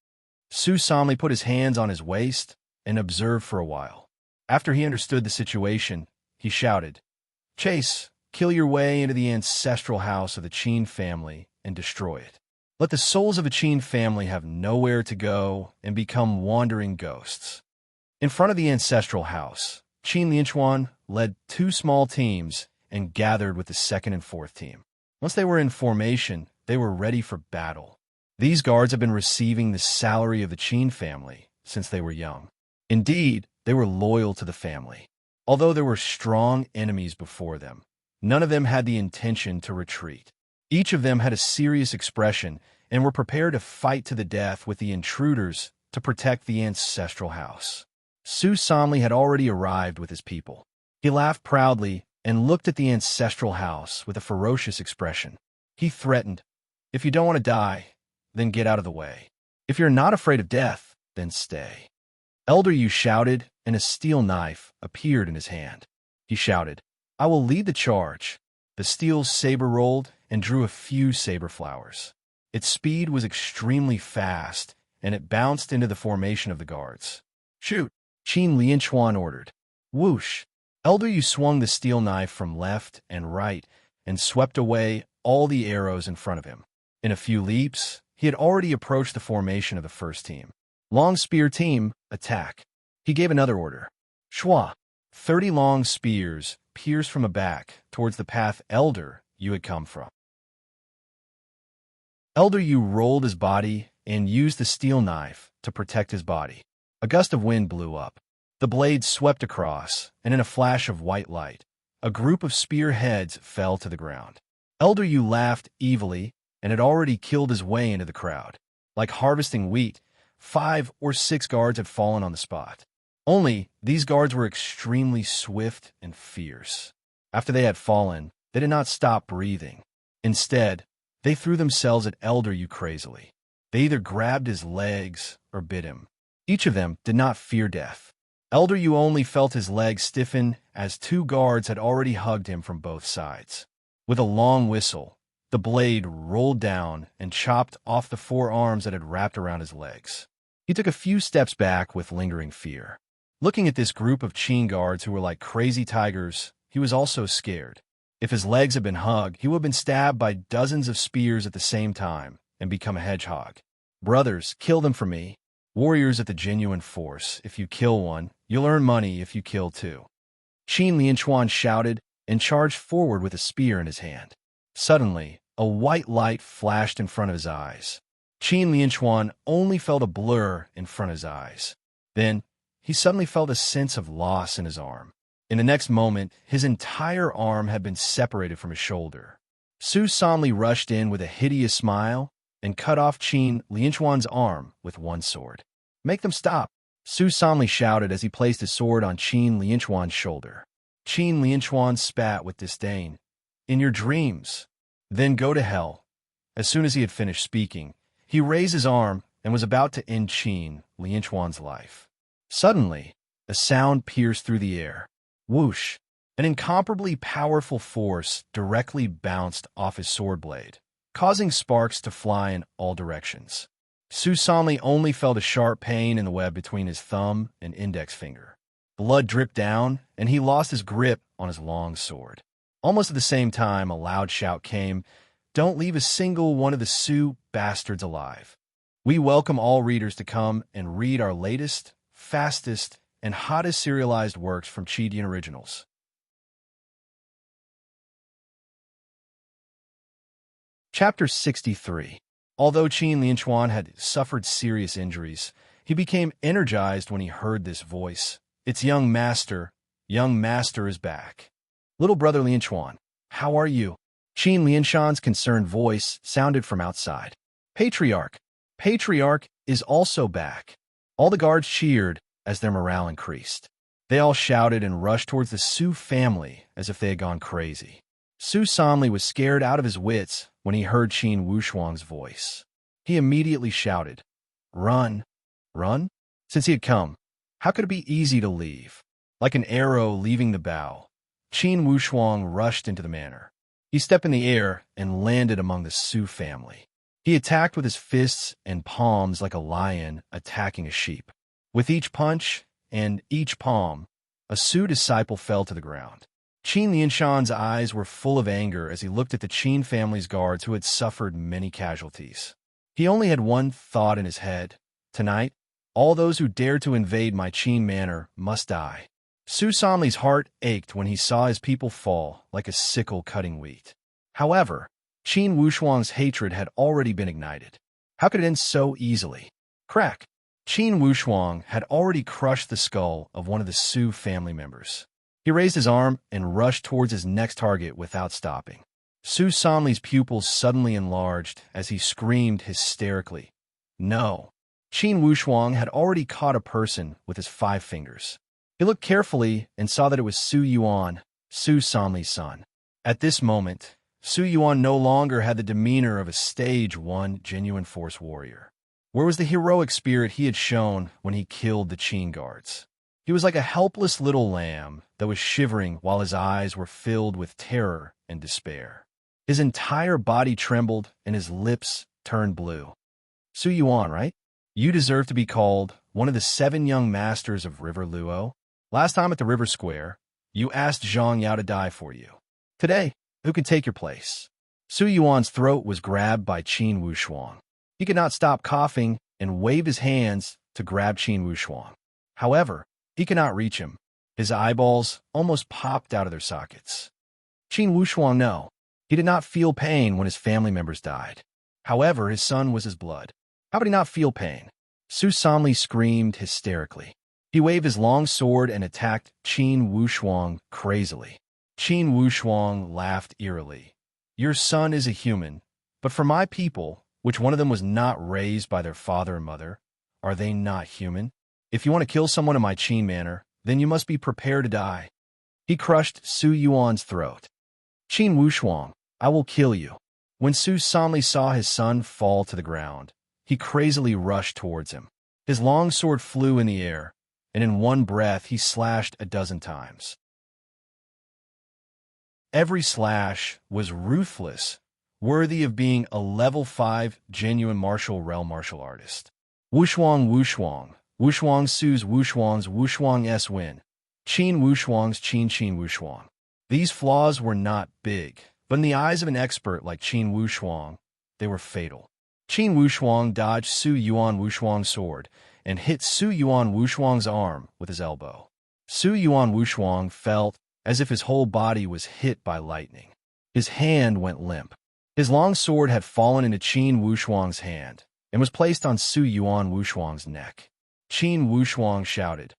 Su Sanli put his hands on his waist and observed for a while. After he understood the situation, he shouted, "Chase, kill your way into the ancestral house of the Qin family and destroy it. Let the souls of the Qin family have nowhere to go and become wandering ghosts." In front of the ancestral house, Qin Lianchuan led 2 small teams and gathered with the 2nd and 4th team. Once they were in formation, they were ready for battle. These guards had been receiving the salary of the Qin family since they were young. Indeed, they were loyal to the family. Although there were strong enemies before them, none of them had the intention to retreat. Each of them had a serious expression and were prepared to fight to the death with the intruders to protect the ancestral house. Su Samli had already arrived with his people. He laughed proudly and looked at the ancestral house with a ferocious expression. He threatened, "If you don't want to die, then get out of the way. If you're not afraid of death, then stay." Elder Yu shouted, and a steel knife appeared in his hand. He shouted, "I will lead the charge." The steel saber rolled and drew a few saber flowers. Its speed was extremely fast, and it bounced into the formation of the guards. "Shoot!" Qin Lianchuan ordered. Whoosh! Elder Yu swung the steel knife from left and right and swept away all the arrows in front of him. In a few leaps, he had already approached the formation of the first team. "Long spear team, attack." He gave another order. Shua! 30 long spears pierced from a back towards the path Elder Yu had come from. Elder Yu rolled his body and used the steel knife to protect his body. A gust of wind blew up. The blade swept across, and in a flash of white light, a group of spear heads fell to the ground. Elder Yu laughed evilly and had already killed his way into the crowd. Like harvesting wheat, 5 or 6 guards had fallen on the spot. Only, these guards were extremely swift and fierce. After they had fallen, they did not stop breathing. Instead, they threw themselves at Elder Yu crazily. They either grabbed his legs or bit him. Each of them did not fear death. Elder Yu only felt his legs stiffen as 2 guards had already hugged him from both sides. With a long whistle, the blade rolled down and chopped off the 4 arms that had wrapped around his legs. He took a few steps back with lingering fear. Looking at this group of Qin guards who were like crazy tigers, he was also scared. If his legs had been hugged, he would have been stabbed by dozens of spears at the same time and become a hedgehog. "Brothers, kill them for me. Warriors at the genuine force. If you kill one, you'll earn money if you kill 2. Qin Lianchuan shouted and charged forward with a spear in his hand. Suddenly, a white light flashed in front of his eyes. Qin Lianchuan only felt a blur in front of his eyes. Then, he suddenly felt a sense of loss in his arm. In the next moment, his entire arm had been separated from his shoulder. Su Samli rushed in with a hideous smile and cut off Qin Lianchuan's arm with one sword. "Make them stop!" Su Samli shouted as he placed his sword on Qin Lianchuan's shoulder. Qin Lianchuan spat with disdain. "In your dreams, then go to hell." As soon as he had finished speaking, he raised his arm and was about to end Qin Lianchuan's life. Suddenly, a sound pierced through the air. Whoosh! An incomparably powerful force directly bounced off his sword blade, causing sparks to fly in all directions. Su Samli only felt a sharp pain in the web between his thumb and index finger. Blood dripped down, and he lost his grip on his long sword. Almost at the same time, a loud shout came, "Don't leave a single one of the Sioux bastards alive." We welcome all readers to come and read our latest, fastest, and hottest serialized works from Chidian Originals. Chapter 63. Although Qin Lianchuan had suffered serious injuries, he became energized when he heard this voice. "It's young master. Young master is back." "Little brother Lianchuan, how are you?" Qin Lianshan's concerned voice sounded from outside. "Patriarch. Patriarch is also back." All the guards cheered as their morale increased. They all shouted and rushed towards the Su family as if they had gone crazy. Su Samli was scared out of his wits when he heard Qin Wushuang's voice. He immediately shouted, "Run! Run?" Since he had come, how could it be easy to leave? Like an arrow leaving the bow, Qin Wushuang rushed into the manor. He stepped in the air and landed among the Su family. He attacked with his fists and palms like a lion attacking a sheep. With each punch and each palm, a Su disciple fell to the ground. Qin Lianshan's eyes were full of anger as he looked at the Qin family's guards who had suffered many casualties. He only had one thought in his head. Tonight, all those who dared to invade my Qin manor must die. Su Samli's heart ached when he saw his people fall like a sickle cutting wheat. However, Qin Wushuang's hatred had already been ignited. How could it end so easily? Crack! Qin Wushuang had already crushed the skull of one of the Su family members. He raised his arm and rushed towards his next target without stopping. Su Sanli's pupils suddenly enlarged as he screamed hysterically. No. Qin Wushuang had already caught a person with his 5 fingers. He looked carefully and saw that it was Su Yuan, Su Sanli's son. At this moment, Su Yuan no longer had the demeanor of a Stage 1 genuine force warrior. Where was the heroic spirit he had shown when he killed the Qin guards? He was like a helpless little lamb that was shivering while his eyes were filled with terror and despair. His entire body trembled and his lips turned blue. Su Yuan, right? You deserve to be called one of the 7 young masters of River Luo. Last time at the River Square, you asked Zhang Yao to die for you. Today, who can take your place? Su Yuan's throat was grabbed by Qin Wushuang. He could not stop coughing and wave his hands to grab Qin Wushuang. However, he could not reach him. His eyeballs almost popped out of their sockets. Qin Wushuang, no. He did not feel pain when his family members died. However, his son was his blood. How would he not feel pain? Su Sanli screamed hysterically. He waved his long sword and attacked Qin Wushuang crazily. Qin Wushuang laughed eerily. Your son is a human, but for my people, which one of them was not raised by their father and mother, are they not human? If you want to kill someone in my Qin manner, then you must be prepared to die. He crushed Su Yuan's throat. Qin Wushuang, I will kill you. When Su Sanli saw his son fall to the ground, he crazily rushed towards him. His long sword flew in the air, and in one breath he slashed 12 times. Every slash was ruthless, worthy of being a level 5 genuine martial realm martial artist. Wushuang Wushuang, Wushuang Su's Wushuang's Wushuang S win, Qin Wushuang's Qin Wushuang. These flaws were not big, but in the eyes of an expert like Qin Wushuang, they were fatal. Qin Wushuang dodged Su Yuan Wushuang's sword and hit Su Yuan Wushuang's arm with his elbow. Su Yuan Wushuang felt as if his whole body was hit by lightning. His hand went limp. His long sword had fallen into Qin Wushuang's hand and was placed on Su Yuan Wushuang's neck. Qin Wushuang shouted,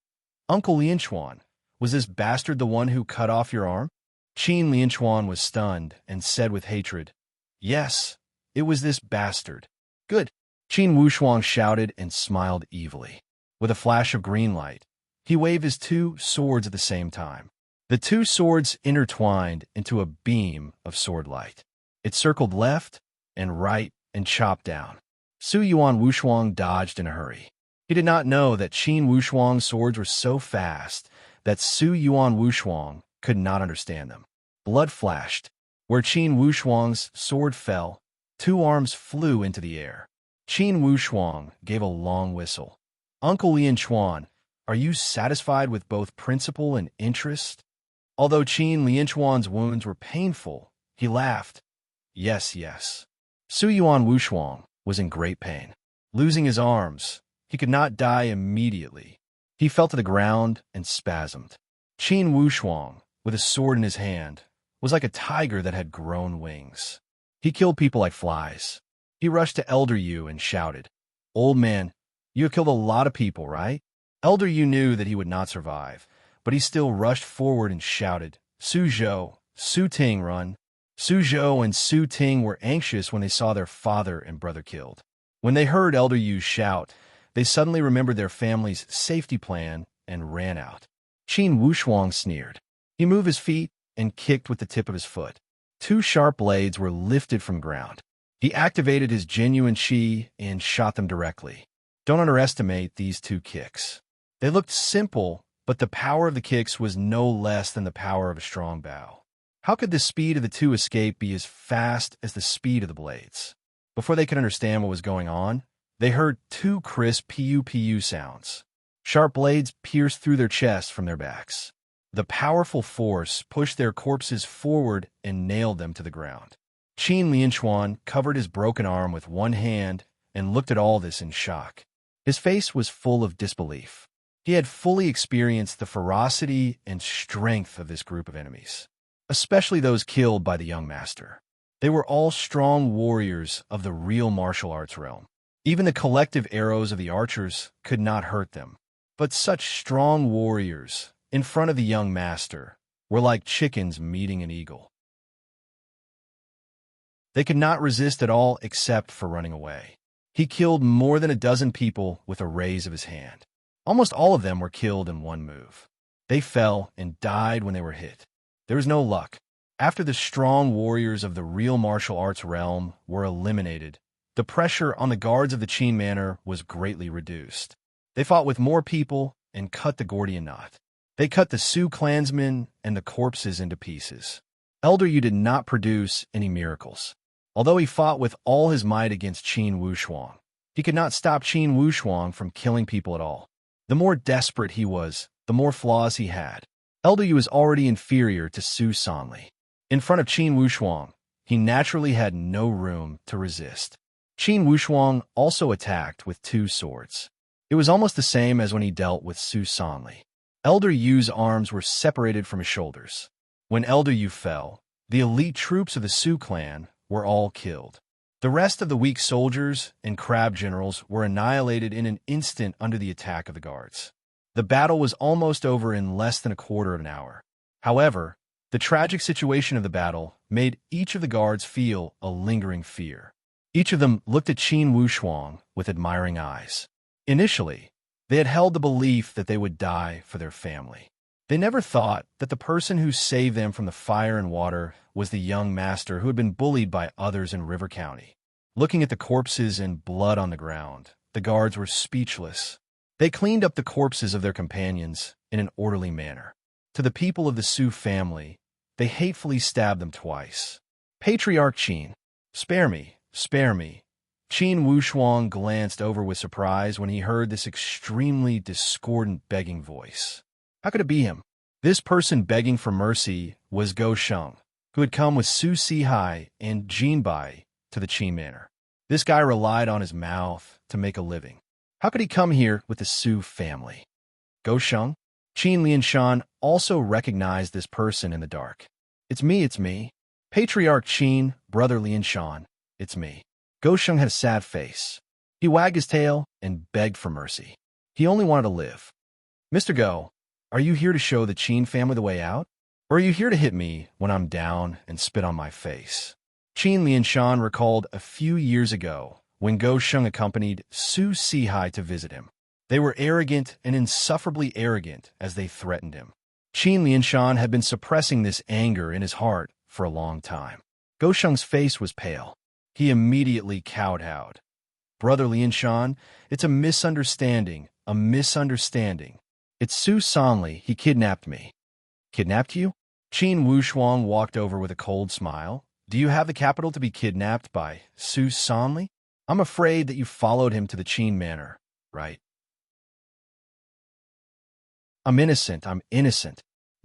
Uncle Lianchuan, was this bastard the one who cut off your arm? Qin Lianchuan was stunned and said with hatred, Yes, it was this bastard. Good. Qin Wushuang shouted and smiled evilly. With a flash of green light, he waved his 2 swords at the same time. The 2 swords intertwined into a beam of sword light. It circled left and right and chopped down. Su Yuan Wushuang dodged in a hurry. He did not know that Qin Wushuang's swords were so fast that Su Yuan Wushuang could not understand them. Blood flashed. Where Qin Wushuang's sword fell, 2 arms flew into the air. Qin Wushuang gave a long whistle. Uncle Lianchuan, are you satisfied with both principle and interest? Although Qin Lianchuan's wounds were painful, he laughed. Yes, yes. Su Yuan Wushuang was in great pain. Losing his arms, he could not die immediately. He fell to the ground and spasmed. Qin Wushuang, with a sword in his hand, was like a tiger that had grown wings. He killed people like flies. He rushed to Elder Yu and shouted, Old man, you have killed a lot of people, right? Elder Yu knew that he would not survive, but he still rushed forward and shouted, Su Zhou, Su Ting, run. Su Zhou and Su Ting were anxious when they saw their father and brother killed. When they heard Elder Yu shout, they suddenly remembered their family's safety plan and ran out. Qin Wushuang sneered. He moved his feet and kicked with the tip of his foot. 2 sharp blades were lifted from ground. He activated his genuine qi and shot them directly. Don't underestimate these 2 kicks. They looked simple, but the power of the kicks was no less than the power of a strong bow. How could the speed of the 2 escape be as fast as the speed of the blades? Before they could understand what was going on, they heard 2 crisp pu-pu sounds. Sharp blades pierced through their chests from their backs. The powerful force pushed their corpses forward and nailed them to the ground. Qin Lianchuan covered his broken arm with one hand and looked at all this in shock. His face was full of disbelief. He had fully experienced the ferocity and strength of this group of enemies, especially those killed by the young master. They were all strong warriors of the real martial arts realm. Even the collective arrows of the archers could not hurt them. But such strong warriors, in front of the young master, were like chickens meeting an eagle. They could not resist at all except for running away. He killed more than a dozen people with a raise of his hand. Almost all of them were killed in one move. They fell and died when they were hit. There was no luck. After the strong warriors of the real martial arts realm were eliminated, the pressure on the guards of the Qin Manor was greatly reduced. They fought with more people and cut the Gordian knot. They cut the Sioux clansmen and the corpses into pieces. Elder Yu did not produce any miracles. Although he fought with all his might against Qin Wushuang, he could not stop Qin Wushuang from killing people at all. The more desperate he was, the more flaws he had. Elder Yu was already inferior to Su Sanli. In front of Qin Wushuang, he naturally had no room to resist. Qin Wushuang also attacked with 2 swords. It was almost the same as when he dealt with Su Sanli. Elder Yu's arms were separated from his shoulders. When Elder Yu fell, the elite troops of the Su clan were all killed. The rest of the weak soldiers and crab generals were annihilated in an instant under the attack of the guards. The battle was almost over in less than a quarter of an hour. However, the tragic situation of the battle made each of the guards feel a lingering fear. Each of them looked at Qin Wushuang with admiring eyes. Initially, they had held the belief that they would die for their family. They never thought that the person who saved them from the fire and water was the young master who had been bullied by others in River County. Looking at the corpses and blood on the ground, the guards were speechless. They cleaned up the corpses of their companions in an orderly manner. To the people of the Su family, they hatefully stabbed them twice. Patriarch Qin, spare me, spare me. Qin Wushuang glanced over with surprise when he heard this extremely discordant begging voice. How could it be him? This person begging for mercy was Go Sheng, who had come with Su Sihai and Jinbai to the Qin Manor. This guy relied on his mouth to make a living. How could he come here with the Su family? Go Sheng? Qin Lianshan also recognized this person in the dark. It's me. Patriarch Qin, brother Lianshan, it's me. Go Sheng had a sad face. He wagged his tail and begged for mercy. He only wanted to live. Mr. Go, are you here to show the Qin family the way out? Or are you here to hit me when I'm down and spit on my face? Qin Lianshan recalled a few years ago when Go Sheng accompanied Su Sihai to visit him. They were arrogant and insufferably arrogant as they threatened him. Qin Lianshan had been suppressing this anger in his heart for a long time. Go Sheng's face was pale. He immediately kowtowed. Brother Lianshan, it's a misunderstanding, a misunderstanding. It's Su Sanli, he kidnapped me. Kidnapped you? Qin Wushuang walked over with a cold smile. Do you have the capital to be kidnapped by Su Sanli? I'm afraid that you followed him to the Qin Manor, right? I'm innocent.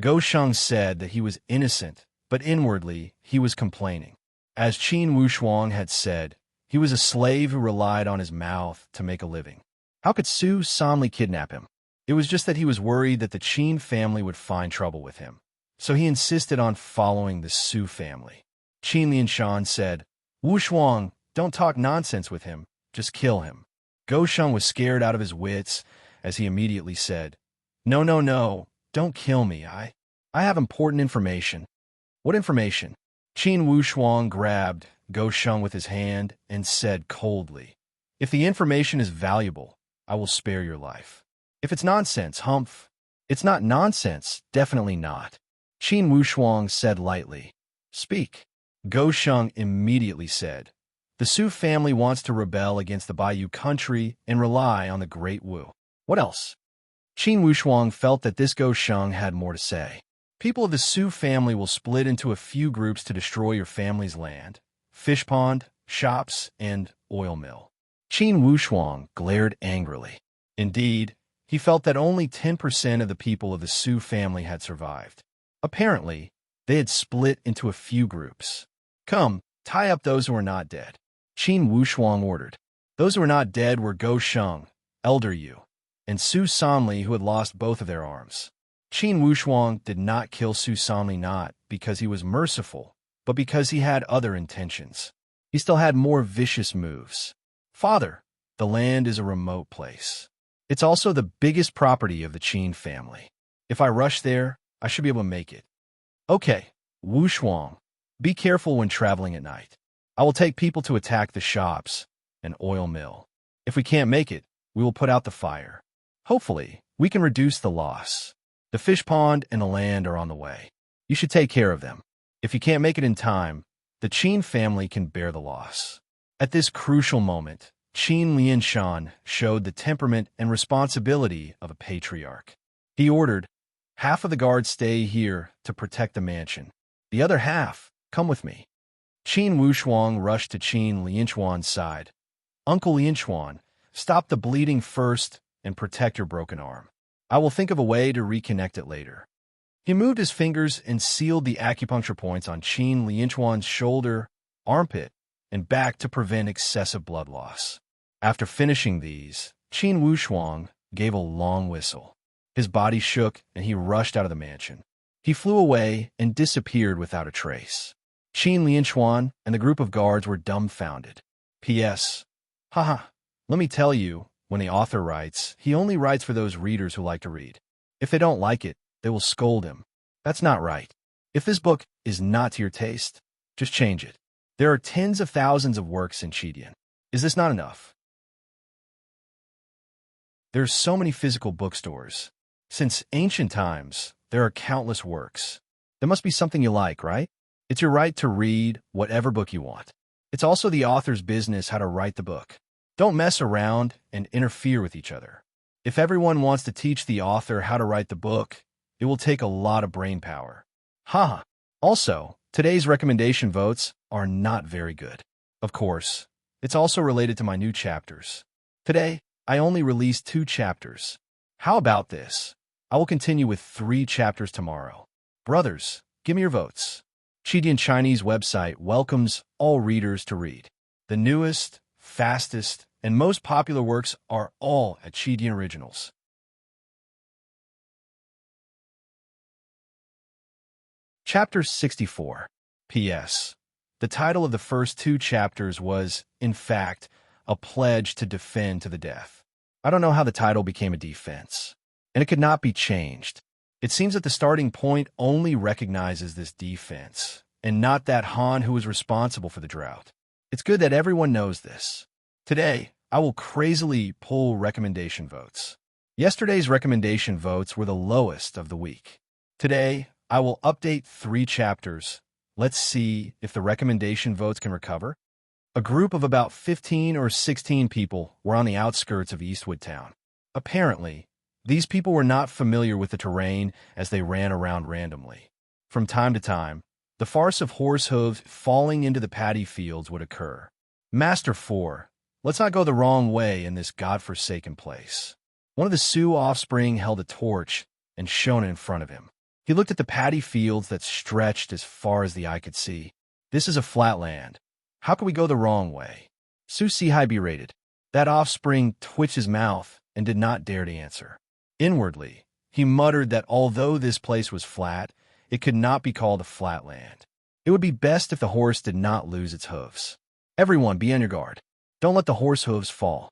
Go Sheng said that he was innocent, but inwardly he was complaining. As Qin Wushuang had said, he was a slave who relied on his mouth to make a living. How could Su Sanli kidnap him? It was just that he was worried that the Qin family would find trouble with him. So he insisted on following the Su family. Qin Lianshan said, Wushuang, don't talk nonsense with him. Just kill him. Go Sheng was scared out of his wits as he immediately said, No, don't kill me. I have important information. What information? Qin Wushuang grabbed Go Sheng with his hand and said coldly, If the information is valuable, I will spare your life. If it's nonsense, humph. It's not nonsense, definitely not. Qin Wushuang said lightly, Speak. Go Sheng immediately said, The Su family wants to rebel against the Bayou country and rely on the Great Wu. What else? Qin Wushuang felt that this Go Sheng had more to say. People of the Su family will split into a few groups to destroy your family's land, fish pond, shops, and oil mill. Qin Wushuang glared angrily. Indeed, he felt that only 10% of the people of the Su family had survived. Apparently, they had split into a few groups. Come, tie up those who are not dead. Qin Wushuang ordered. Those who were not dead were Go Sheng, Elder Yu, and Su Sanli, who had lost both of their arms. Qin Wushuang did not kill Su Sanli not because he was merciful, but because he had other intentions. He still had more vicious moves. Father, the land is a remote place. It's also the biggest property of the Qin family. If I rush there, I should be able to make it. Okay, Wushuang, be careful when traveling at night. I will take people to attack the shops and oil mill. If we can't make it, we will put out the fire. Hopefully, we can reduce the loss. The fish pond and the land are on the way. You should take care of them. If you can't make it in time, the Qin family can bear the loss. At this crucial moment, Qin Lianshan showed the temperament and responsibility of a patriarch. He ordered, "Half of the guards stay here to protect the mansion. The other half, come with me." Qin Wushuang rushed to Qin Lianchuan's side. "Uncle Lianchuan, stop the bleeding first and protect your broken arm. I will think of a way to reconnect it later." He moved his fingers and sealed the acupuncture points on Qin Lianchuan's shoulder, armpit, and back to prevent excessive blood loss. After finishing these, Qin Wushuang gave a long whistle. His body shook and he rushed out of the mansion. He flew away and disappeared without a trace. Qin Lianchuan and the group of guards were dumbfounded. P.S. Haha, let me tell you, when the author writes, he only writes for those readers who like to read. If they don't like it, they will scold him. That's not right. If this book is not to your taste, just change it. There are tens of thousands of works in Chidian. Is this not enough? There are so many physical bookstores. Since ancient times, there are countless works. There must be something you like, right? It's your right to read whatever book you want. It's also the author's business how to write the book. Don't mess around and interfere with each other. If everyone wants to teach the author how to write the book, it will take a lot of brain power. Haha. Also, today's recommendation votes are not very good. Of course, it's also related to my new chapters. Today, I only released 2 chapters. How about this? I will continue with 3 chapters tomorrow. Brothers, give me your votes. Chidian Chinese website welcomes all readers to read. The newest, fastest, and most popular works are all at Chidian Originals. Chapter 64. P.S. The title of the first 2 chapters was, in fact, a pledge to defend to the death. I don't know how the title became a defense, and it could not be changed. It seems that the starting point only recognizes this defense, and not that Han who was responsible for the drought. It's good that everyone knows this. Today, I will crazily pull recommendation votes. Yesterday's recommendation votes were the lowest of the week. Today, I will update 3 chapters. Let's see if the recommendation votes can recover. A group of about 15 or 16 people were on the outskirts of Eastwood Town. Apparently, these people were not familiar with the terrain as they ran around randomly. From time to time, the farce of horse hooves falling into the paddy fields would occur. Master 4, let's not go the wrong way in this godforsaken place. One of the Sioux offspring held a torch and shone it in front of him. He looked at the paddy fields that stretched as far as the eye could see. This is a flat land. How could we go the wrong way? Su Sihai berated. That offspring twitched his mouth and did not dare to answer. Inwardly, he muttered that although this place was flat, it could not be called a flat land. It would be best if the horse did not lose its hooves. Everyone, be on your guard. Don't let the horse hooves fall.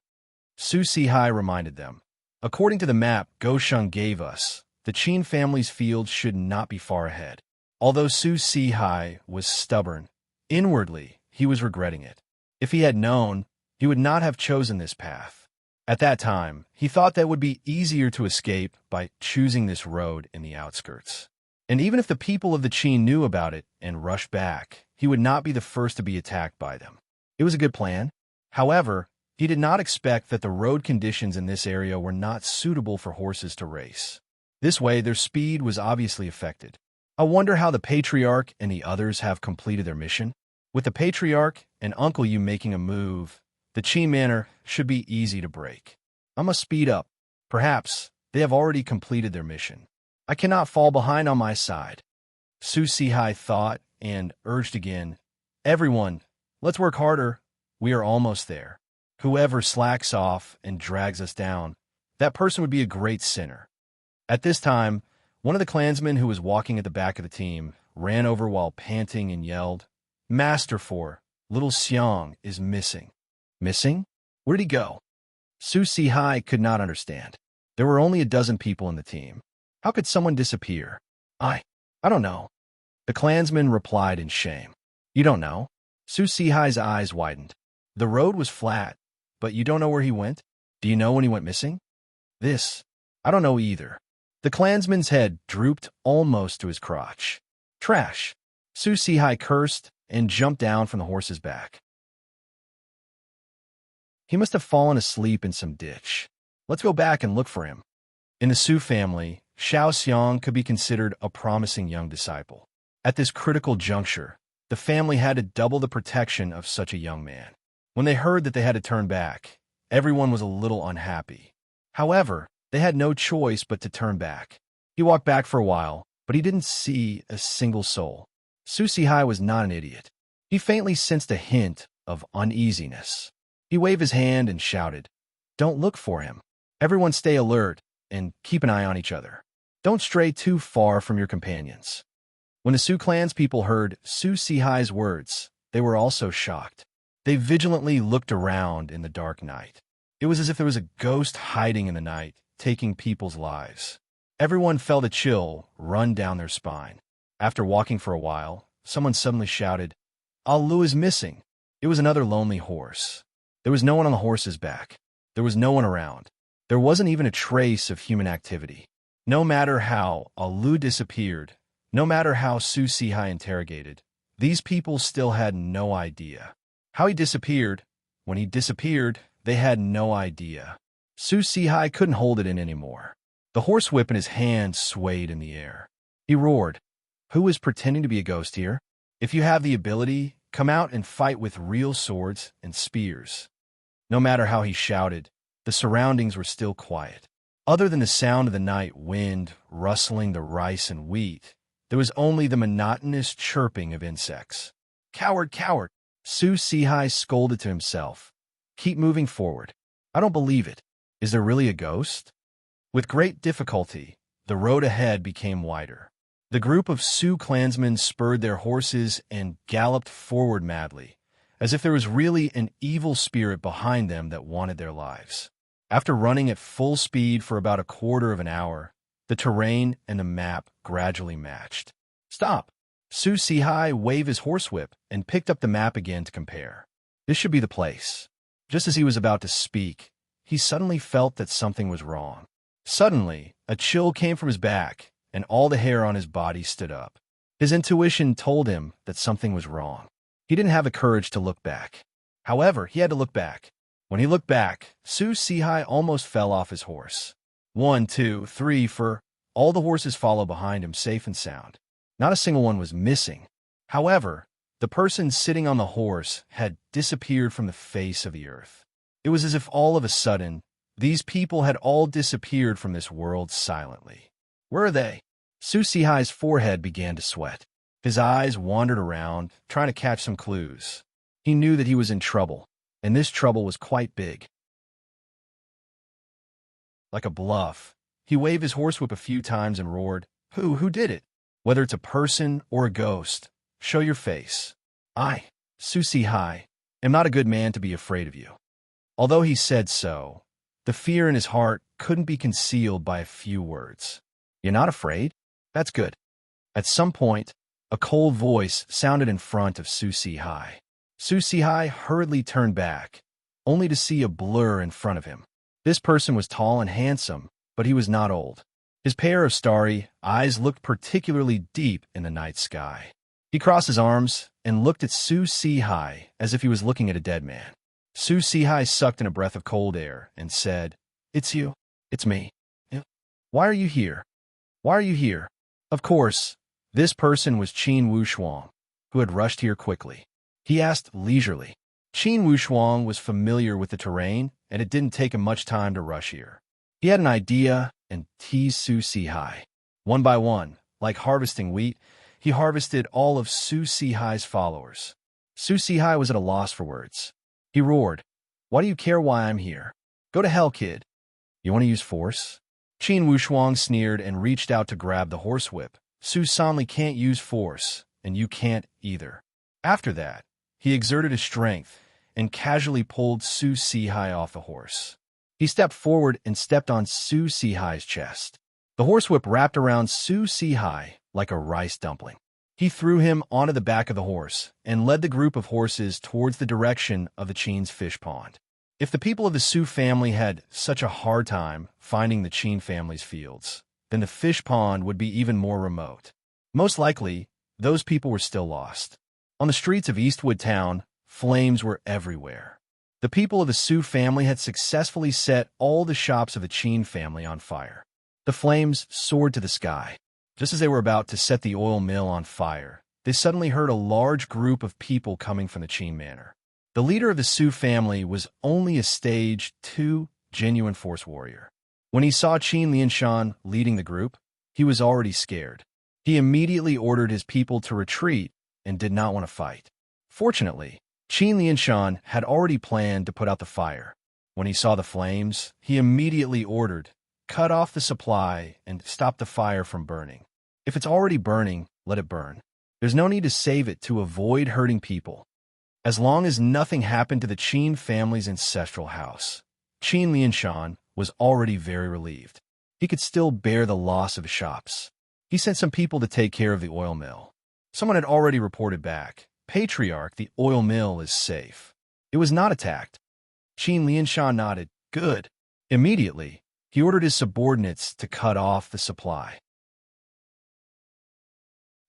Su Sihai reminded them. According to the map Gosheng gave us, the Qin family's fields should not be far ahead. Although Su Sihai was stubborn, inwardly, he was regretting it. If he had known, he would not have chosen this path. At that time, he thought that it would be easier to escape by choosing this road in the outskirts. And even if the people of the Qin knew about it and rushed back, he would not be the first to be attacked by them. It was a good plan. However, he did not expect that the road conditions in this area were not suitable for horses to race. This way, their speed was obviously affected. I wonder how the Patriarch and the others have completed their mission. With the Patriarch and Uncle Yu making a move, the Qi manor should be easy to break. I must speed up. Perhaps they have already completed their mission. I cannot fall behind on my side. Su Sihai thought and urged again, Everyone, let's work harder. We are almost there. Whoever slacks off and drags us down, that person would be a great sinner. At this time, one of the clansmen who was walking at the back of the team ran over while panting and yelled, Master 4, little Xiang is missing. Missing? Where did he go? Su Sihai could not understand. There were only a dozen people in the team. How could someone disappear? I don't know. The clansman replied in shame. You don't know? Su Sihai's eyes widened. The road was flat, but you don't know where he went? Do you know when he went missing? I don't know either. The clansman's head drooped almost to his crotch. Trash. Su Sihai cursed and jumped down from the horse's back. He must have fallen asleep in some ditch. Let's go back and look for him. In the Su family, Xiao Xiang could be considered a promising young disciple. At this critical juncture, the family had to double the protection of such a young man. When they heard that they had to turn back, everyone was a little unhappy. However, they had no choice but to turn back. He walked back for a while, but he didn't see a single soul. Su Sihai was not an idiot. He faintly sensed a hint of uneasiness. He waved his hand and shouted, "Don't look for him. Everyone stay alert and keep an eye on each other. Don't stray too far from your companions." When the Su clan's people heard Su Sihai's words, they were also shocked. They vigilantly looked around in the dark night. It was as if there was a ghost hiding in the night, taking people's lives. Everyone felt a chill run down their spine. After walking for a while, someone suddenly shouted, "Alu is missing." It was another lonely horse. There was no one on the horse's back. There was no one around. There wasn't even a trace of human activity. No matter how Alu disappeared, no matter how Su Sihai interrogated, these people still had no idea. How he disappeared, when he disappeared, they had no idea. Su Sihai couldn't hold it in anymore. The horsewhip in his hand swayed in the air. He roared, "Who is pretending to be a ghost here? If you have the ability, come out and fight with real swords and spears." No matter how he shouted, the surroundings were still quiet. Other than the sound of the night wind rustling the rice and wheat, there was only the monotonous chirping of insects. "Coward, coward!" Su Sihai scolded to himself. "Keep moving forward. I don't believe it. Is there really a ghost?" With great difficulty, the road ahead became wider. The group of Su clansmen spurred their horses and galloped forward madly, as if there was really an evil spirit behind them that wanted their lives. After running at full speed for about a quarter of an hour, the terrain and the map gradually matched. "Stop!" Su Sihai waved his horsewhip and picked up the map again to compare. This should be the place. Just as he was about to speak, he suddenly felt that something was wrong. Suddenly, a chill came from his back, and all the hair on his body stood up. His intuition told him that something was wrong. He didn't have the courage to look back. However, he had to look back. When he looked back, Su Sihai almost fell off his horse. 1, 2, 3, for all the horses followed behind him safe and sound. Not a single one was missing. However, the person sitting on the horse had disappeared from the face of the earth. It was as if all of a sudden, these people had all disappeared from this world silently. Where are they? Su Sihai's forehead began to sweat. His eyes wandered around, trying to catch some clues. He knew that he was in trouble, and this trouble was quite big. Like a bluff, he waved his horsewhip a few times and roared, Who did it? Whether it's a person or a ghost, show your face. I, Su Sihai, am not a good man to be afraid of you." Although he said so, the fear in his heart couldn't be concealed by a few words. "You're not afraid? That's good." At some point, a cold voice sounded in front of Su Sihai. Su Sihai hurriedly turned back, only to see a blur in front of him. This person was tall and handsome, but he was not old. His pair of starry eyes looked particularly deep in the night sky. He crossed his arms and looked at Su Sihai as if he was looking at a dead man. Su Sihai sucked in a breath of cold air and said, "It's you. It's me. Why are you here? Why are you here?" Of course, this person was Qin Wushuang, who had rushed here quickly. He asked leisurely. Qin Wushuang was familiar with the terrain, and it didn't take him much time to rush here. He had an idea and teased Su Sihai. One by one, like harvesting wheat, he harvested all of Su Sihai's followers. Su Sihai was at a loss for words. He roared, "Why do you care why I'm here? Go to hell, kid. You want to use force?" Qin Wushuang sneered and reached out to grab the horsewhip. "Su Sanli can't use force, and you can't either." After that, he exerted his strength and casually pulled Su Sihai off the horse. He stepped forward and stepped on Su Sihai's chest. The horsewhip wrapped around Su Sihai like a rice dumpling. He threw him onto the back of the horse and led the group of horses towards the direction of the Chin's fish pond. If the people of the Sioux family had such a hard time finding the Chin family's fields, then the fish pond would be even more remote. Most likely, those people were still lost. On the streets of Eastwood Town, flames were everywhere. The people of the Sioux family had successfully set all the shops of the Chin family on fire. The flames soared to the sky. Just as they were about to set the oil mill on fire, they suddenly heard a large group of people coming from the Chin manor. The leader of the Sioux family was only a stage 2 genuine force warrior. When he saw Qin Lianshan leading the group, he was already scared. He immediately ordered his people to retreat and did not want to fight. Fortunately, Qin Lianshan had already planned to put out the fire. When he saw the flames, he immediately ordered, "Cut off the supply and stop the fire from burning. If it's already burning, let it burn. There's no need to save it to avoid hurting people." As long as nothing happened to the Qin family's ancestral house, Qin Lianshan was already very relieved. He could still bear the loss of his shops. He sent some people to take care of the oil mill. Someone had already reported back, "Patriarch, the oil mill is safe. It was not attacked." Qin Lianshan nodded, "Good." Immediately, he ordered his subordinates to cut off the supply.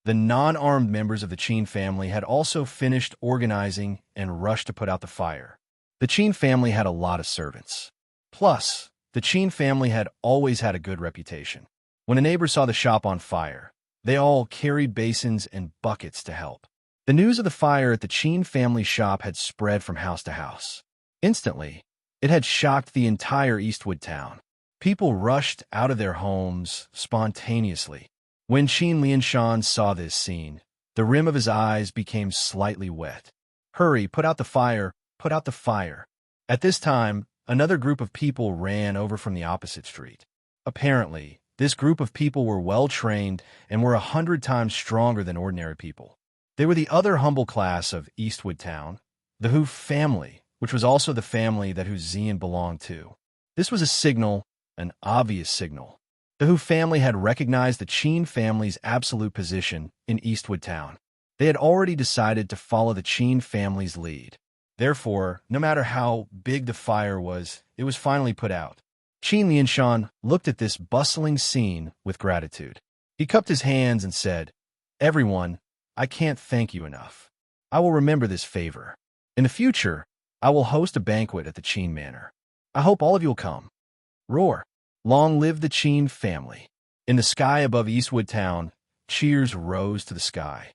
The non-armed members of the Qin family had also finished organizing and rushed to put out the fire. The Qin family had a lot of servants. Plus, the Qin family had always had a good reputation. When a neighbor saw the shop on fire, they all carried basins and buckets to help. The news of the fire at the Qin family shop had spread from house to house. Instantly, it had shocked the entire Eastwood town. People rushed out of their homes spontaneously. When Qin Lianshan saw this scene, the rim of his eyes became slightly wet. "Hurry, put out the fire, put out the fire." At this time, another group of people ran over from the opposite street. Apparently, this group of people were well-trained and were 100 times stronger than ordinary people. They were the other humble class of Eastwood Town, the Hu family, which was also the family that Hu Zian belonged to. This was a signal, an obvious signal. The Hu family had recognized the Qin family's absolute position in Eastwood Town. They had already decided to follow the Qin family's lead. Therefore, no matter how big the fire was, it was finally put out. Qin Lianshan looked at this bustling scene with gratitude. He cupped his hands and said, "Everyone, I can't thank you enough. I will remember this favor. In the future, I will host a banquet at the Qin manor. I hope all of you will come." Roar! Long live the Qin family. In the sky above Eastwood Town, cheers rose to the sky.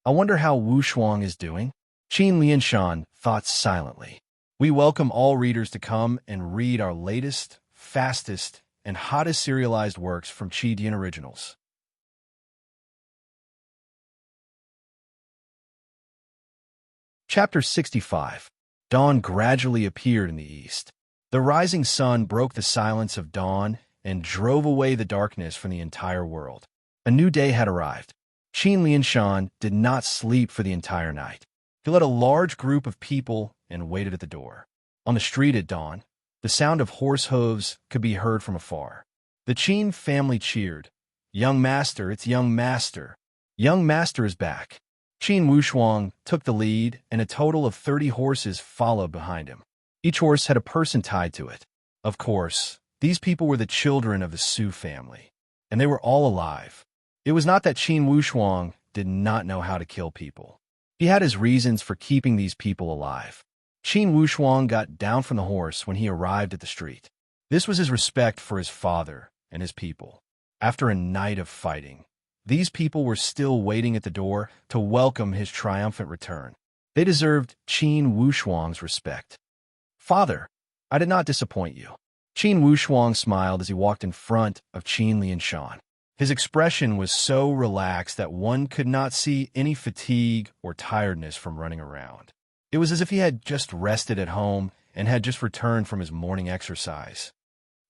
"I wonder how Wu Shuang is doing?" Qin Lianshan thought silently. We welcome all readers to come and read our latest, fastest, and hottest serialized works from Dian Originals. Chapter 65. Dawn gradually appeared in the east. The rising sun broke the silence of dawn and drove away the darkness from the entire world. A new day had arrived. Qin Lianshan did not sleep for the entire night. He led a large group of people and waited at the door. On the street at dawn, the sound of horse hooves could be heard from afar. The Qin family cheered, "Young master, it's young master. Young master is back." Qin Wushuang took the lead, and a total of 30 horses followed behind him. Each horse had a person tied to it. Of course, these people were the children of the Su family, and they were all alive. It was not that Qin Wushuang did not know how to kill people. He had his reasons for keeping these people alive. Qin Wushuang got down from the horse when he arrived at the street. This was his respect for his father and his people. After a night of fighting, these people were still waiting at the door to welcome his triumphant return. They deserved Qin Wushuang's respect. "Father, I did not disappoint you." Qin Wushuang smiled as he walked in front of Qin Lianshan. His expression was so relaxed that one could not see any fatigue or tiredness from running around. It was as if he had just rested at home and had just returned from his morning exercise.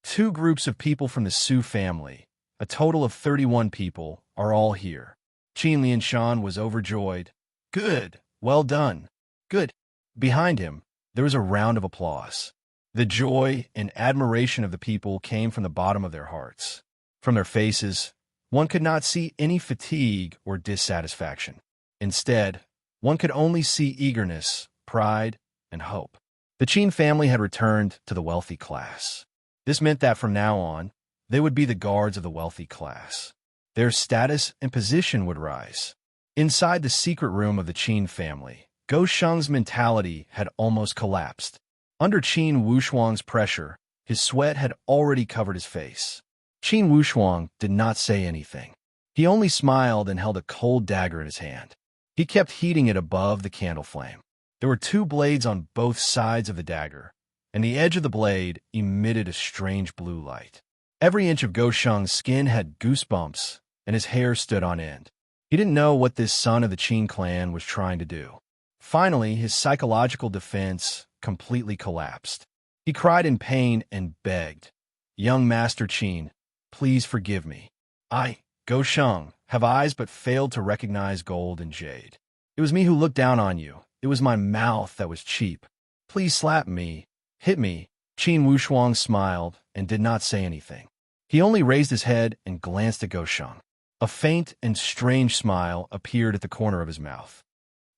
Two groups of people from the Su family, a total of 31 people, are all here. Qin Lianshan was overjoyed. "Good, well done, good." Behind him, there was a round of applause. The joy and admiration of the people came from the bottom of their hearts. From their faces, One could not see any fatigue or dissatisfaction. Instead, one could only see eagerness, pride, and hope. The Qin family had returned to the wealthy class. This meant that from now on, they would be the guards of the wealthy class. Their status and position would rise. Inside the secret room of the Qin family, Gou Sheng's mentality had almost collapsed. Under Qin Wushuang's pressure, his sweat had already covered his face. Qin Wushuang did not say anything. He only smiled and held a cold dagger in his hand. He kept heating it above the candle flame. There were two blades on both sides of the dagger, and the edge of the blade emitted a strange blue light. Every inch of Gou Sheng's skin had goosebumps, and his hair stood on end. He didn't know what this son of the Qin clan was trying to do. Finally, his psychological defense completely collapsed. He cried in pain and begged, "Young Master Qin, please forgive me. I, Gou Sheng, have eyes but failed to recognize gold and jade. It was me who looked down on you. It was my mouth that was cheap. Please slap me, hit me." Qin Wushuang smiled and did not say anything. He only raised his head and glanced at Gou Sheng. A faint and strange smile appeared at the corner of his mouth.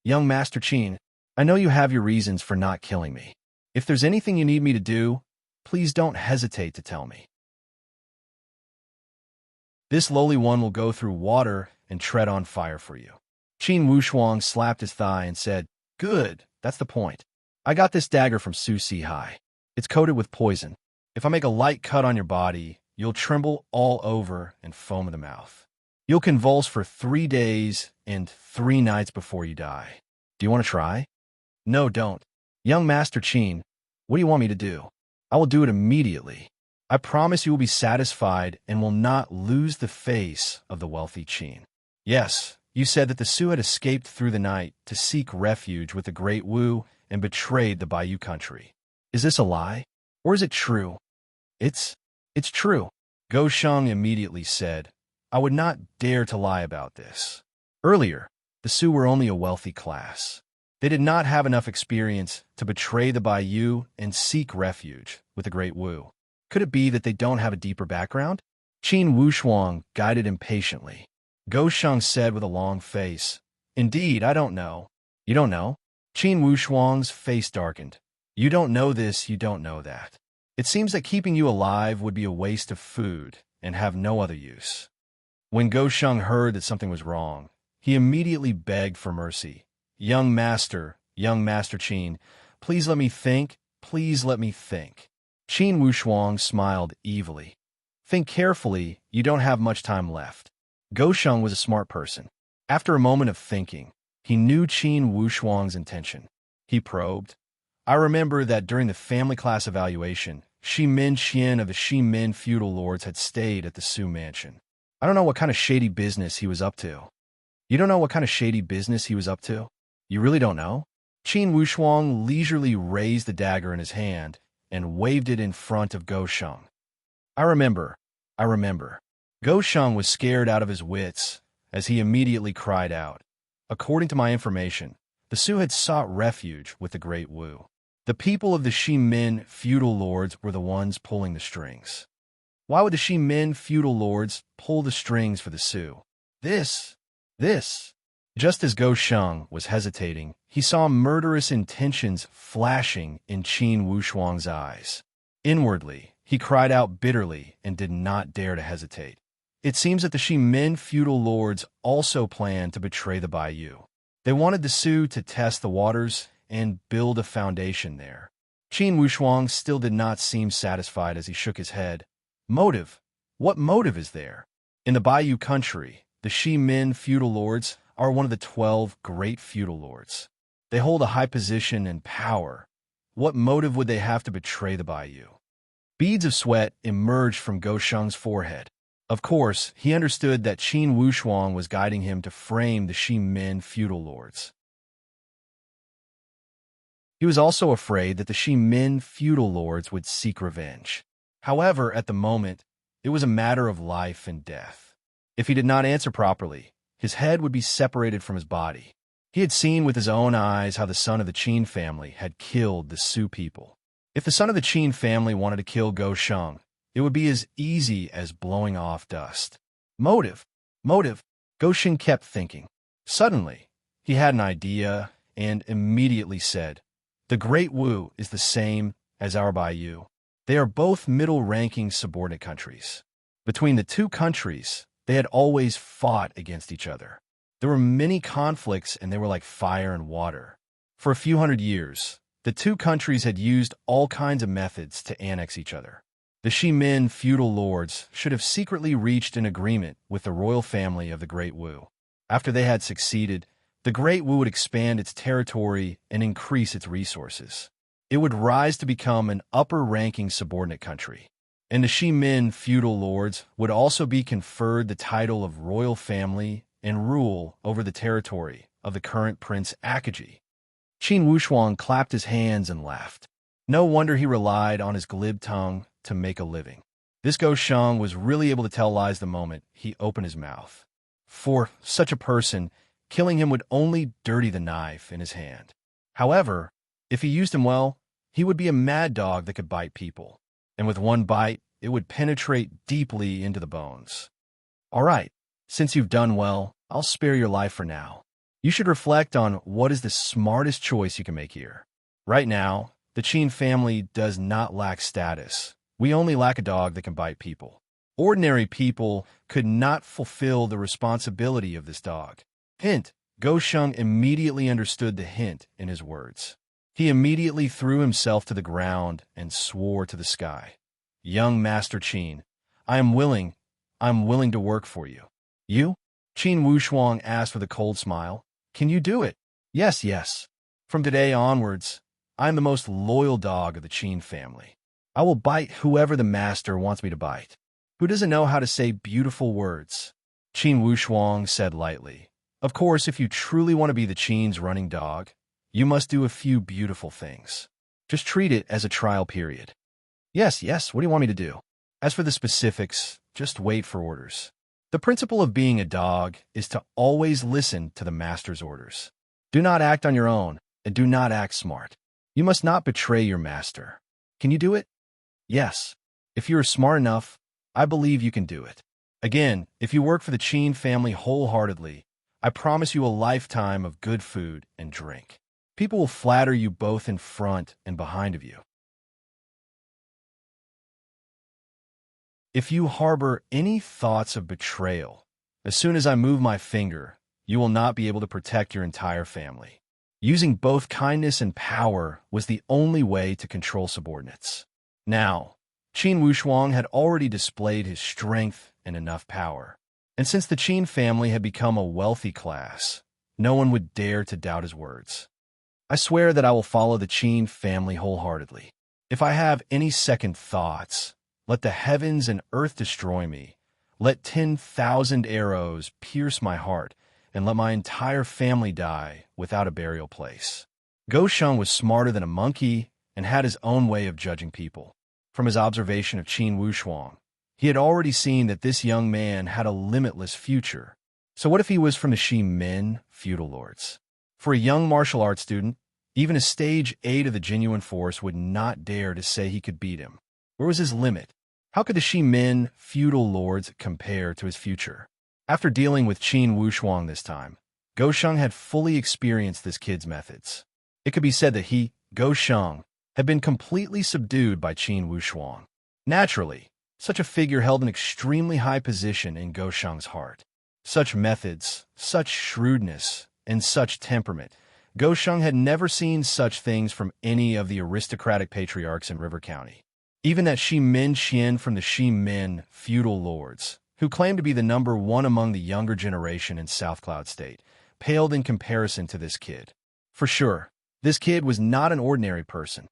"Young Master Qin, I know you have your reasons for not killing me. If there's anything you need me to do, please don't hesitate to tell me. This lowly one will go through water and tread on fire for you." Qin Wushuang slapped his thigh and said, "Good, that's the point. I got this dagger from Su Si Hai. It's coated with poison. If I make a light cut on your body, you'll tremble all over and foam at the mouth. You'll convulse for 3 days and 3 nights before you die. Do you want to try?" "No, don't. Young Master Qin, what do you want me to do? I will do it immediately. I promise you will be satisfied and will not lose the face of the wealthy Qin." "Yes, you said that the Su had escaped through the night to seek refuge with the Great Wu and betrayed the Bayou country. Is this a lie? Or is it true?" It's true." Gou Sheng immediately said, "I would not dare to lie about this. Earlier, the Su were only a wealthy class. They did not have enough experience to betray the Bayou and seek refuge with the Great Wu. Could it be that they don't have a deeper background?" Qin Wushuang guided impatiently. Gou Sheng said with a long face, "Indeed, I don't know." "You don't know?" Qin Wushuang's face darkened. "You don't know this, you don't know that. It seems that keeping you alive would be a waste of food and have no other use." When Gou Sheng heard that something was wrong, he immediately begged for mercy. Young Master Qin, please let me think, please let me think." Qin Wushuang smiled evilly. "Think carefully, you don't have much time left." Gou Sheng was a smart person. After a moment of thinking, he knew Qin Wushuang's intention. He probed, "I remember that during the family class evaluation, Shi Min Qian of the Shi Min feudal lords had stayed at the Su mansion. I don't know what kind of shady business he was up to." "You don't know what kind of shady business he was up to? You really don't know?" Qin Wushuang leisurely raised the dagger in his hand and waved it in front of Gou Sheng. I remember. Gou Sheng was scared out of his wits as he immediately cried out, "According to my information, the Su had sought refuge with the Great Wu. The people of the Shi Min feudal lords were the ones pulling the strings." "Why would the Shi Min feudal lords pull the strings for the Su?" This. Just as Gou Sheng was hesitating, he saw murderous intentions flashing in Qin Wushuang's eyes. Inwardly, he cried out bitterly and did not dare to hesitate. It seems that the Shi Min feudal lords also planned to betray the Bayou. They wanted the Su to test the waters and build a foundation there. Qin Wushuang still did not seem satisfied as he shook his head. "Motive? What motive is there? In the Bayou country, the Shi Min feudal lords are one of the 12 great feudal lords. They hold a high position and power. What motive would they have to betray the Bayou?" Beads of sweat emerged from Gou Sheng's forehead. Of course, he understood that Qin Wushuang was guiding him to frame the Shi Min feudal lords. He was also afraid that the Shi Min feudal lords would seek revenge. However, at the moment, it was a matter of life and death. If he did not answer properly, his head would be separated from his body. He had seen with his own eyes how the son of the Qin family had killed the Su people. If the son of the Qin family wanted to kill Gou Sheng, it would be as easy as blowing off dust. Motive. Motive. Goshen kept thinking. Suddenly, he had an idea and immediately said, "The Great Wu is the same as our Bayou. They are both middle-ranking subordinate countries. Between the two countries, they had always fought against each other. There were many conflicts and they were like fire and water. For a few hundred years, the two countries had used all kinds of methods to annex each other. The Shimin feudal lords should have secretly reached an agreement with the royal family of the Great Wu. After they had succeeded, the Great Wu would expand its territory and increase its resources. It would rise to become an upper-ranking subordinate country. And the Shimin feudal lords would also be conferred the title of royal family and rule over the territory of the current Prince Akaji. Qin Wushuang clapped his hands and laughed. No wonder he relied on his glib tongue to make a living. This Gosheng was really able to tell lies the moment he opened his mouth. For such a person, killing him would only dirty the knife in his hand. However, if he used him well, he would be a mad dog that could bite people. And with one bite, it would penetrate deeply into the bones. All right, since you've done well, I'll spare your life for now. You should reflect on what is the smartest choice you can make here. Right now, the Qin family does not lack status. We only lack a dog that can bite people. Ordinary people could not fulfill the responsibility of this dog. Hint. Gosheng immediately understood the hint in his words. He immediately threw himself to the ground and swore to the sky. Young Master Qin, I'm willing to work for you. You? Qin Wushuang asked with a cold smile. Can you do it? Yes, yes. From today onwards, I am the most loyal dog of the Qin family. I will bite whoever the master wants me to bite. Who doesn't know how to say beautiful words? Qin Wushuang said lightly. Of course, if you truly want to be the Qin's running dog, you must do a few beautiful things. Just treat it as a trial period. Yes, yes, what do you want me to do? As for the specifics, just wait for orders. The principle of being a dog is to always listen to the master's orders. Do not act on your own, and do not act smart. You must not betray your master. Can you do it? Yes. If you are smart enough, I believe you can do it. Again, if you work for the Qin family wholeheartedly, I promise you a lifetime of good food and drink. People will flatter you both in front and behind of you. If you harbor any thoughts of betrayal, as soon as I move my finger, you will not be able to protect your entire family. Using both kindness and power was the only way to control subordinates. Now, Qin Wushuang had already displayed his strength and enough power. And since the Qin family had become a wealthy class, no one would dare to doubt his words. I swear that I will follow the Qin family wholeheartedly. If I have any second thoughts, let the heavens and earth destroy me. Let 10,000 arrows pierce my heart, and let my entire family die without a burial place. Gosheng was smarter than a monkey and had his own way of judging people. From his observation of Qin Wushuang, he had already seen that this young man had a limitless future. So what if he was from the Shimin feudal lords? For a young martial arts student, even a stage 8 of the genuine force would not dare to say he could beat him. Where was his limit? How could the Shimin feudal lords compare to his future? After dealing with Qin Wushuang this time, Gosheng had fully experienced this kid's methods. It could be said that he, Gosheng, had been completely subdued by Qin Wushuang. Naturally, such a figure held an extremely high position in Gosheng's heart. Such methods, such shrewdness, and such temperament. Gosheng had never seen such things from any of the aristocratic patriarchs in River County. Even that Shimin Qian from the Shimin feudal lords, who claimed to be the number one among the younger generation in South Cloud State, paled in comparison to this kid. For sure, this kid was not an ordinary person.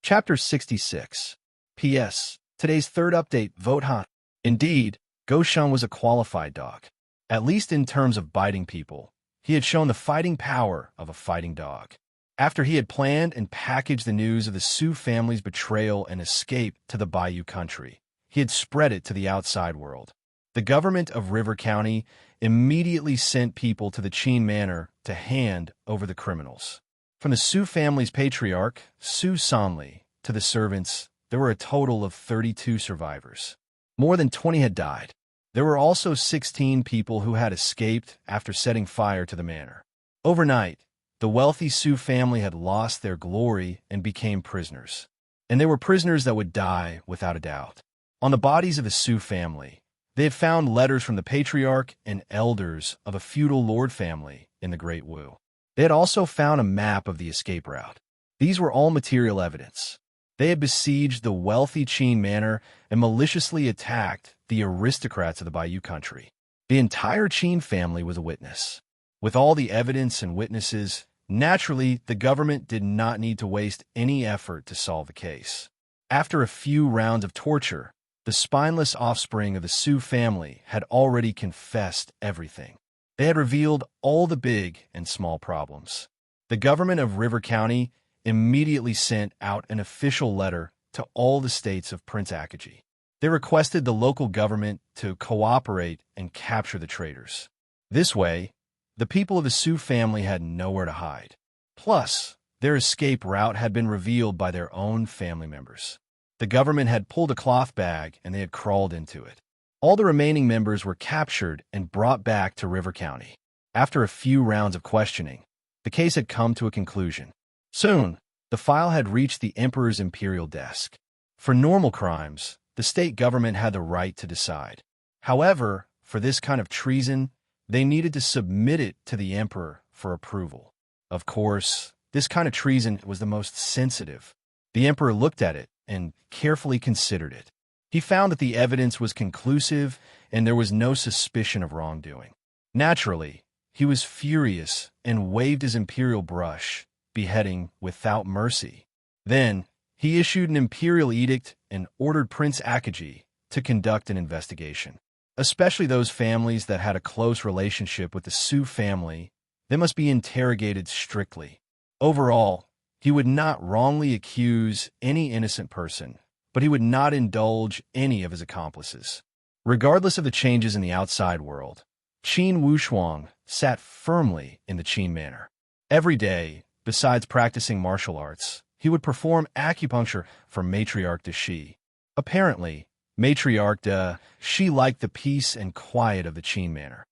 Chapter 66. P.S. Today's third update, vote hot. Indeed, Gosheng was a qualified dog. At least in terms of biting people, he had shown the fighting power of a fighting dog. After he had planned and packaged the news of the Su family's betrayal and escape to the Bayou country, he had spread it to the outside world. The government of River County immediately sent people to the Qin Manor to hand over the criminals. From the Su family's patriarch, Su Sanli, to the servants, there were a total of 32 survivors. More than 20 had died. There were also 16 people who had escaped after setting fire to the manor. Overnight, the wealthy Sioux family had lost their glory and became prisoners. And they were prisoners that would die without a doubt. On the bodies of the Sioux family, they had found letters from the patriarch and elders of a feudal lord family in the Great Wu. They had also found a map of the escape route. These were all material evidence. They had besieged the wealthy Qin manor and maliciously attacked the aristocrats of the Bayou country. The entire Qin family was a witness. With all the evidence and witnesses, naturally, the government did not need to waste any effort to solve the case. After a few rounds of torture, the spineless offspring of the Sioux family had already confessed everything. They had revealed all the big and small problems. The government of River County immediately sent out an official letter to all the states of Prince Akaji. They requested the local government to cooperate and capture the traitors. This way, the people of the Sioux family had nowhere to hide. Plus, their escape route had been revealed by their own family members. The government had pulled a cloth bag and they had crawled into it. All the remaining members were captured and brought back to River County. After a few rounds of questioning, the case had come to a conclusion. Soon, the file had reached the emperor's imperial desk. For normal crimes, the state government had the right to decide. However, for this kind of treason, they needed to submit it to the emperor for approval. Of course, this kind of treason was the most sensitive. The emperor looked at it and carefully considered it. He found that the evidence was conclusive and there was no suspicion of wrongdoing. Naturally, he was furious and waved his imperial brush, beheading without mercy. Then, he issued an imperial edict and ordered Prince Akaji to conduct an investigation. Especially those families that had a close relationship with the Sioux family, they must be interrogated strictly. Overall, he would not wrongly accuse any innocent person, but he would not indulge any of his accomplices. Regardless of the changes in the outside world, Qin Wushuang sat firmly in the Qin manor. Every day, besides practicing martial arts, he would perform acupuncture for Matriarch de Shi. Apparently, Matriarch de Shi liked the peace and quiet of the Qin manor.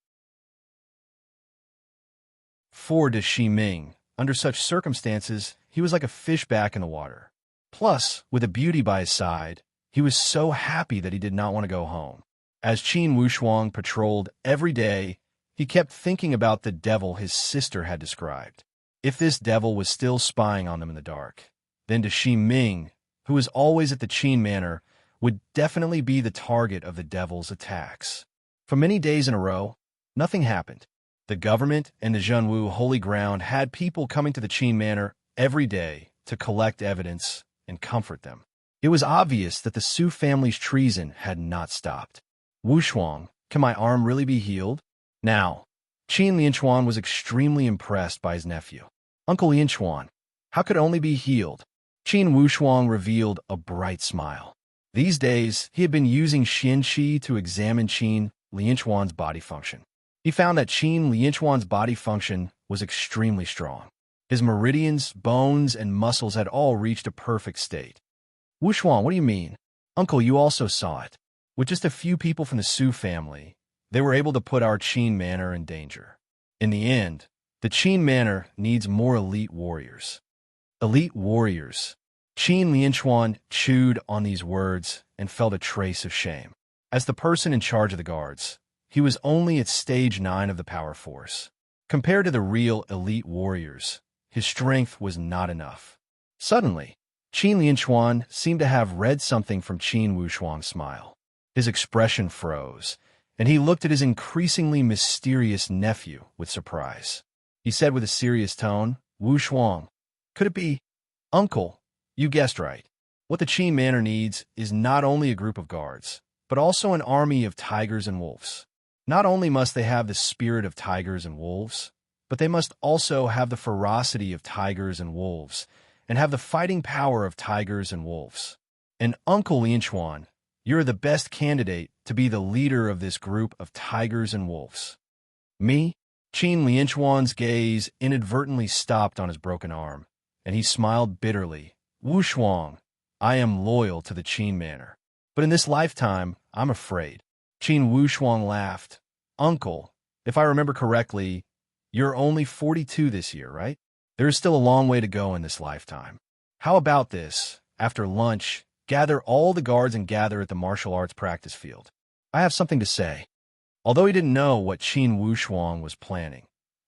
For de Shi Ming, under such circumstances, he was like a fish back in the water. Plus, with a beauty by his side, he was so happy that he did not want to go home. As Qin Wushuang patrolled every day, he kept thinking about the devil his sister had described. If this devil was still spying on them in the dark, then de Shi Ming, who was always at the Qin manor, would definitely be the target of the devil's attacks. For many days in a row, nothing happened. The government and the Zhenwu Holy Ground had people coming to the Qin manor every day to collect evidence and comfort them. It was obvious that the Sioux family's treason had not stopped. Wushuang, can my arm really be healed? Now, Qin Lianchuan was extremely impressed by his nephew. Uncle Lianchuan, how could it only be healed? Qin Wushuang revealed a bright smile. These days, he had been using Xianqi to examine Qin Lianchuan's body function. He found that Qin Lianchuan's body function was extremely strong. His meridians, bones, and muscles had all reached a perfect state. Wushuang, what do you mean? Uncle, you also saw it. With just a few people from the Sioux family, they were able to put our Qin manor in danger. In the end, the Qin manor needs more elite warriors. Elite warriors. Qin Lianchuan chewed on these words and felt a trace of shame. As the person in charge of the guards, he was only at stage 9 of the power force. Compared to the real elite warriors, his strength was not enough. Suddenly, Qin Lianchuan seemed to have read something from Qin Wushuang's smile. His expression froze, and he looked at his increasingly mysterious nephew with surprise. He said with a serious tone, Wushuang, could it be? Uncle, you guessed right. What the Qin manor needs is not only a group of guards, but also an army of tigers and wolves. Not only must they have the spirit of tigers and wolves, but they must also have the ferocity of tigers and wolves, and have the fighting power of tigers and wolves. And Uncle Lianchuan, you're the best candidate to be the leader of this group of tigers and wolves. Me? Qin Lianchuan's gaze inadvertently stopped on his broken arm, and he smiled bitterly. Wushuang, I am loyal to the Qin manor. But in this lifetime, I'm afraid. Qin Wushuang laughed. Uncle, if I remember correctly, you're only 42 this year, right? There is still a long way to go in this lifetime. How about this? After lunch, gather all the guards and gather at the martial arts practice field. I have something to say. Although he didn't know what Qin Wushuang was planning,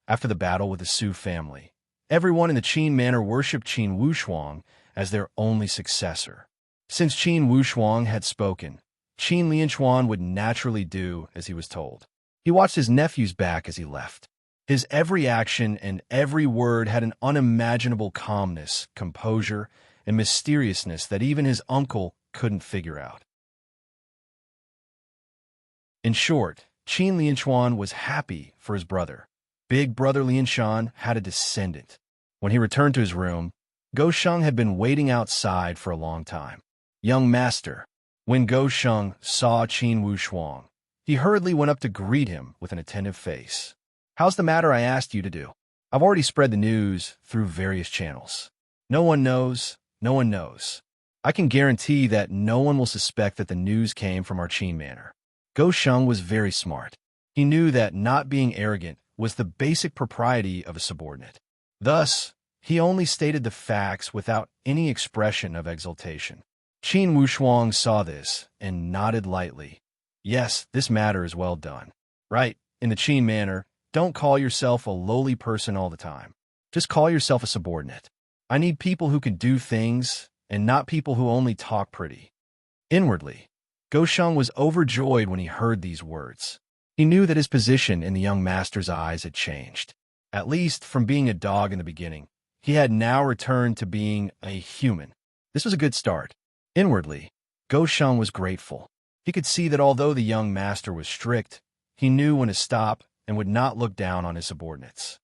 after the battle with the Su family, everyone in the Qin manor worshipped Qin Wushuang as their only successor. Since Qin Wushuang had spoken, Qin Lianchuan would naturally do as he was told. He watched his nephew's back as he left. His every action and every word had an unimaginable calmness, composure, and mysteriousness that even his uncle couldn't figure out. In short, Qin Lianchuan was happy for his brother. Big brother Lianshan had a descendant. When he returned to his room, Go Sheng had been waiting outside for a long time. Young master. When Go Sheng saw Qin Wushuang, he hurriedly went up to greet him with an attentive face. How's the matter I asked you to do? I've already spread the news through various channels. No one knows. No one knows. I can guarantee that no one will suspect that the news came from our Qin manor. Go Sheng was very smart. He knew that not being arrogant was the basic propriety of a subordinate. Thus, he only stated the facts without any expression of exultation. Qin Wushuang saw this and nodded lightly. Yes, this matter is well done. Right, in the Qin manor, don't call yourself a lowly person all the time. Just call yourself a subordinate. I need people who can do things and not people who only talk pretty. Inwardly, Go Sheng was overjoyed when he heard these words. He knew that his position in the young master's eyes had changed. At least from being a dog in the beginning, he had now returned to being a human. This was a good start. Inwardly, Go Sheng was grateful. He could see that although the young master was strict, he knew when to stop and would not look down on his subordinates.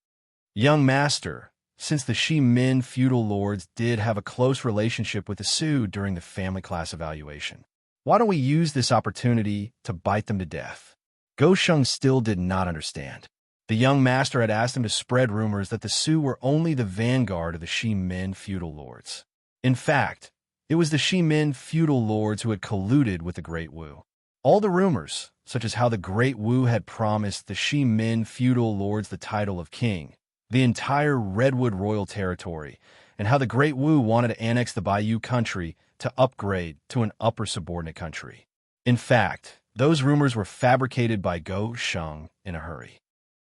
Young master, since the Shi Min feudal lords did have a close relationship with the Su during the family class evaluation, why don't we use this opportunity to bite them to death? Go Sheng still did not understand. The young master had asked him to spread rumors that the Su were only the vanguard of the Shi Min feudal lords. In fact, it was the Shi Min feudal lords who had colluded with the Great Wu. All the rumors, such as how the Great Wu had promised the Shi Min feudal lords the title of king, the entire Redwood royal territory, and how the Great Wu wanted to annex the Bayou country to upgrade to an upper subordinate country. In fact, those rumors were fabricated by Go Sheng in a hurry.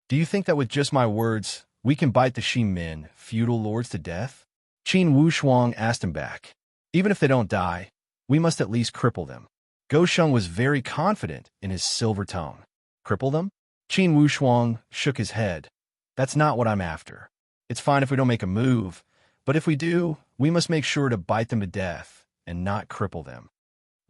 Do you think that with just my words, we can bite the Shi Min feudal lords to death? Qin Wushuang asked him back. Even if they don't die, we must at least cripple them. Go Sheng was very confident in his silver tone. Cripple them? Qin Wushuang shook his head. That's not what I'm after. It's fine if we don't make a move, but if we do, we must make sure to bite them to death and not cripple them.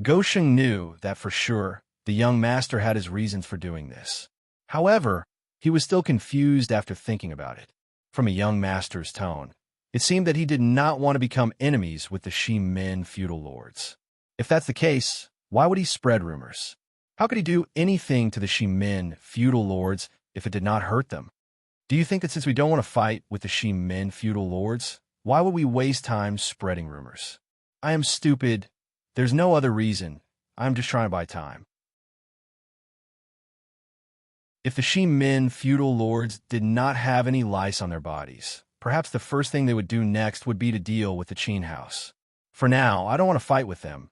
Go Sheng knew that for sure the young master had his reasons for doing this. However, he was still confused after thinking about it. From a young master's tone, it seemed that he did not want to become enemies with the Shi Min feudal lords. If that's the case, why would he spread rumors? How could he do anything to the Shi Min feudal lords if it did not hurt them? Do you think that since we don't want to fight with the Shi Min feudal lords, why would we waste time spreading rumors? I am stupid. There's no other reason. I'm just trying to buy time. If the Shi Min feudal lords did not have any lice on their bodies, perhaps the first thing they would do next would be to deal with the Qin house. For now, I don't want to fight with them,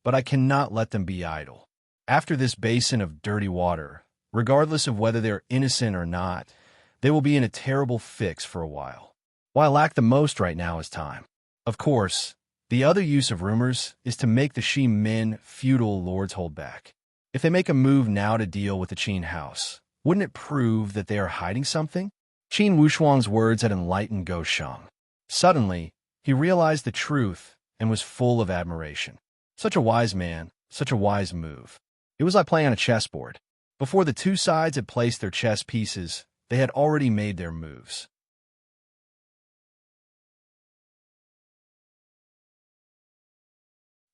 but I cannot let them be idle. After this basin of dirty water, regardless of whether they're innocent or not, they will be in a terrible fix for a while. What I lack the most right now is time. Of course, the other use of rumors is to make the Shi Min feudal lords hold back. If they make a move now to deal with the Qin house, wouldn't it prove that they are hiding something? Qin Wushuang's words had enlightened Go Sheng. Suddenly, he realized the truth and was full of admiration. Such a wise man, such a wise move. It was like playing on a chessboard. Before the two sides had placed their chess pieces, they had already made their moves.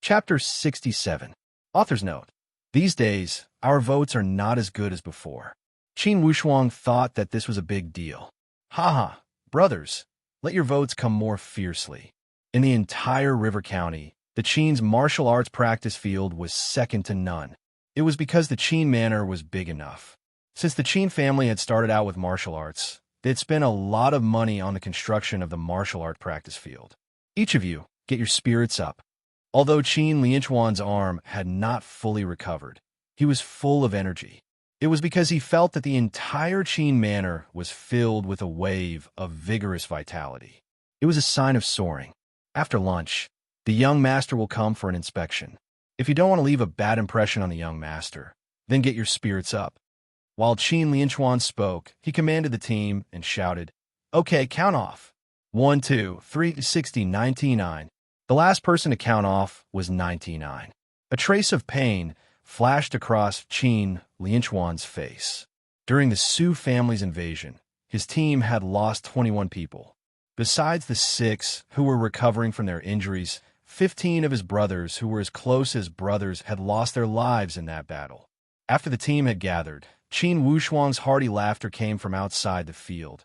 Chapter 67. Author's Note. These days, our votes are not as good as before. Qin Wushuang thought that this was a big deal. Haha, brothers, let your votes come more fiercely. In the entire River County, The Qin's martial arts practice field was second to none. It was because the Qin manor was big enough. Since the Qin family had started out with martial arts, they'd spent a lot of money on the construction of the martial art practice field. Each of you, get your spirits up. Although Qin Lianchuan's arm had not fully recovered, he was full of energy. It was because he felt that the entire Qin manor was filled with a wave of vigorous vitality. It was a sign of soaring. After lunch, the young master will come for an inspection. If you don't want to leave a bad impression on the young master, then get your spirits up. While Qin Lianchuan spoke, he commanded the team and shouted, "Okay, count off. 1, 2, 3, 60, 99. The last person to count off was 99. A trace of pain flashed across Qin Lianchuan's face. During the Su family's invasion, his team had lost 21 people. Besides the 6 who were recovering from their injuries, 15 of his brothers who were as close as brothers had lost their lives in that battle. After the team had gathered, Qin Wushuang's hearty laughter came from outside the field.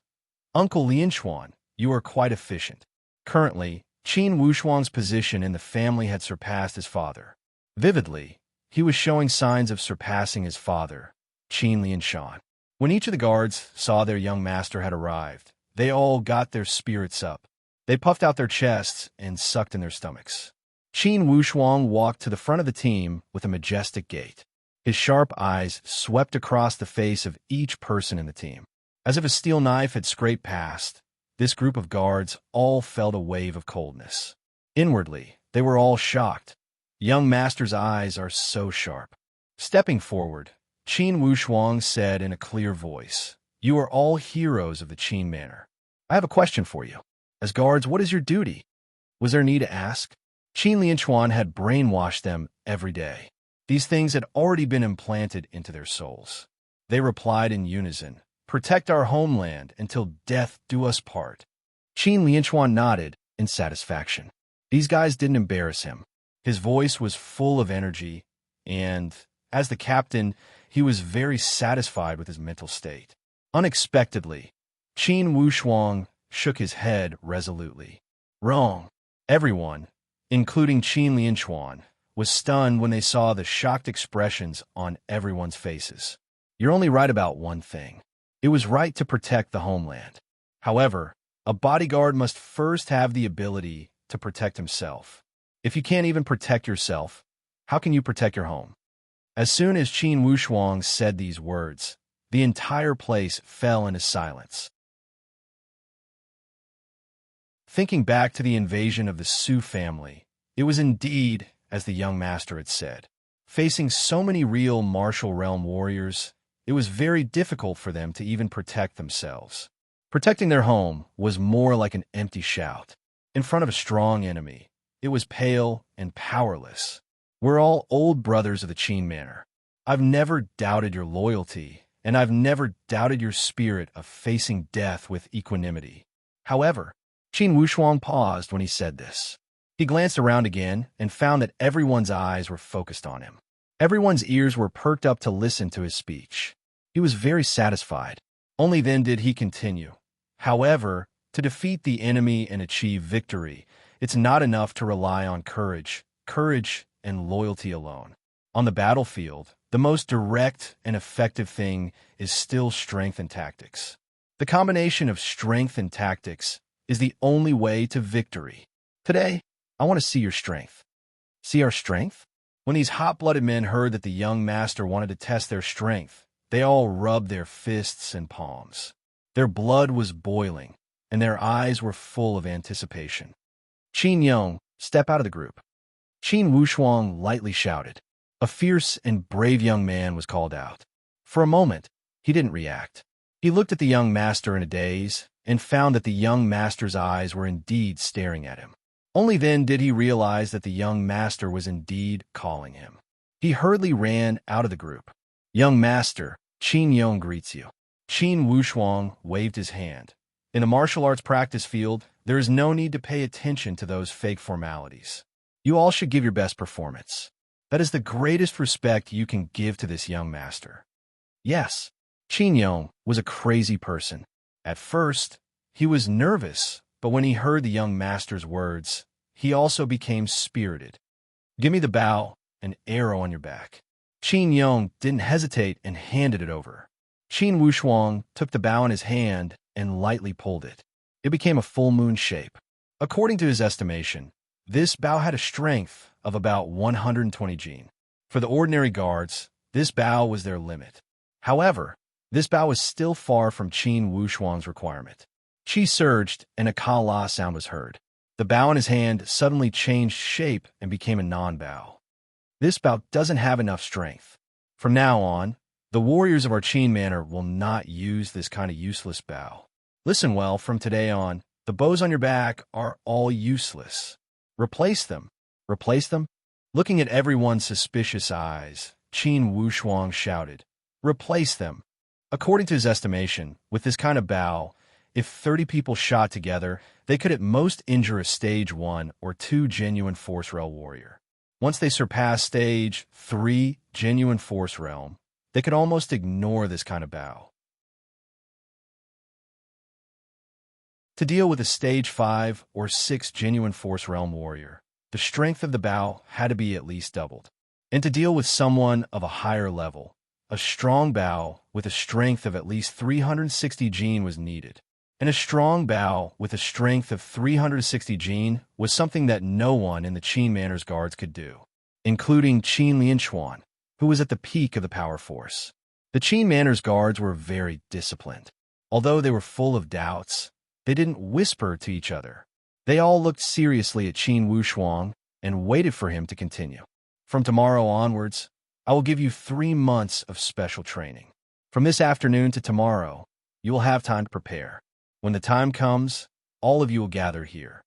"Uncle Lianchuan, you are quite efficient." Currently, Qin Wushuang's position in the family had surpassed his father. Vividly, he was showing signs of surpassing his father, Qin Lianshan. When each of the guards saw their young master had arrived, they all got their spirits up. They puffed out their chests and sucked in their stomachs. Qin Wushuang walked to the front of the team with a majestic gait. His sharp eyes swept across the face of each person in the team. As if a steel knife had scraped past, this group of guards all felt a wave of coldness. Inwardly, they were all shocked. Young master's eyes are so sharp. Stepping forward, Qin Wushuang said in a clear voice, "You are all heroes of the Qin manor. I have a question for you. As guards, what is your duty?" Was there need to ask? Qin Lianchuan had brainwashed them every day. These things had already been implanted into their souls. They replied in unison, "Protect our homeland until death do us part." Qin Lianchuan nodded in satisfaction. These guys didn't embarrass him. His voice was full of energy, and, as the captain, he was very satisfied with his mental state. Unexpectedly, Qin Wushuang shook his head resolutely. Wrong. Everyone, including Qin Lianchuan, was stunned when they saw the shocked expressions on everyone's faces. You're only right about one thing. It was right to protect the homeland. However, a bodyguard must first have the ability to protect himself. If you can't even protect yourself, how can you protect your home? As soon as Qin Wushuang said these words, the entire place fell into silence. Thinking back to the invasion of the Su family, it was indeed, as the young master had said, facing so many real martial realm warriors, it was very difficult for them to even protect themselves. Protecting their home was more like an empty shout. In front of a strong enemy, it was pale and powerless. We're all old brothers of the Qin manor. I've never doubted your loyalty, and I've never doubted your spirit of facing death with equanimity. However, Qin Wushuang paused when he said this. He glanced around again and found that everyone's eyes were focused on him. Everyone's ears were perked up to listen to his speech. He was very satisfied. Only then did he continue. However, to defeat the enemy and achieve victory, it's not enough to rely on courage, and loyalty alone. On the battlefield, the most direct and effective thing is still strength and tactics. The combination of strength and tactics is the only way to victory. Today, I want to see your strength. See our strength? When these hot-blooded men heard that the young master wanted to test their strength, they all rubbed their fists and palms. Their blood was boiling, and their eyes were full of anticipation. Qin Yong, step out of the group. Qin Wushuang lightly shouted. A fierce and brave young man was called out. For a moment, he didn't react. He looked at the young master in a daze and found that the young master's eyes were indeed staring at him. Only then did he realize that the young master was indeed calling him. He hurriedly ran out of the group. Young master, Qin Yong greets you. Qin Wushuang waved his hand. In a martial arts practice field, there is no need to pay attention to those fake formalities. You all should give your best performance. That is the greatest respect you can give to this young master. Yes, Qin Yong was a crazy person. At first, he was nervous, but when he heard the young master's words, he also became spirited. "Give me the bow, an arrow on your back." Qin Yong didn't hesitate and handed it over. Qin Wushuang took the bow in his hand and lightly pulled it. It became a full moon shape. According to his estimation, this bow had a strength of about 120 jin. For the ordinary guards, this bow was their limit. However, this bow was still far from Qin Wushuang's requirement. Qi surged, and a ka-la sound was heard. The bow in his hand suddenly changed shape and became a non-bow. This bow doesn't have enough strength. From now on, the warriors of our Qin manor will not use this kind of useless bow. Listen well, from today on, the bows on your back are all useless. Replace them. Replace them? Looking at everyone's suspicious eyes, Qin Wushuang shouted, "Replace them." According to his estimation, with this kind of bow, if 30 people shot together, they could at most injure a stage 1 or 2 genuine force realm warrior. Once they surpass stage 3 genuine force realm, they could almost ignore this kind of bow. To deal with a stage 5 or 6 genuine force realm warrior, the strength of the bow had to be at least doubled. And to deal with someone of a higher level, a strong bow with a strength of at least 360 jin was needed. And a strong bow with a strength of 360 jin was something that no one in the Qin Manor's guards could do, including Qin Lianquan, who was at the peak of the power force. The Qin Manor's guards were very disciplined. Although they were full of doubts, they didn't whisper to each other. They all looked seriously at Qin Wushuang and waited for him to continue. "From tomorrow onwards, I will give you 3 months of special training. From this afternoon to tomorrow, you will have time to prepare. When the time comes, all of you will gather here."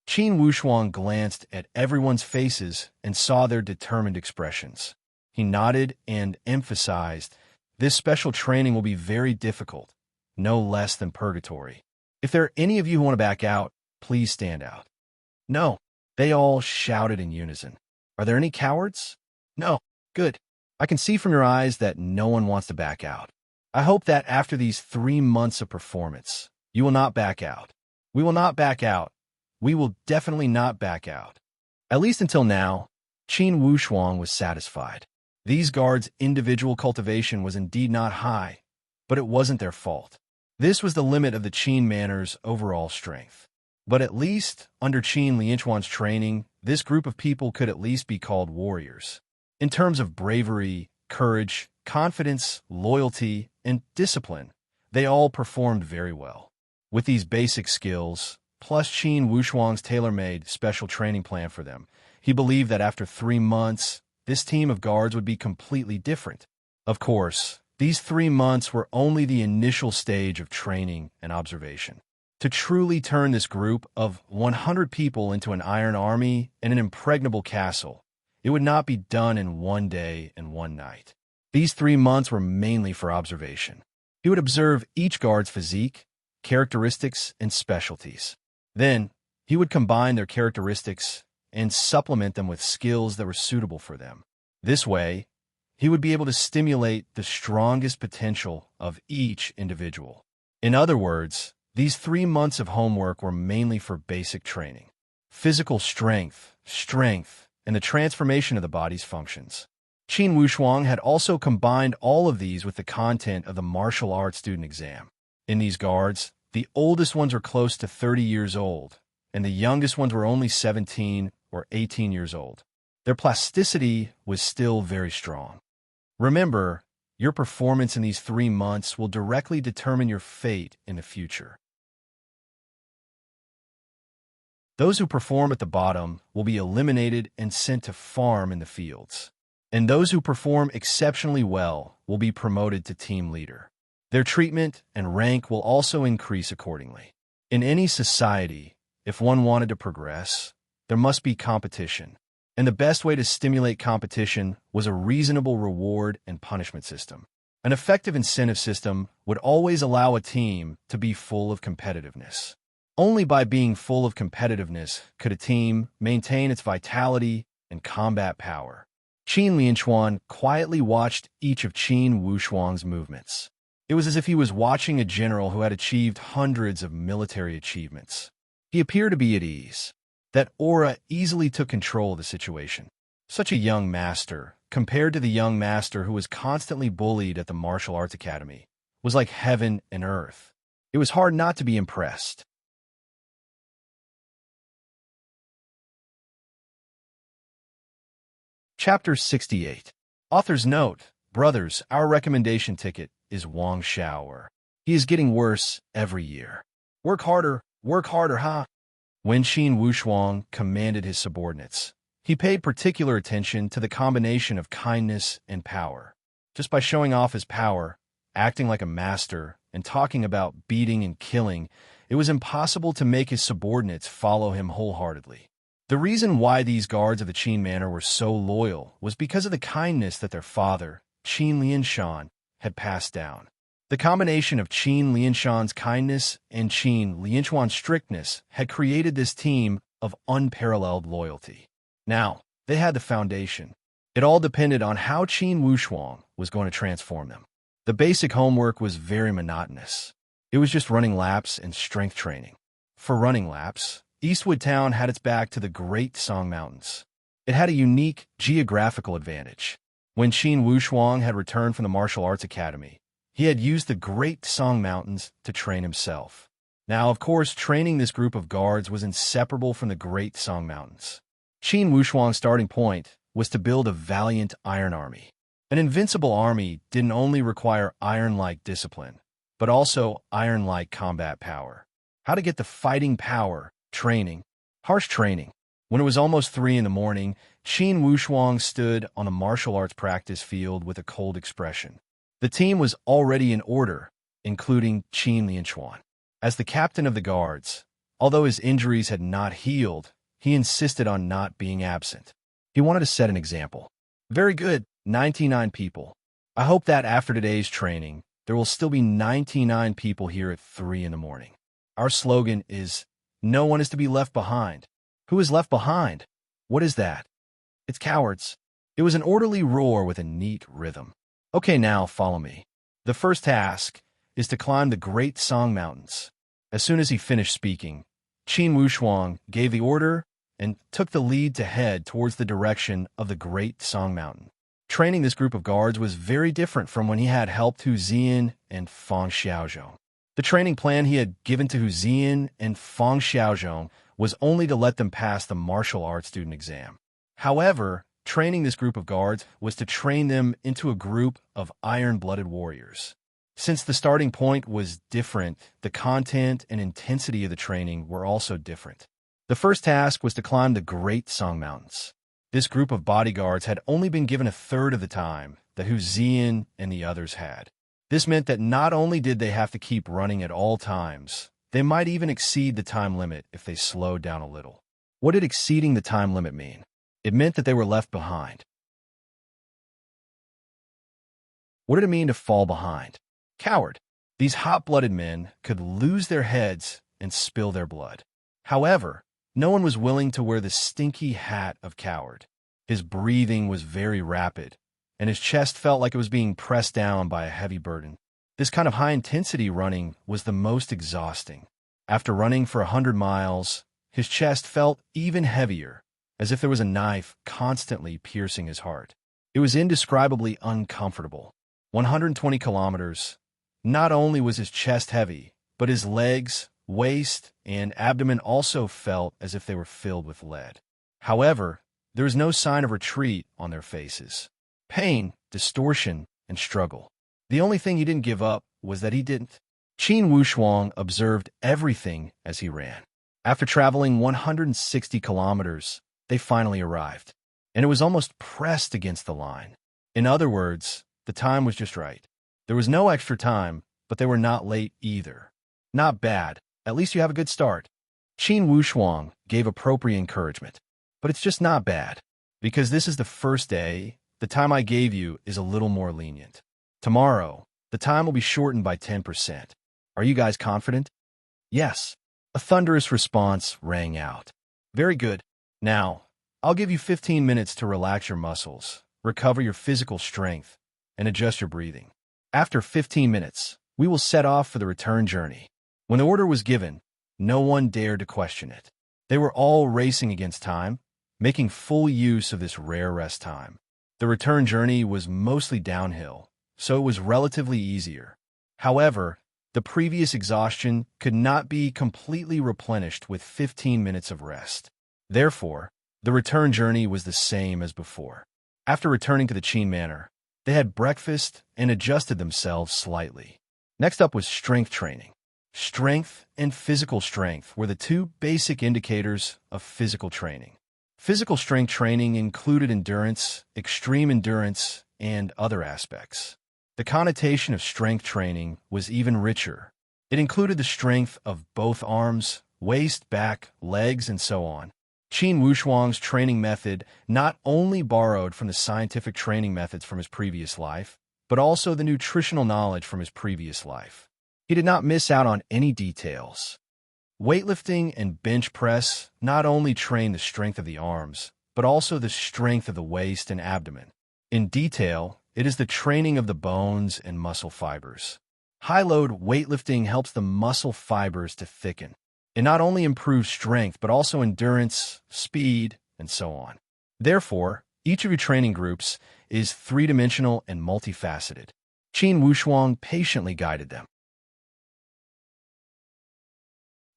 Qin Wushuang glanced at everyone's faces and saw their determined expressions. He nodded and emphasized, "This special training will be very difficult, no less than purgatory. If there are any of you who want to back out, please stand out." "No," they all shouted in unison. "Are there any cowards?" "No." "Good. I can see from your eyes that no one wants to back out. I hope that after these 3 months of performance, you will not back out." "We will not back out. We will definitely not back out." At least until now, Qin Wushuang was satisfied. These guards' individual cultivation was indeed not high, but it wasn't their fault. This was the limit of the Qin Manor's overall strength. But at least, under Qin Lianquan's training, this group of people could at least be called warriors. In terms of bravery, courage, confidence, loyalty, and discipline, they all performed very well. With these basic skills, plus Qin Wushuang's tailor-made special training plan for them, he believed that after 3 months, this team of guards would be completely different. Of course, these 3 months were only the initial stage of training and observation. To truly turn this group of 100 people into an iron army and an impregnable castle, it would not be done in 1 day and 1 night. These 3 months were mainly for observation. He would observe each guard's physique, characteristics, and specialties. Then, he would combine their characteristics and supplement them with skills that were suitable for them. This way, he would be able to stimulate the strongest potential of each individual. In other words, these 3 months of homework were mainly for basic training, physical strength, and the transformation of the body's functions. Qin Wushuang had also combined all of these with the content of the martial arts student exam. In these guards, the oldest ones were close to 30 years old, and the youngest ones were only 17 or 18 years old. Their plasticity was still very strong. Remember, your performance in these 3 months will directly determine your fate in the future. Those who perform at the bottom will be eliminated and sent to farm in the fields. And those who perform exceptionally well will be promoted to team leader. Their treatment and rank will also increase accordingly. In any society, if one wanted to progress, there must be competition. And the best way to stimulate competition was a reasonable reward and punishment system. An effective incentive system would always allow a team to be full of competitiveness. Only by being full of competitiveness could a team maintain its vitality and combat power. Qin Lianquan quietly watched each of Qin Wushuang's movements. It was as if he was watching a general who had achieved hundreds of military achievements. He appeared to be at ease. That aura easily took control of the situation. Such a young master, compared to the young master who was constantly bullied at the martial arts academy, was like heaven and earth. It was hard not to be impressed. Chapter 68. Author's note: Brothers, our recommendation ticket is Wang Xiaoer. He is getting worse every year. Work harder, huh? When Qin Wushuang commanded his subordinates, he paid particular attention to the combination of kindness and power. Just by showing off his power, acting like a master, and talking about beating and killing, it was impossible to make his subordinates follow him wholeheartedly. The reason why these guards of the Qin manor were so loyal was because of the kindness that their father, Qin Lianshan, had passed down. The combination of Qin Lianshan's kindness and Qin Lianshuan's strictness had created this team of unparalleled loyalty. Now, they had the foundation. It all depended on how Qin Wushuang was going to transform them. The basic homework was very monotonous. It was just running laps and strength training. For running laps, Eastwood Town had its back to the Great Song Mountains. It had a unique geographical advantage. When Qin Wushuang had returned from the martial arts academy, he had used the Great Song Mountains to train himself. Now, of course, training this group of guards was inseparable from the Great Song Mountains. Qin Wushuang's starting point was to build a valiant iron army. An invincible army didn't only require iron-like discipline, but also iron-like combat power. How to get the fighting power? Training. Harsh training. When it was almost 3 in the morning, Qin Wushuang stood on the martial arts practice field with a cold expression. The team was already in order, including Qin Lianshuan. As the captain of the guards, although his injuries had not healed, he insisted on not being absent. He wanted to set an example. Very good, 99 people. I hope that after today's training, there will still be 99 people here at 3 in the morning. Our slogan is, no one is to be left behind. Who is left behind? What is that? It's cowards. It was an orderly roar with a neat rhythm. Okay, now follow me. The first task is to climb the Great Song Mountains. As soon as he finished speaking, Qin Wushuang gave the order and took the lead to head towards the direction of the Great Song Mountain. Training this group of guards was very different from when he had helped Hu Zian and Fang Xiaozhong. The training plan he had given to Hu Zian and Fang Xiaozhong was only to let them pass the martial arts student exam. However, training this group of guards was to train them into a group of iron-blooded warriors. Since the starting point was different, the content and intensity of the training were also different. The first task was to climb the Great Song Mountains. This group of bodyguards had only been given a third of the time that Hu Zian and the others had. This meant that not only did they have to keep running at all times, they might even exceed the time limit if they slowed down a little. What did exceeding the time limit mean? It meant that they were left behind. What did it mean to fall behind? Coward. These hot-blooded men could lose their heads and spill their blood. However, no one was willing to wear the stinky hat of coward. His breathing was very rapid, and his chest felt like it was being pressed down by a heavy burden. This kind of high-intensity running was the most exhausting. After running for 100 miles, his chest felt even heavier, as if there was a knife constantly piercing his heart. It was indescribably uncomfortable. 120 kilometers. Not only was his chest heavy, but his legs, waist, and abdomen also felt as if they were filled with lead. However, there was no sign of retreat on their faces. Pain, distortion, and struggle. The only thing he didn't give up was that he didn't. Qin Wushuang observed everything as he ran. After traveling 160 kilometers, they finally arrived, and it was almost pressed against the line. In other words, the time was just right. There was no extra time, but they were not late either. Not bad. At least you have a good start. Qin Wushuang gave appropriate encouragement. But it's just not bad. Because this is the first day, the time I gave you is a little more lenient. Tomorrow, the time will be shortened by 10%. Are you guys confident? Yes. A thunderous response rang out. Very good. Now, I'll give you 15 minutes to relax your muscles, recover your physical strength, and adjust your breathing. After 15 minutes, we will set off for the return journey. When the order was given, no one dared to question it. They were all racing against time, making full use of this rare rest time. The return journey was mostly downhill, so it was relatively easier. However, the previous exhaustion could not be completely replenished with 15 minutes of rest. Therefore, the return journey was the same as before. After returning to the Qin Manor, they had breakfast and adjusted themselves slightly. Next up was strength training. Strength and physical strength were the two basic indicators of physical training. Physical strength training included endurance, extreme endurance, and other aspects. The connotation of strength training was even richer. It included the strength of both arms, waist, back, legs, and so on. Qin Wushuang's training method not only borrowed from the scientific training methods from his previous life, but also the nutritional knowledge from his previous life. He did not miss out on any details. Weightlifting and bench press not only train the strength of the arms, but also the strength of the waist and abdomen. In detail, it is the training of the bones and muscle fibers. High-load weightlifting helps the muscle fibers to thicken. It not only improves strength, but also endurance, speed, and so on. Therefore, each of your training groups is three-dimensional and multifaceted. Qin Wushuang patiently guided them.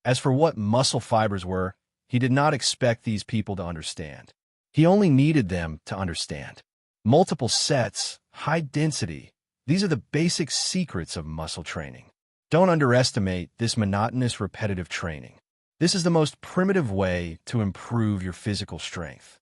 As for what muscle fibers were, he did not expect these people to understand. He only needed them to understand. Multiple sets, high density, these are the basic secrets of muscle training. Don't underestimate this monotonous, repetitive training. This is the most primitive way to improve your physical strength.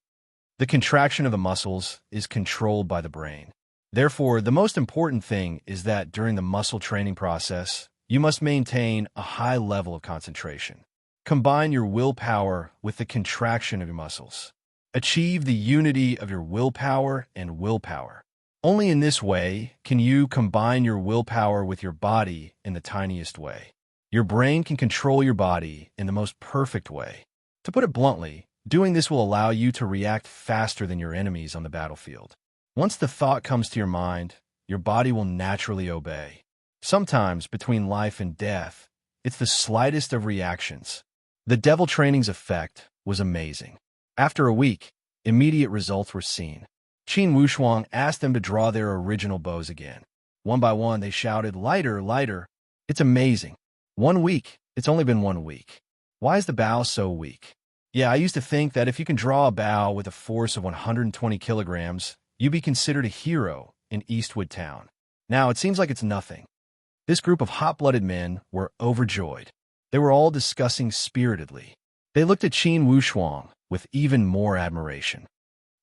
The contraction of the muscles is controlled by the brain. Therefore, the most important thing is that during the muscle training process, you must maintain a high level of concentration. Combine your willpower with the contraction of your muscles. Achieve the unity of your willpower and willpower. Only in this way can you combine your willpower with your body in the tiniest way. Your brain can control your body in the most perfect way. To put it bluntly, doing this will allow you to react faster than your enemies on the battlefield. Once the thought comes to your mind, your body will naturally obey. Sometimes, between life and death, it's the slightest of reactions. The devil training's effect was amazing. After a week, immediate results were seen. Qin Wushuang asked them to draw their original bows again. One by one, they shouted, "Lighter, lighter." It's amazing. 1 week. It's only been 1 week. Why is the bow so weak? Yeah, I used to think that if you can draw a bow with a force of 120 kilograms, you'd be considered a hero in Eastwood Town. Now it seems like it's nothing. This group of hot-blooded men were overjoyed. They were all discussing spiritedly. They looked at Qin Wushuang with even more admiration.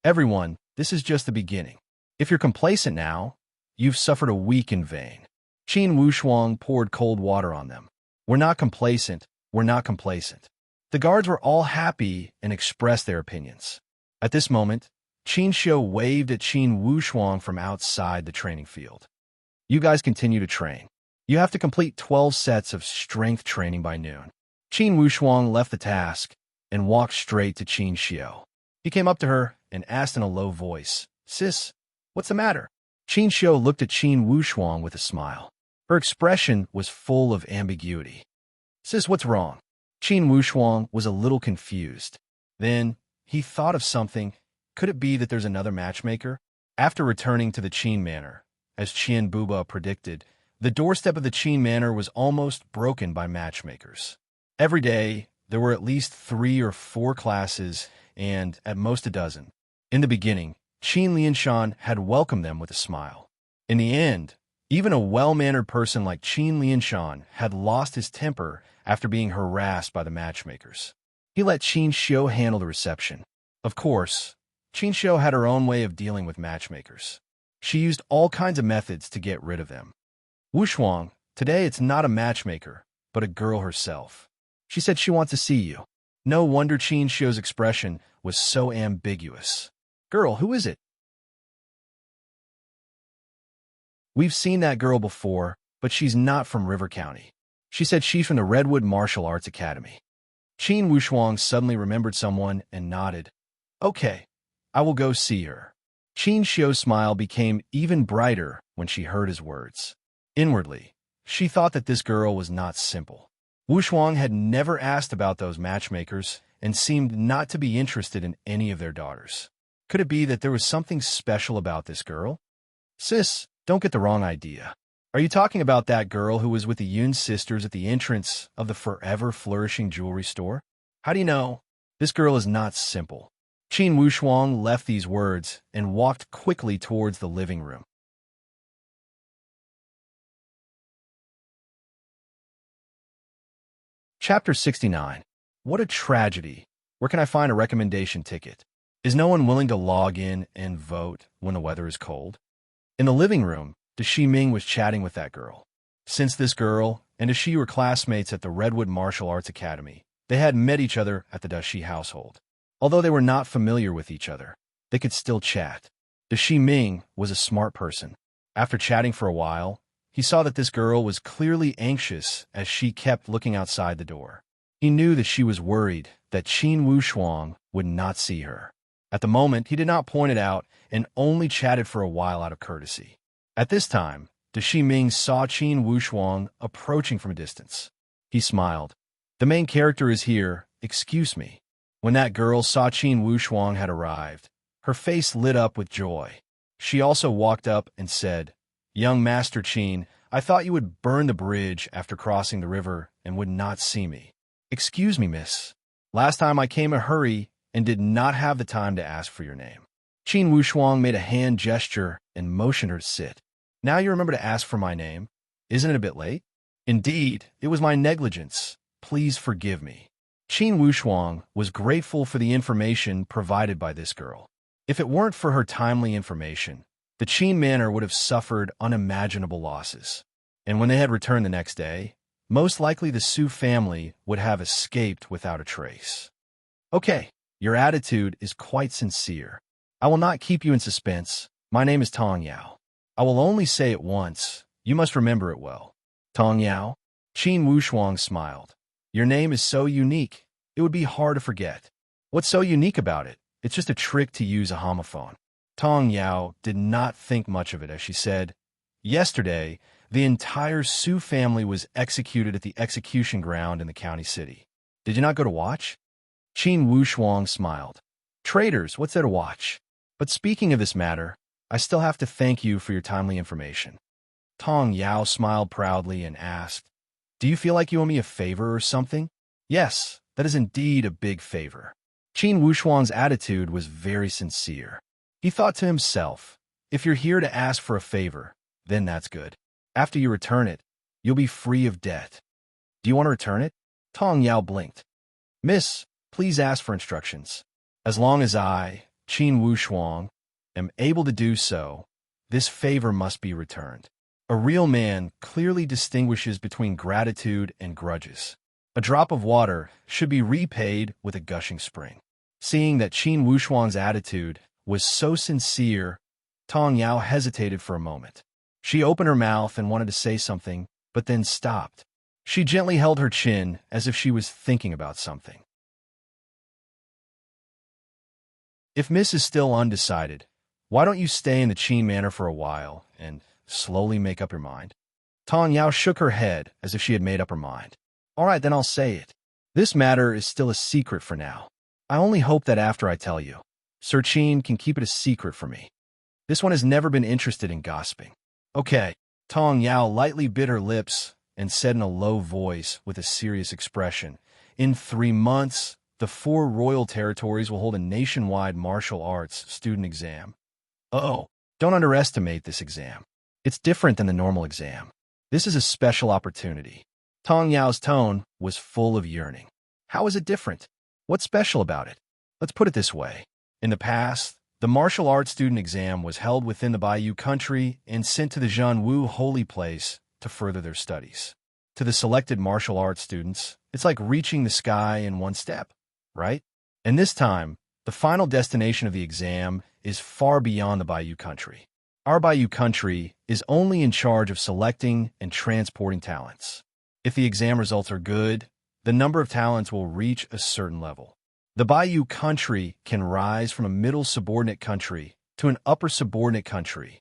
Everyone, this is just the beginning. If you're complacent now, you've suffered a week in vain. Qin Wushuang poured cold water on them. We're not complacent. We're not complacent. The guards were all happy and expressed their opinions. At this moment, Qin Xiu waved at Qin Wushuang from outside the training field. You guys continue to train. You have to complete 12 sets of strength training by noon. Qin Wushuang left the task and walked straight to Qin Xiu. He came up to her and asked in a low voice, "Sis, what's the matter?" Qin Xiu looked at Qin Wushuang with a smile. Her expression was full of ambiguity. "Sis, what's wrong?" Qin Wushuang was a little confused. Then, he thought of something. Could it be that there's another matchmaker? After returning to the Qin Manor, as Qian Buba predicted, the doorstep of the Qin Manor was almost broken by matchmakers. Every day, there were at least 3 or 4 classes, and at most a dozen. In the beginning, Qin Lianshan had welcomed them with a smile. In the end, even a well-mannered person like Qin Lianshan had lost his temper after being harassed by the matchmakers. He let Qin Xiu handle the reception. Of course, Qin Xiu had her own way of dealing with matchmakers. She used all kinds of methods to get rid of them. "Wushuang, today it's not a matchmaker, but a girl herself. She said she wants to see you." No wonder Qin Xiu's expression was so ambiguous. "Girl, who is it?" "We've seen that girl before, but she's not from River County. She said she's from the Redwood Martial Arts Academy." Qin Wushuang suddenly remembered someone and nodded. "Okay, I will go see her." Qin Xiu's smile became even brighter when she heard his words. Inwardly, she thought that this girl was not simple. Wushuang had never asked about those matchmakers, and seemed not to be interested in any of their daughters. Could it be that there was something special about this girl? Sis, don't get the wrong idea. Are you talking about that girl who was with the Yoon sisters at the entrance of the forever flourishing jewelry store? How do you know? This girl is not simple. Qin Wushuang left these words and walked quickly towards the living room. Chapter 69. What a tragedy. Where can I find a recommendation ticket? Is no one willing to log in and vote when the weather is cold? In the living room, Dashi Ming was chatting with that girl. Since this girl and Dashi were classmates at the Redwood Martial Arts Academy, they had met each other at the Dashi household. Although they were not familiar with each other, they could still chat. Dashi Ming was a smart person. After chatting for a while, he saw that this girl was clearly anxious as she kept looking outside the door. He knew that she was worried that Qin Wushuang would not see her. At the moment, he did not point it out and only chatted for a while out of courtesy. At this time, Dashi Ming saw Qin Wushuang approaching from a distance. He smiled. The main character is here, excuse me. When that girl saw Qin Wushuang had arrived, her face lit up with joy. She also walked up and said, Young Master Qin, I thought you would burn the bridge after crossing the river and would not see me. Excuse me, miss. Last time I came in a hurry and did not have the time to ask for your name. Qin Wushuang made a hand gesture and motioned her to sit. Now you remember to ask for my name. Isn't it a bit late? Indeed, it was my negligence. Please forgive me. Qin Wushuang was grateful for the information provided by this girl. If it weren't for her timely information, the Qin manor would have suffered unimaginable losses. And when they had returned the next day, most likely the Su family would have escaped without a trace. Okay, your attitude is quite sincere. I will not keep you in suspense. My name is Tong Yao. I will only say it once. You must remember it well. Tong Yao? Qin Wushuang smiled. Your name is so unique, it would be hard to forget. What's so unique about it? It's just a trick to use a homophone. Tong Yao did not think much of it as she said, Yesterday, the entire Su family was executed at the execution ground in the county city. Did you not go to watch? Qin Wushuang smiled. Traitors, what's there to watch? But speaking of this matter, I still have to thank you for your timely information. Tong Yao smiled proudly and asked, Do you feel like you owe me a favor or something? Yes, that is indeed a big favor. Qin Wushuang's attitude was very sincere. He thought to himself, if you're here to ask for a favor, then that's good. After you return it, you'll be free of debt. Do you want to return it? Tong Yao blinked. Miss, please ask for instructions. As long as I, Qin Wushuang, am able to do so, this favor must be returned. A real man clearly distinguishes between gratitude and grudges. A drop of water should be repaid with a gushing spring. Seeing that Qin Wushuang's attitude was so sincere, Tong Yao hesitated for a moment. She opened her mouth and wanted to say something, but then stopped. She gently held her chin as if she was thinking about something. If Miss is still undecided, why don't you stay in the Qin manor for a while and slowly make up your mind? Tong Yao shook her head as if she had made up her mind. All right, then I'll say it. This matter is still a secret for now. I only hope that after I tell you, Sir Qin can keep it a secret for me. This one has never been interested in gossiping. Okay. Tong Yao lightly bit her lips and said in a low voice with a serious expression, In 3 months, the 4 royal territories will hold a nationwide martial arts student exam. Oh, don't underestimate this exam. It's different than the normal exam. This is a special opportunity. Tong Yao's tone was full of yearning. How is it different? What's special about it? Let's put it this way. In the past, the martial arts student exam was held within the Baiyu country and sent to the Zhanwu holy place to further their studies. To the selected martial arts students, it's like reaching the sky in one step, right? And this time, the final destination of the exam is far beyond the Baiyu country. Our Baiyu country is only in charge of selecting and transporting talents. If the exam results are good, the number of talents will reach a certain level. The Baiyu country can rise from a middle subordinate country to an upper subordinate country.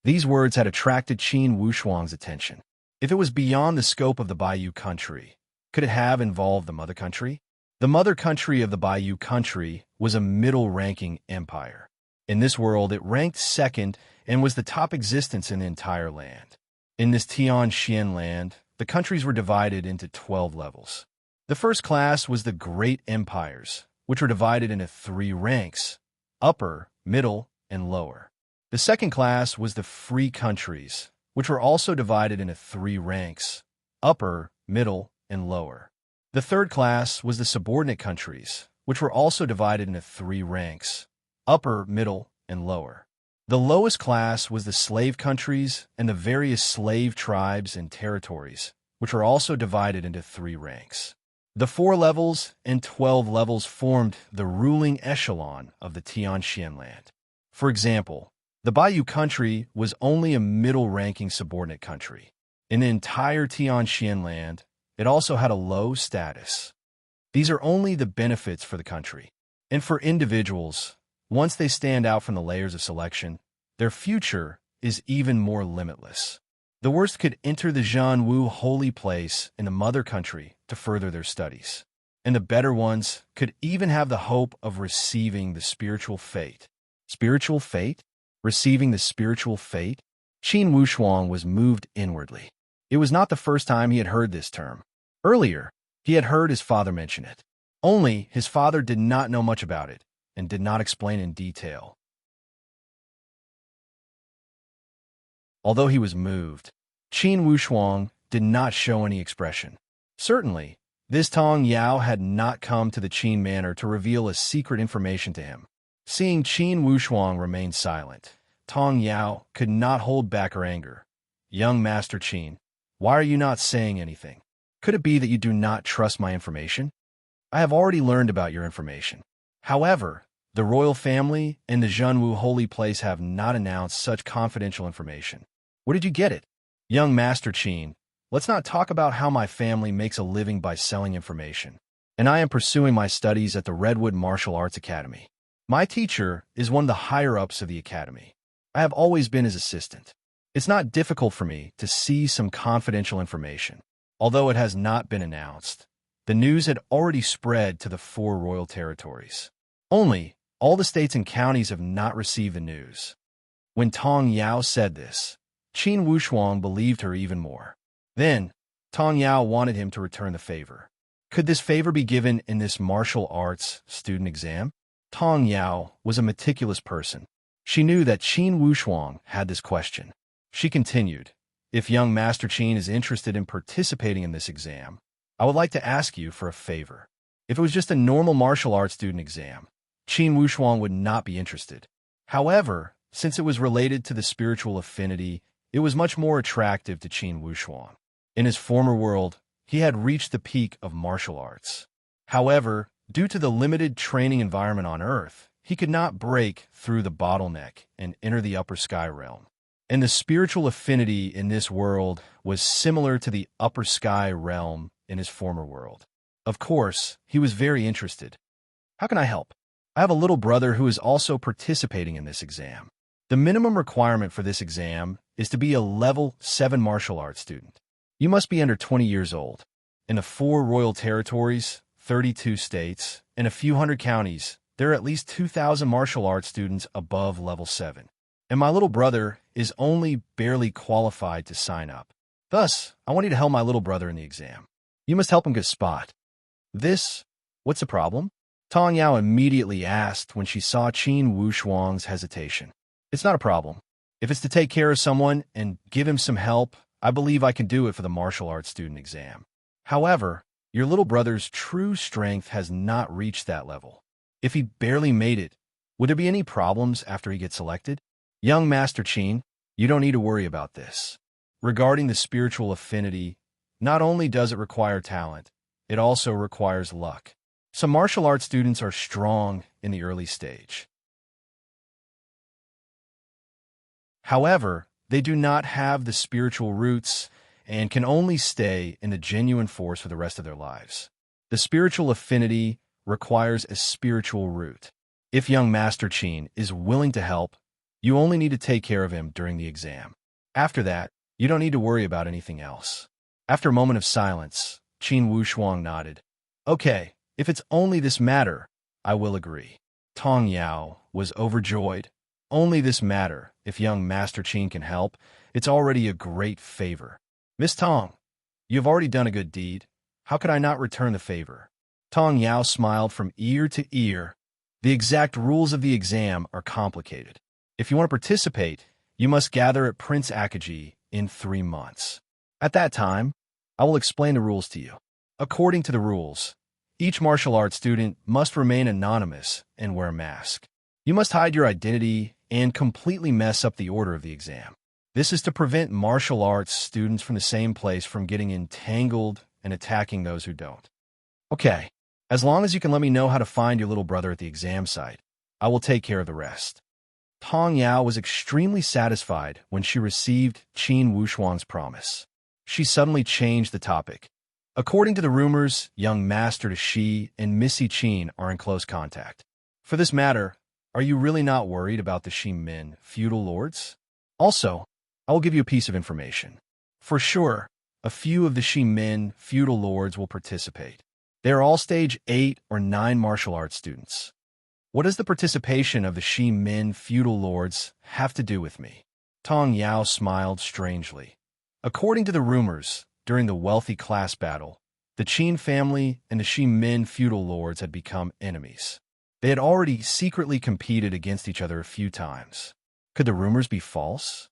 These words had attracted Qin Wushuang's attention. If it was beyond the scope of the Baiyu country, could it have involved the mother country? The mother country of the Bayou country was a middle-ranking empire. In this world, it ranked second and was the top existence in the entire land. In this Tian land, the countries were divided into 12 levels. The first class was the Great Empires, which were divided into 3 ranks: upper, middle, and lower. The second class was the Free Countries, which were also divided into 3 ranks: upper, middle, and lower. The third class was the Subordinate Countries, which were also divided into 3 ranks: upper, middle, and lower. The lowest class was the Slave Countries and the various slave tribes and territories, which were also divided into 3 ranks. The 4 levels and 12 levels formed the ruling echelon of the Tian land. For example, the Bayou country was only a middle-ranking subordinate country. In the entire Tian land, it also had a low status. These are only the benefits for the country. And for individuals, once they stand out from the layers of selection, their future is even more limitless. The worst could enter the Zhanwu holy place in the mother country to further their studies. And the better ones could even have the hope of receiving the spiritual fate. Spiritual fate? Receiving the spiritual fate? Qin Wushuang was moved inwardly. It was not the first time he had heard this term. Earlier, he had heard his father mention it. Only his father did not know much about it and did not explain in detail. Although he was moved, Qin Wushuang did not show any expression. Certainly, this Tong Yao had not come to the Qin manor to reveal a secret information to him. Seeing Qin Wushuang remain silent, Tong Yao could not hold back her anger. "Young Master Qin, why are you not saying anything? Could it be that you do not trust my information? I have already learned about your information. However, the royal family and the Zhanwu holy place have not announced such confidential information. Where did you get it? Young Master Qin, let's not talk about how my family makes a living by selling information. And I am pursuing my studies at the Redwood Martial Arts Academy. My teacher is one of the higher-ups of the academy. I have always been his assistant. It's not difficult for me to see some confidential information. Although it has not been announced, the news had already spread to the 4 royal territories. Only, all the states and counties have not received the news." When Tong Yao said this, Qin Wushuang believed her even more. Then, Tong Yao wanted him to return the favor. Could this favor be given in this martial arts student exam? Tong Yao was a meticulous person. She knew that Qin Wushuang had this question. She continued, "If young Master Qin is interested in participating in this exam, I would like to ask you for a favor. If it was just a normal martial arts student exam, Qin Wushuang would not be interested. However, since it was related to the spiritual affinity, it was much more attractive to Qin Wushuang. In his former world, he had reached the peak of martial arts. However, due to the limited training environment on Earth, he could not break through the bottleneck and enter the upper sky realm. And the spiritual affinity in this world was similar to the upper sky realm in his former world. Of course, he was very interested. How can I help? I have a little brother who is also participating in this exam. The minimum requirement for this exam is to be a level 7 martial arts student. You must be under 20 years old. In the 4 royal territories, 32 states, and a few hundred counties, there are at least 2,000 martial arts students above level 7. And my little brother is only barely qualified to sign up. Thus, I want you to help my little brother in the exam. You must help him get a spot." What's the problem? Tong Yao immediately asked when she saw Qin Wushuang's hesitation. "It's not a problem. If it's to take care of someone and give him some help, I believe I can do it for the martial arts student exam. However, your little brother's true strength has not reached that level. If he barely made it, would there be any problems after he gets selected? Young Master Qin, you don't need to worry about this. Regarding the spiritual affinity, not only does it require talent, it also requires luck. Some martial arts students are strong in the early stage. However, they do not have the spiritual roots and can only stay in the genuine force for the rest of their lives. The spiritual affinity requires a spiritual root. If young Master Qin is willing to help, you only need to take care of him during the exam. After that, you don't need to worry about anything else." After a moment of silence, Qin Wushuang nodded. "Okay, If it's only this matter, I will agree. Tong Yao was overjoyed. Only this matter, if young Master Qin can help, it's already a great favor. Miss Tong, you have already done a good deed. How could I not return the favor? Tong Yao smiled from ear to ear. The exact rules of the exam are complicated. If you want to participate, you must gather at Prince Akaji in 3 months. At that time, I will explain the rules to you. According to the rules, each martial arts student must remain anonymous and wear a mask. You must hide your identity and completely mess up the order of the exam. This is to prevent martial arts students from the same place from getting entangled and attacking those who don't. Okay, as long as you can let me know how to find your little brother at the exam site, I will take care of the rest. Tong Yao was extremely satisfied when she received Qin Wushuang's promise. She suddenly changed the topic. According to the rumors, young Master Shi and Missy Qin are in close contact. For this matter, are you really not worried about the Shi Min feudal lords? Also, I will give you a piece of information. For sure, a few of the Shi Min feudal lords will participate. They are all stage 8 or 9 martial arts students. What does the participation of the Shi Min feudal lords have to do with me? Tong Yao smiled strangely. According to the rumors, during the wealthy class battle, the Qin family and the Shi Min feudal lords had become enemies. They had already secretly competed against each other a few times. Could the rumors be false?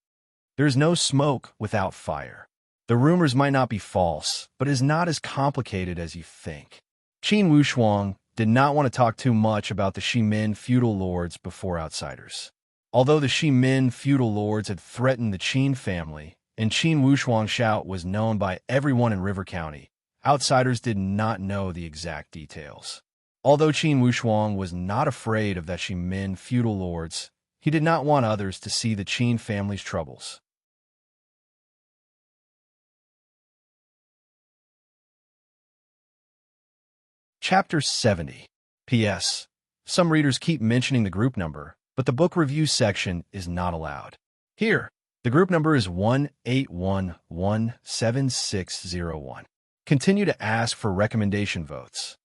There is no smoke without fire. The rumors might not be false, but it is not as complicated as you think. Qin Wushuang did not want to talk too much about the Shi Min feudal lords before outsiders. Although the Shi Min feudal lords had threatened the Qin family, and Qin Wushuang's shout was known by everyone in River County, outsiders did not know the exact details. Although Qin Wushuang was not afraid of the Shi Min feudal lords, he did not want others to see the Qin family's troubles. Chapter 70. P.S. Some readers keep mentioning the group number, but the book review section is not allowed. Here, the group number is 1811761. Continue to ask for recommendation votes.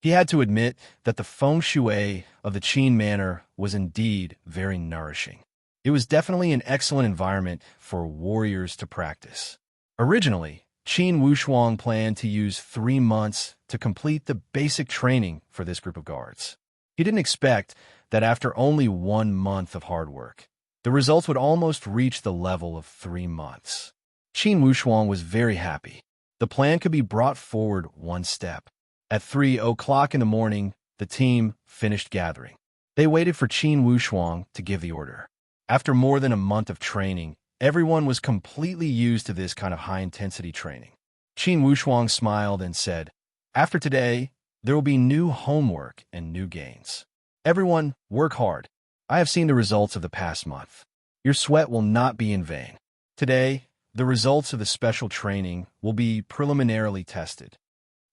He had to admit that the feng shui of the Qin manor was indeed very nourishing. It was definitely an excellent environment for warriors to practice. Originally, Qin Wushuang planned to use 3 months to complete the basic training for this group of guards. He didn't expect that after only 1 month of hard work, the results would almost reach the level of 3 months. Qin Wushuang was very happy. The plan could be brought forward 1 step. At 3 o'clock in the morning, the team finished gathering. They waited for Qin Wushuang to give the order. After more than a month of training, everyone was completely used to this kind of high-intensity training. Qin Wushuang smiled and said, "After today, there will be new homework and new gains. Everyone, work hard. I have seen the results of the past month. Your sweat will not be in vain. Today, the results of the special training will be preliminarily tested."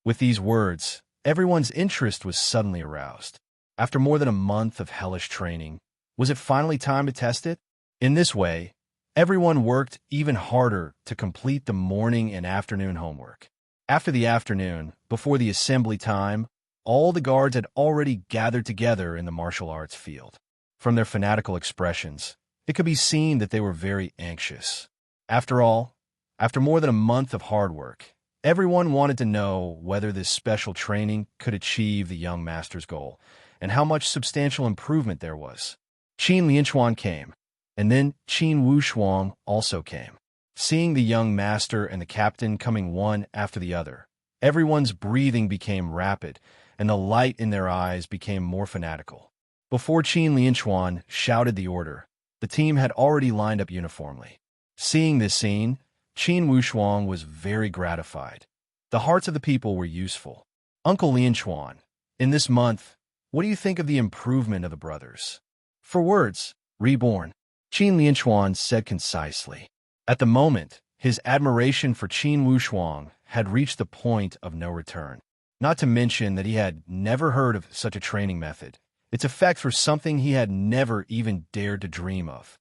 With these words, everyone's interest was suddenly aroused. After more than a month of hellish training, was it finally time to test it? In this way, everyone worked even harder to complete the morning and afternoon homework. After the afternoon, before the assembly time, all the guards had already gathered together in the martial arts field. From their fanatical expressions, it could be seen that they were very anxious. After all, after more than a month of hard work, everyone wanted to know whether this special training could achieve the young master's goal, and how much substantial improvement there was. Qin Lianchuan came, and then Qin Wushuang also came. Seeing the young master and the captain coming one after the other, everyone's breathing became rapid, and the light in their eyes became more fanatical. Before Qin Lianchuan shouted the order, the team had already lined up uniformly. Seeing this scene, Qin Wushuang was very gratified. The hearts of the people were useful. "Uncle Lianchuan, in this month, what do you think of the improvement of the brothers?" "For words, Reborn," Qin Lianchuan said concisely. At the moment, his admiration for Qin Wushuang had reached the point of no return. Not to mention that he had never heard of such a training method. Its effects were something he had never even dared to dream of.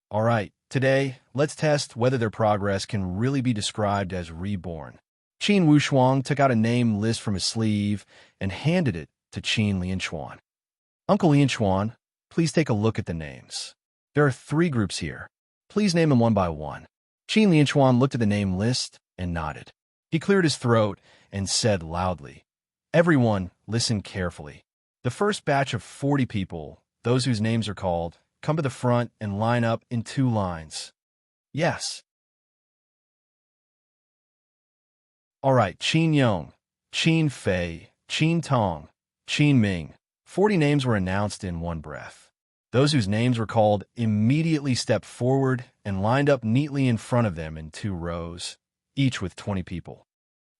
All right, today, let's test whether their progress can really be described as reborn. Qin Wushuang took out a name list from his sleeve and handed it to Qin Lianchuan. Uncle Lianchuan, please take a look at the names. There are 3 groups here. Please name them one by one. Qin Lianchuan looked at the name list and nodded. He cleared his throat and said loudly, "Everyone, listen carefully. The first batch of 40 people, those whose names are called, come to the front and line up in 2 lines." Yes. All right, Qin Yong, Qin Fei, Qin Tong, Qin Ming. 40 names were announced in one breath. Those whose names were called immediately stepped forward and lined up neatly in front of them in 2 rows, each with 20 people.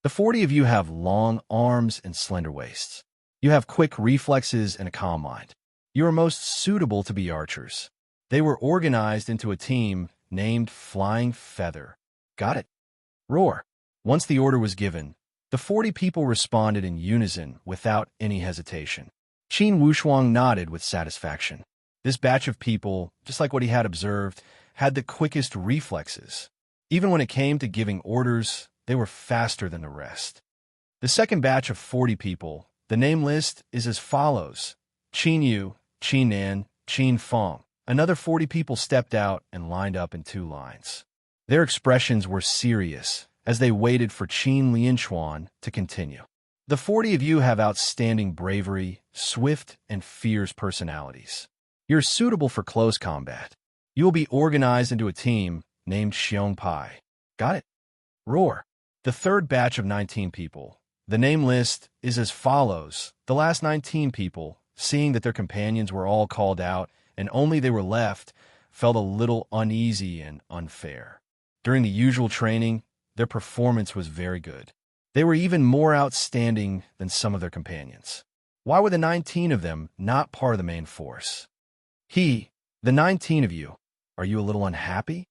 The 40 of you have long arms and slender waists. You have quick reflexes and a calm mind. You are most suitable to be archers. They were organized into a team named Flying Feather. Got it? Roar. Once the order was given, the 40 people responded in unison without any hesitation. Qin Wushuang nodded with satisfaction. This batch of people, just like what he had observed, had the quickest reflexes. Even when it came to giving orders, they were faster than the rest. The second batch of 40 people, the name list is as follows: Qin Yu, Qin Nan, Qin Feng. Another 40 people stepped out and lined up in 2 lines. Their expressions were serious as they waited for Qin Lianchuan to continue. The 40 of you have outstanding bravery, swift, and fierce personalities. You're suitable for close combat. You will be organized into a team named Xiong Pai. Got it? Roar. The third batch of 19 people. The name list is as follows. The last 19 people, seeing that their companions were all called out and only they were left, felt a little uneasy and unfair. During the usual training, their performance was very good. They were even more outstanding than some of their companions. Why were the 19 of them not part of the main force? The 19 of you, are you a little unhappy?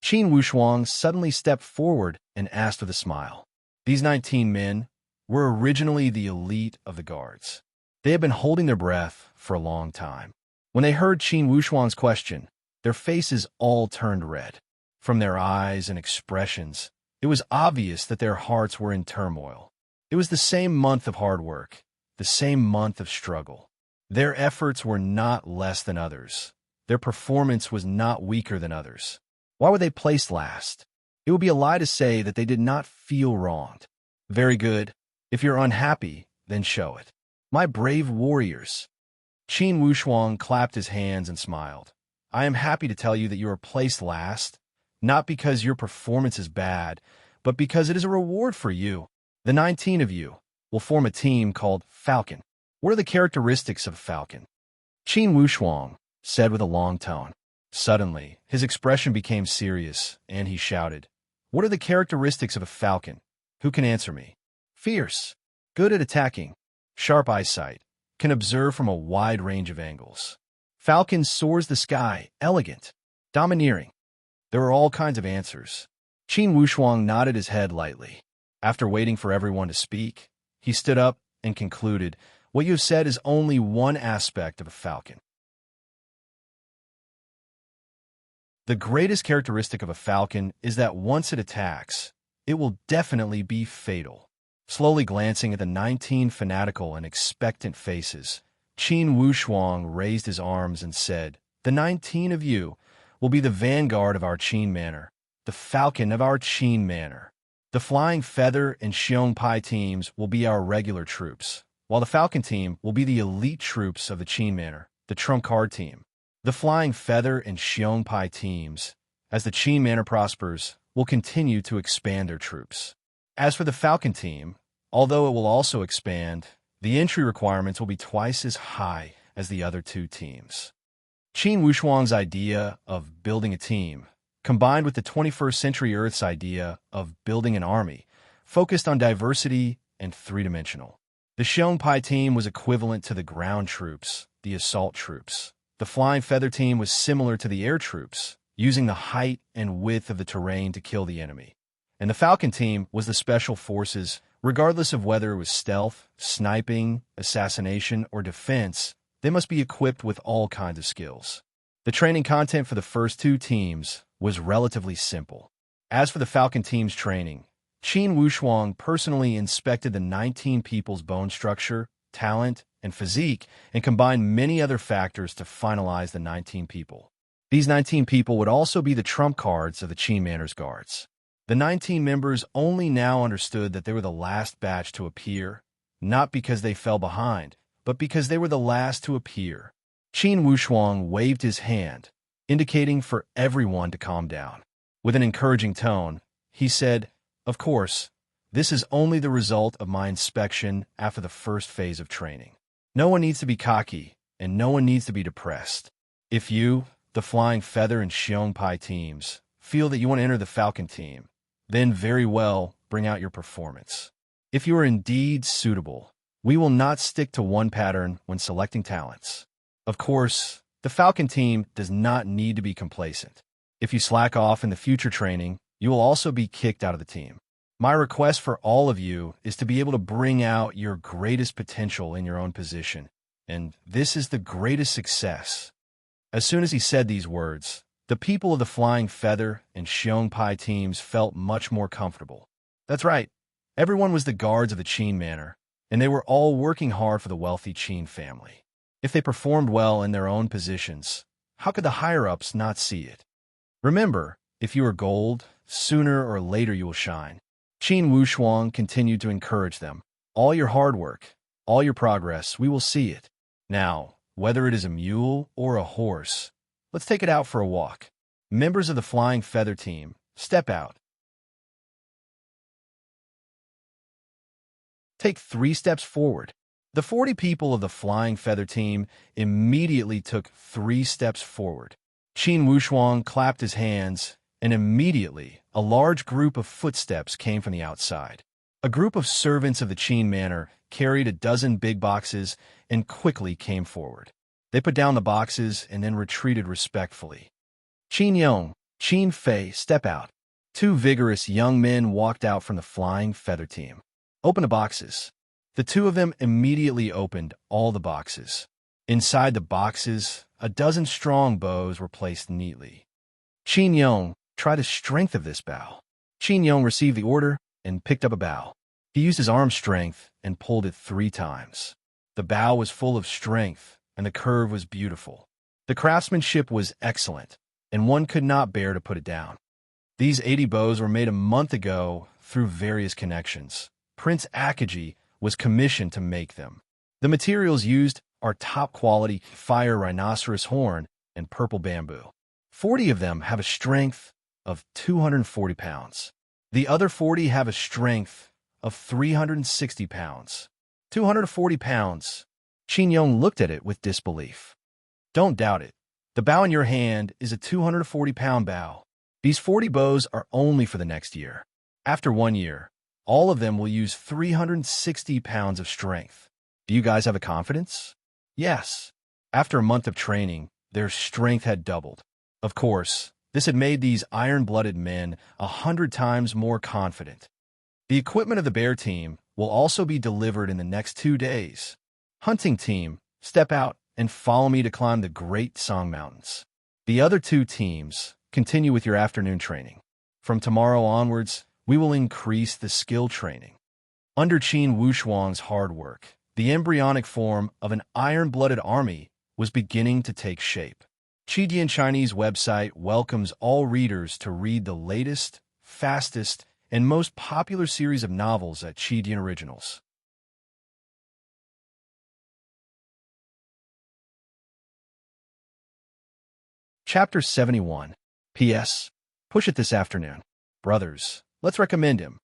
Qin Wushuang suddenly stepped forward and asked with a smile. These 19 men were originally the elite of the guards. They had been holding their breath for a long time. When they heard Qin Wushuang's question, their faces all turned red. From their eyes and expressions, it was obvious that their hearts were in turmoil. It was the same month of hard work, the same month of struggle. Their efforts were not less than others. Their performance was not weaker than others. Why were they placed last? It would be a lie to say that they did not feel wronged. Very good. If you're unhappy, then show it. My brave warriors. Qin Wushuang clapped his hands and smiled. I am happy to tell you that you are placed last, not because your performance is bad, but because it is a reward for you. The 19 of you will form a team called Falcon. What are the characteristics of a falcon? Qin Wushuang said with a long tone. Suddenly, his expression became serious, and he shouted, What are the characteristics of a falcon? Who can answer me? Fierce, good at attacking, sharp eyesight, can observe from a wide range of angles. Falcon soars the sky, elegant, domineering. There were all kinds of answers. Qin Wushuang nodded his head lightly. After waiting for everyone to speak, he stood up and concluded, What you have said is only one aspect of a falcon. The greatest characteristic of a falcon is that once it attacks, it will definitely be fatal. Slowly glancing at the 19 fanatical and expectant faces, Qin Wushuang raised his arms and said, The 19 of you will be the vanguard of our Qin Manor, the falcon of our Qin Manor. The Flying Feather and Xiong Pai teams will be our regular troops, while the Falcon team will be the elite troops of the Qin Manor, the trump card team. The Flying Feather and Xiong Pai teams, as the Qin Manor prospers, will continue to expand their troops. As for the Falcon team, although it will also expand, the entry requirements will be twice as high as the other 2 teams. Qin Wushuang's idea of building a team, combined with the 21st century Earth's idea of building an army, focused on diversity and 3-dimensional. The Xiong Pai team was equivalent to the ground troops, the assault troops. The Flying Feather team was similar to the air troops, using the height and width of the terrain to kill the enemy. And the Falcon team was the special forces, regardless of whether it was stealth, sniping, assassination, or defense. They must be equipped with all kinds of skills. The training content for the first 2 teams was relatively simple. As for the Falcon team's training, Qin Wushuang personally inspected the 19 people's bone structure, talent, and physique, and combined many other factors to finalize the 19 people. These 19 people would also be the trump cards of the Qin Manor's guards. The 19 members only now understood that they were the last batch to appear, not because they fell behind, but because they were the last to appear. Qin Wushuang waved his hand, indicating for everyone to calm down. With an encouraging tone, he said, "Of course, this is only the result of my inspection after the first phase of training. No one needs to be cocky, and no one needs to be depressed. If you, the Flying Feather and Xiong Pai teams, feel that you want to enter the Falcon team, then very well, bring out your performance. If you are indeed suitable, we will not stick to one pattern when selecting talents. Of course, the Falcon team does not need to be complacent. If you slack off in the future training, you will also be kicked out of the team. My request for all of you is to be able to bring out your greatest potential in your own position, and this is the greatest success." As soon as he said these words, the people of the Flying Feather and Xiong Pai teams felt much more comfortable. That's right, everyone was the guards of the Qin Manor, and they were all working hard for the wealthy Qin family. If they performed well in their own positions, how could the higher-ups not see it? Remember, if you are gold, sooner or later you will shine. Qin Wushuang continued to encourage them. All your hard work, all your progress, we will see it. Now, whether it is a mule or a horse, let's take it out for a walk. Members of the Flying Feather team, step out. Take 3 steps forward. The 40 people of the Flying Feather team immediately took 3 steps forward. Qin Wushuang clapped his hands, and immediately a large group of footsteps came from the outside. A group of servants of the Qin Manor carried a dozen big boxes and quickly came forward. They put down the boxes and then retreated respectfully. "Qin Yong, Qin Fei, step out." 2 vigorous young men walked out from the Flying Feather team. "Open the boxes." The 2 of them immediately opened all the boxes. Inside the boxes, a dozen strong bows were placed neatly. "Qin Yong, try the strength of this bow." Qin Yong received the order and picked up a bow. He used his arm strength and pulled it 3 times. The bow was full of strength, and the curve was beautiful. The craftsmanship was excellent, and one could not bear to put it down. These 80 bows were made a month ago through various connections. Prince Akaji was commissioned to make them. The materials used are top-quality fire rhinoceros horn and purple bamboo. 40 of them have a strength of 240 pounds. The other 40 have a strength of 360 pounds. 240 pounds. Qin Yong looked at it with disbelief. "Don't doubt it. The bow in your hand is a 240-pound bow. These 40 bows are only for the next year. After 1 year, all of them will use 360 pounds of strength. Do you guys have a confidence?" Yes. After a month of training, their strength had doubled. Of course, this had made these iron-blooded men 100 times more confident. The equipment of the bear team will also be delivered in the next 2 days. Hunting team, step out and follow me to climb the Great Song Mountains. The other 2 teams, continue with your afternoon training. From tomorrow onwards, we will increase the skill training. Under Qin Wushuang's hard work, the embryonic form of an iron-blooded army was beginning to take shape. Qidian Chinese website welcomes all readers to read the latest, fastest, and most popular series of novels at Qidian Originals. Chapter 71. P.S. Push it this afternoon. Brothers, let's recommend him.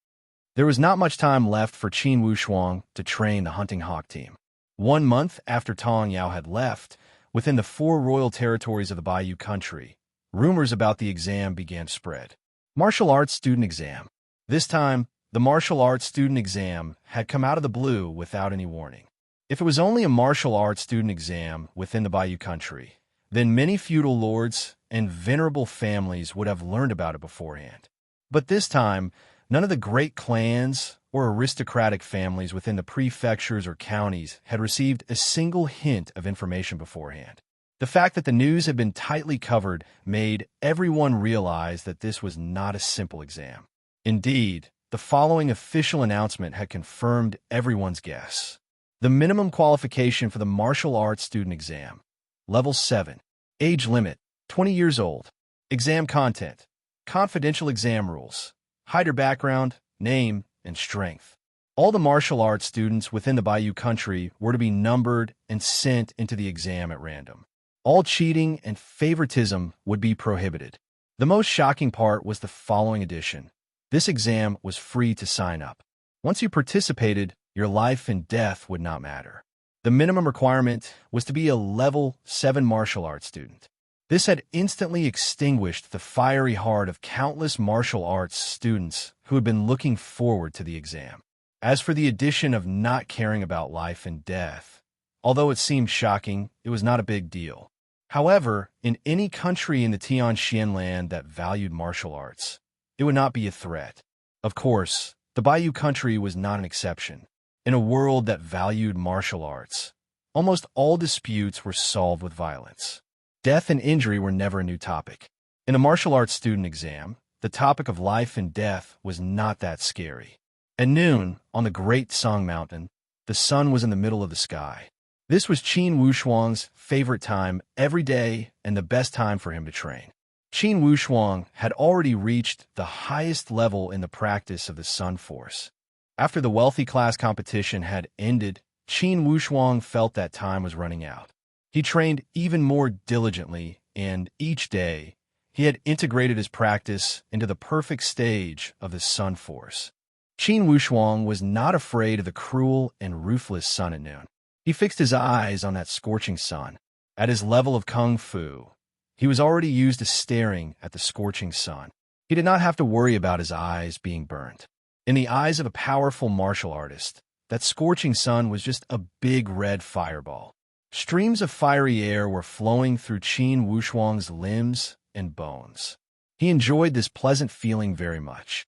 There was not much time left for Qin Wushuang to train the Hunting Hawk team. 1 month after Tong Yao had left, within the 4 royal territories of the Bayou country, rumors about the exam began to spread. Martial arts student exam. This time, the martial arts student exam had come out of the blue without any warning. If it was only a martial arts student exam within the Bayou country, then many feudal lords and venerable families would have learned about it beforehand. But this time, none of the great clans or aristocratic families within the prefectures or counties had received a single hint of information beforehand. The fact that the news had been tightly covered made everyone realize that this was not a simple exam. Indeed, the following official announcement had confirmed everyone's guess. The minimum qualification for the martial arts student exam. Level 7. Age limit, 20 years old. Exam content. Confidential exam rules. Hide your background, name, and strength. All the martial arts students within the Bayou country were to be numbered and sent into the exam at random. All cheating and favoritism would be prohibited. The most shocking part was the following addition. This exam was free to sign up. Once you participated, your life and death would not matter. The minimum requirement was to be a level 7 martial arts student. This had instantly extinguished the fiery heart of countless martial arts students who had been looking forward to the exam. As for the addition of not caring about life and death, although it seemed shocking, it was not a big deal. However, in any country in the Tianxian land that valued martial arts, it would not be a threat. Of course, the Bayou country was not an exception. In a world that valued martial arts, almost all disputes were solved with violence. Death and injury were never a new topic. In a martial arts student exam, the topic of life and death was not that scary. At noon, on the Great Song Mountain, the sun was in the middle of the sky. This was Qin Wushuang's favorite time every day and the best time for him to train. Qin Wushuang had already reached the highest level in the practice of the Sun Force. After the wealthy class competition had ended, Qin Wushuang felt that time was running out. He trained even more diligently, and each day, he had integrated his practice into the perfect stage of the Sun Force. Qin Wushuang was not afraid of the cruel and ruthless sun at noon. He fixed his eyes on that scorching sun. At his level of kung fu, he was already used to staring at the scorching sun. He did not have to worry about his eyes being burned. In the eyes of a powerful martial artist, that scorching sun was just a big red fireball. Streams of fiery air were flowing through Qin Wushuang's limbs and bones. He enjoyed this pleasant feeling very much.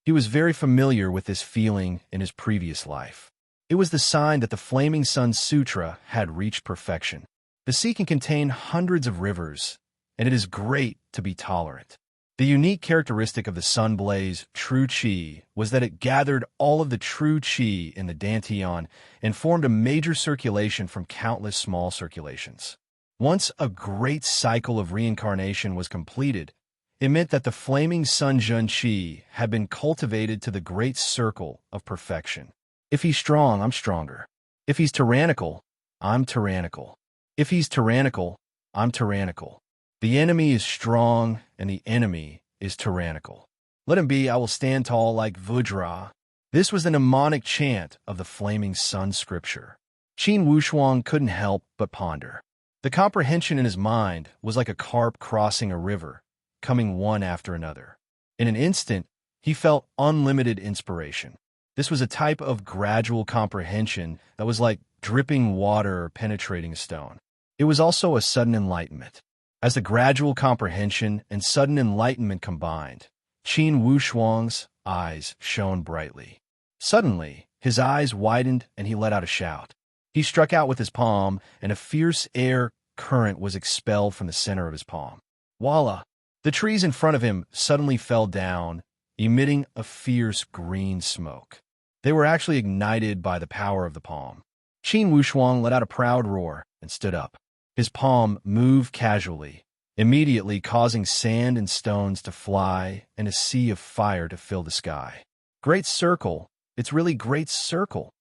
He was very familiar with this feeling in his previous life. It was the sign that the Flaming Sun Sutra had reached perfection. The sea can contain hundreds of rivers, and it is great to be tolerant. The unique characteristic of the sun blaze true qi was that it gathered all of the true qi in the Dantian and formed a major circulation from countless small circulations. Once a great cycle of reincarnation was completed, it meant that the flaming sun Zhen Qi had been cultivated to the great circle of perfection. If he's strong, I'm stronger. If he's tyrannical, I'm tyrannical. If he's tyrannical, I'm tyrannical. The enemy is strong, and the enemy is tyrannical. Let him be, I will stand tall like Vajra. This was the mnemonic chant of the flaming sun scripture. Qin Wushuang couldn't help but ponder. The comprehension in his mind was like a carp crossing a river, coming one after another. In an instant, he felt unlimited inspiration. This was a type of gradual comprehension that was like dripping water penetrating a stone. It was also a sudden enlightenment. As the gradual comprehension and sudden enlightenment combined, Qin Wushuang's eyes shone brightly. Suddenly, his eyes widened and he let out a shout. He struck out with his palm, and a fierce air current was expelled from the center of his palm. Voila! The trees in front of him suddenly fell down, emitting a fierce green smoke. They were actually ignited by the power of the palm. Qin Wushuang let out a proud roar and stood up. His palm moved casually, immediately causing sand and stones to fly and a sea of fire to fill the sky. Great circle! It's really great circle!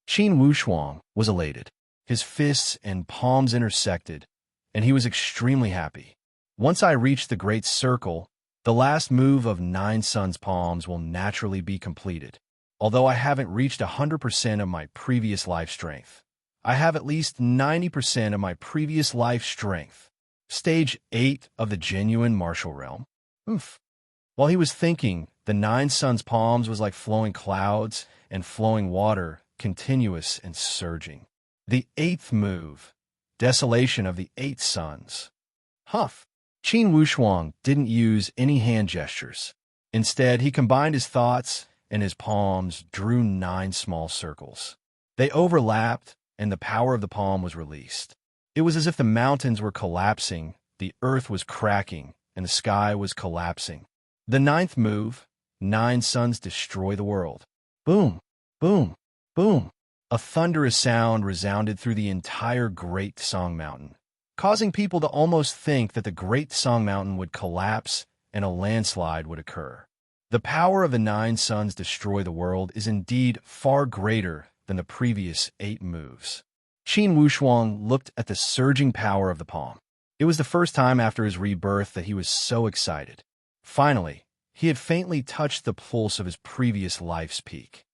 Qin Wushuang was elated. His fists and palms intersected, and he was extremely happy. Once I reach the great circle, the last move of 9 suns palms will naturally be completed. Although I haven't reached 100% of my previous life strength, I have at least 90% of my previous life strength. Stage 8 of the genuine martial realm. Oof. While he was thinking, the 9 suns palms was like flowing clouds and flowing water, continuous and surging. The 8th move, desolation of the 8 suns. Huff. Qin Wushuang didn't use any hand gestures. Instead, he combined his thoughts, and his palms drew 9 small circles. They overlapped, and the power of the palm was released. It was as if the mountains were collapsing, the earth was cracking, and the sky was collapsing. The ninth move, 9 suns destroy the world. Boom, boom, boom. A thunderous sound resounded through the entire Great Song Mountain, causing people to almost think that the Great Song Mountain would collapse and a landslide would occur. The power of the 9 suns destroy the world is indeed far greater than the previous 8 moves. Qin Wushuang looked at the surging power of the palm. It was the first time after his rebirth that he was so excited. Finally, he had faintly touched the pulse of his previous life's peak.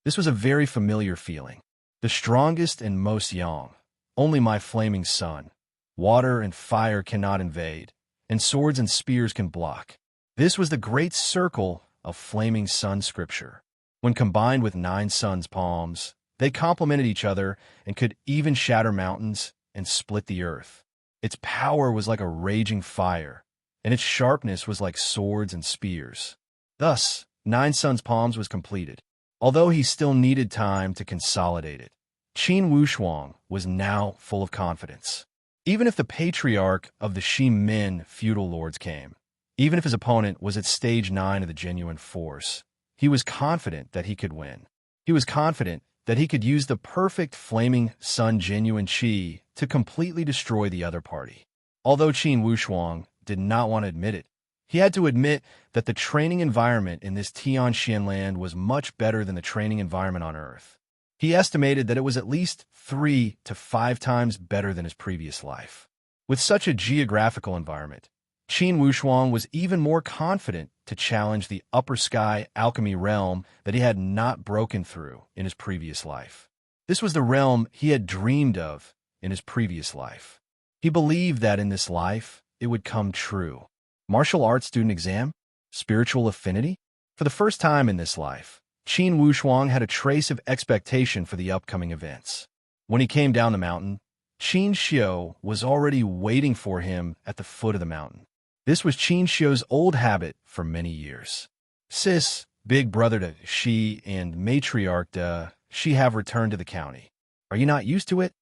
This was a very familiar feeling. The strongest and most young. Only my flaming sun. Water and fire cannot invade, and swords and spears can block. This was the great circle of flaming sun scripture. When combined with 9 suns' palms, they complemented each other and could even shatter mountains and split the earth. Its power was like a raging fire, and its sharpness was like swords and spears. Thus, 9 suns' palms was completed. Although he still needed time to consolidate it, Qin Wushuang was now full of confidence. Even if the patriarch of the Shi Min feudal lords came, even if his opponent was at stage 9 of the genuine force, he was confident that he could win. He was confident that he could use the perfect flaming sun genuine Qi to completely destroy the other party. Although Qin Wushuang did not want to admit it, he had to admit that the training environment in this Tianxian land was much better than the training environment on Earth. He estimated that it was at least 3 to 5 times better than his previous life. With such a geographical environment, Qin Wushuang was even more confident to challenge the upper sky alchemy realm that he had not broken through in his previous life. This was the realm he had dreamed of in his previous life. He believed that in this life, it would come true. Martial arts student exam? Spiritual affinity? For the first time in this life, Qin Wushuang had a trace of expectation for the upcoming events. When he came down the mountain, Qin Xiu was already waiting for him at the foot of the mountain. This was Qin Xiu's old habit for many years. Sis, big brother to Shi, and matriarch to Shi have returned to the county. Are you not used to it?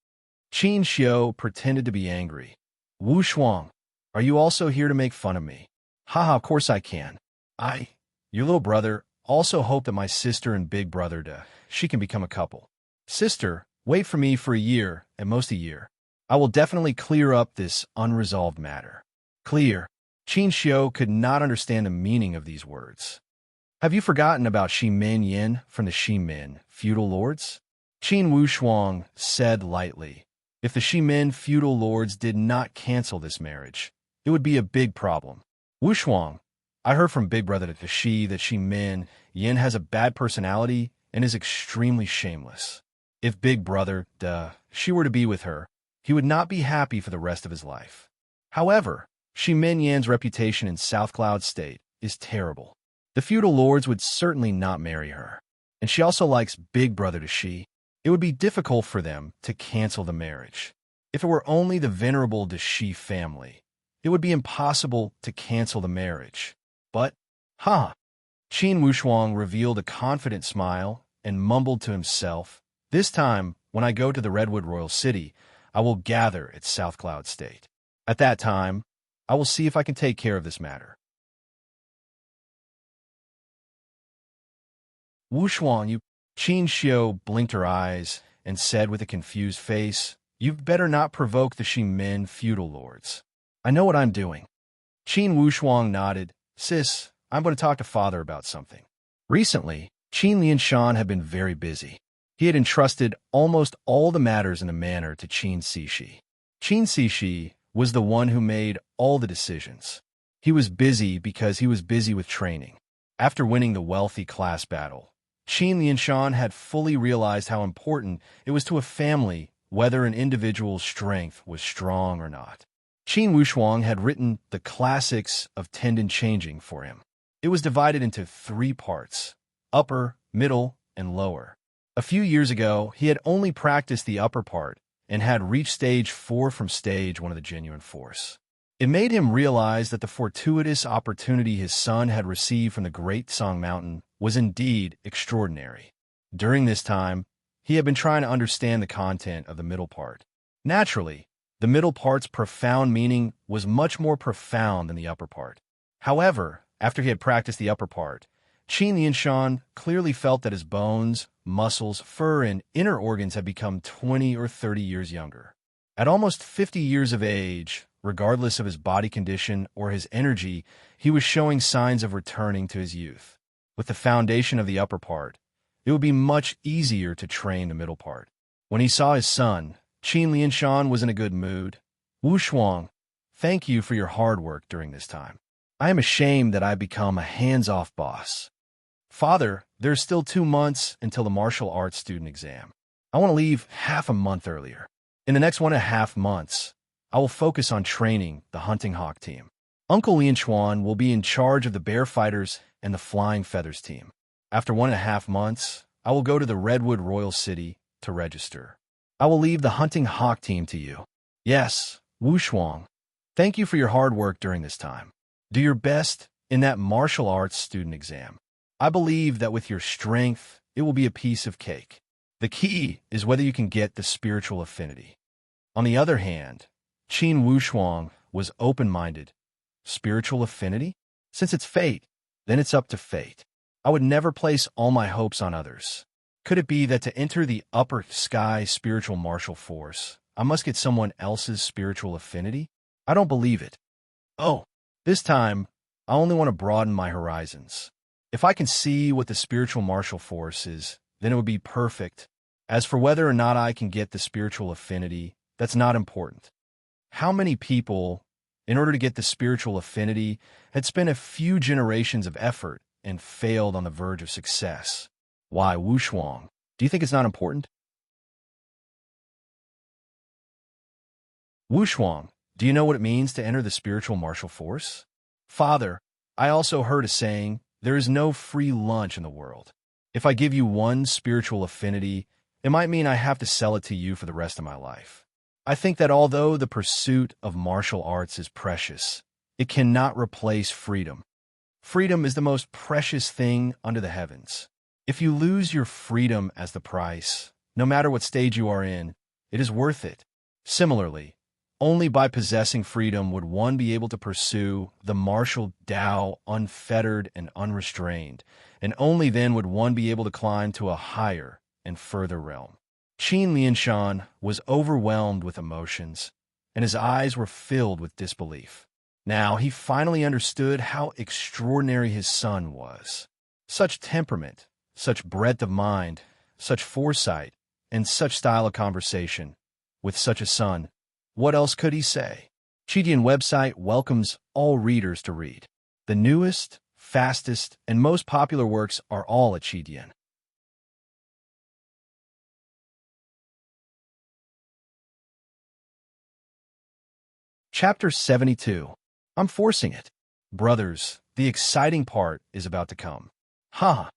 Qin Xiu pretended to be angry. Wushuang, are you also here to make fun of me? Haha, of course I can. Your little brother, also hope that my sister and big brother she can become a couple. Sister, wait for me for a year, at most a year. I will definitely clear up this unresolved matter. Clear. Qin Xiu could not understand the meaning of these words. Have you forgotten about Shi Min Yin from the Shi Min feudal lords? Qin Wushuang said lightly. If the Shi Min feudal lords did not cancel this marriage, it would be a big problem. Wushuang, I heard from big brother to Shi that Shi Min Yin has a bad personality and is extremely shameless. If big brother Shi were to be with her, he would not be happy for the rest of his life. However, Shi Min Yan's reputation in South Cloud State is terrible. The feudal lords would certainly not marry her. And she also likes big brother to Shi. It would be difficult for them to cancel the marriage. If it were only the venerable Shi family, it would be impossible to cancel the marriage. But, Qin Wushuang revealed a confident smile and mumbled to himself, this time, when I go to the Redwood Royal City, I will gather at South Cloud State. At that time, I will see if I can take care of this matter. Wushuang, Qin Xiu blinked her eyes and said with a confused face, you'd better not provoke the Shi Min feudal lords. I know what I'm doing. Qin Wushuang nodded. Sis, I'm going to talk to father about something. Recently, Qin Lianshan had been very busy. He had entrusted almost all the matters in the manor to Qin Cixi. Qin Cixi was the one who made all the decisions. He was busy because he was busy with training. After winning the wealthy class battle, Qin Lianshan had fully realized how important it was to a family whether an individual's strength was strong or not. Qin Wushuang had written the classics of tendon changing for him. It was divided into 3 parts, upper, middle, and lower. A few years ago, he had only practiced the upper part and had reached stage 4 from stage 1 of the genuine force. It made him realize that the fortuitous opportunity his son had received from the Great Song Mountain was indeed extraordinary. During this time, he had been trying to understand the content of the middle part. Naturally, The middle part's profound meaning was much more profound than the upper part. However, after he had practiced the upper part, Qin Lianshan clearly felt that his bones, muscles, fur, and inner organs had become 20 or 30 years younger. At almost 50 years of age, regardless of his body condition or his energy, he was showing signs of returning to his youth. With the foundation of the upper part, it would be much easier to train the middle part. When he saw his son, Qin Lianshan was in a good mood. Wu Shuang, thank you for your hard work during this time. I am ashamed that I have become a hands-off boss. Father, there's still 2 months until the martial arts student exam. I want to leave half a month earlier. In the next 1.5 months, I will focus on training the hunting hawk team. Uncle Lianchuan will be in charge of the bear fighters and the flying feathers team. After 1.5 months, I will go to the Redwood Royal City to register. I will leave the hunting hawk team to you. Yes, Wu Shuang, thank you for your hard work during this time. Do your best in that martial arts student exam. I believe that with your strength, it will be a piece of cake. The key is whether you can get the spiritual affinity. On the other hand, Qin Wushuang was open-minded. Spiritual affinity? Since it's fate, then it's up to fate. I would never place all my hopes on others. Could it be that to enter the upper sky spiritual martial force, I must get someone else's spiritual affinity? I don't believe it. Oh, this time, I only want to broaden my horizons. If I can see what the spiritual martial force is, then it would be perfect. As for whether or not I can get the spiritual affinity, that's not important. How many people, in order to get the spiritual affinity, had spent a few generations of effort and failed on the verge of success? Why, Wu Shuang, do you think it's not important? Wu Shuang, do you know what it means to enter the spiritual martial force? Father, I also heard a saying, there is no free lunch in the world. If I give you one spiritual affinity, it might mean I have to sell it to you for the rest of my life. I think that although the pursuit of martial arts is precious, it cannot replace freedom. Freedom is the most precious thing under the heavens. If you lose your freedom as the price, no matter what stage you are in, it is worth it. Similarly, only by possessing freedom would one be able to pursue the martial Tao unfettered and unrestrained, and only then would one be able to climb to a higher and further realm. Qin Lianshan was overwhelmed with emotions, and his eyes were filled with disbelief. Now he finally understood how extraordinary his son was. Such temperament, such breadth of mind, such foresight, and such style of conversation. With such a son, what else could he say? Qidian website welcomes all readers to read. The newest, fastest, and most popular works are all at Qidian. Chapter 72. I'm forcing it. Brothers, the exciting part is about to come. Ha!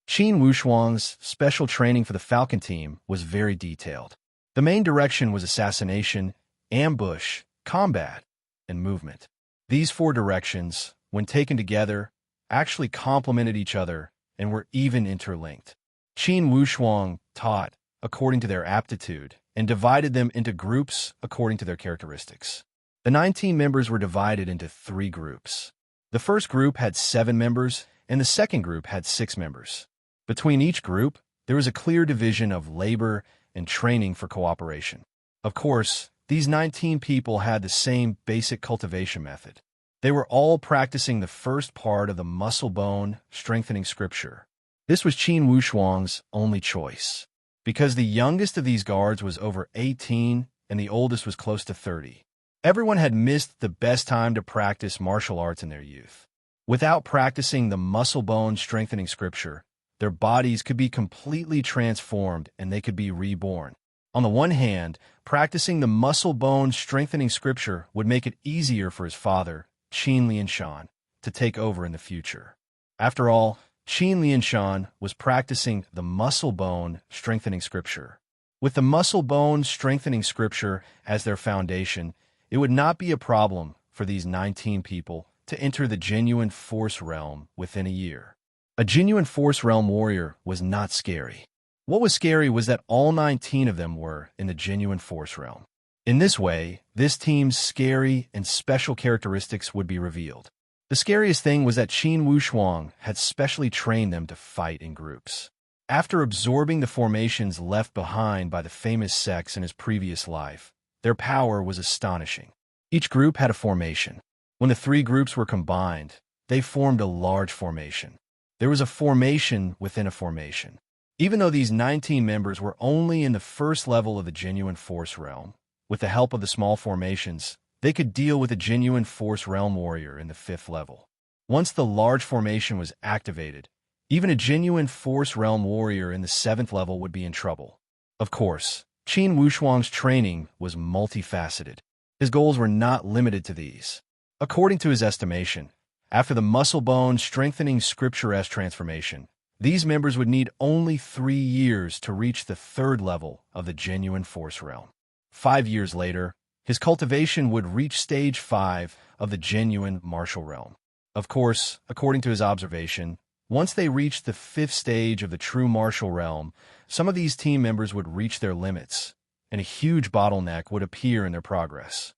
Qin Wushuang's special training for the Falcon team was very detailed. The main direction was assassination, ambush, combat, and movement. These 4 directions, when taken together, actually complemented each other and were even interlinked. Qin Wushuang taught according to their aptitude and divided them into groups according to their characteristics. The 19 members were divided into 3 groups. The first group had 7 members, and the second group had 6 members. Between each group, there was a clear division of labor and training for cooperation. Of course, these 19 people had the same basic cultivation method. They were all practicing the first part of the muscle-bone strengthening scripture. This was Qin Wushuang's only choice, because the youngest of these guards was over 18 and the oldest was close to 30. Everyone had missed the best time to practice martial arts in their youth. Without practicing the muscle-bone strengthening scripture, their bodies could be completely transformed and they could be reborn. On the one hand, practicing the muscle-bone strengthening scripture would make it easier for his father, Qin Lianshan, to take over in the future. After all, Qin Lianshan was practicing the muscle-bone strengthening scripture. With the muscle-bone strengthening scripture as their foundation, it would not be a problem for these 19 people to enter the genuine force realm within a year. A genuine force realm warrior was not scary. What was scary was that all 19 of them were in the genuine force realm. In this way, this team's scary and special characteristics would be revealed. The scariest thing was that Qin Wushuang had specially trained them to fight in groups. After absorbing the formations left behind by the famous sects in his previous life, their power was astonishing. Each group had a formation. When the three groups were combined, they formed a large formation. There was a formation within a formation. Even though these 19 members were only in the first level of the genuine force realm, with the help of the small formations, they could deal with a genuine force realm warrior in the 5th level. Once the large formation was activated, even a genuine force realm warrior in the 7th level would be in trouble. Of course, Qin Wushuang's training was multifaceted. His goals were not limited to these. According to his estimation, after the muscle bone strengthening scripture-esque transformation, these members would need only 3 years to reach the 3rd level of the genuine force realm. 5 years later, his cultivation would reach stage 5 of the genuine martial realm. Of course, according to his observation, once they reached the 5th stage of the true martial realm, some of these team members would reach their limits, and a huge bottleneck would appear in their progress.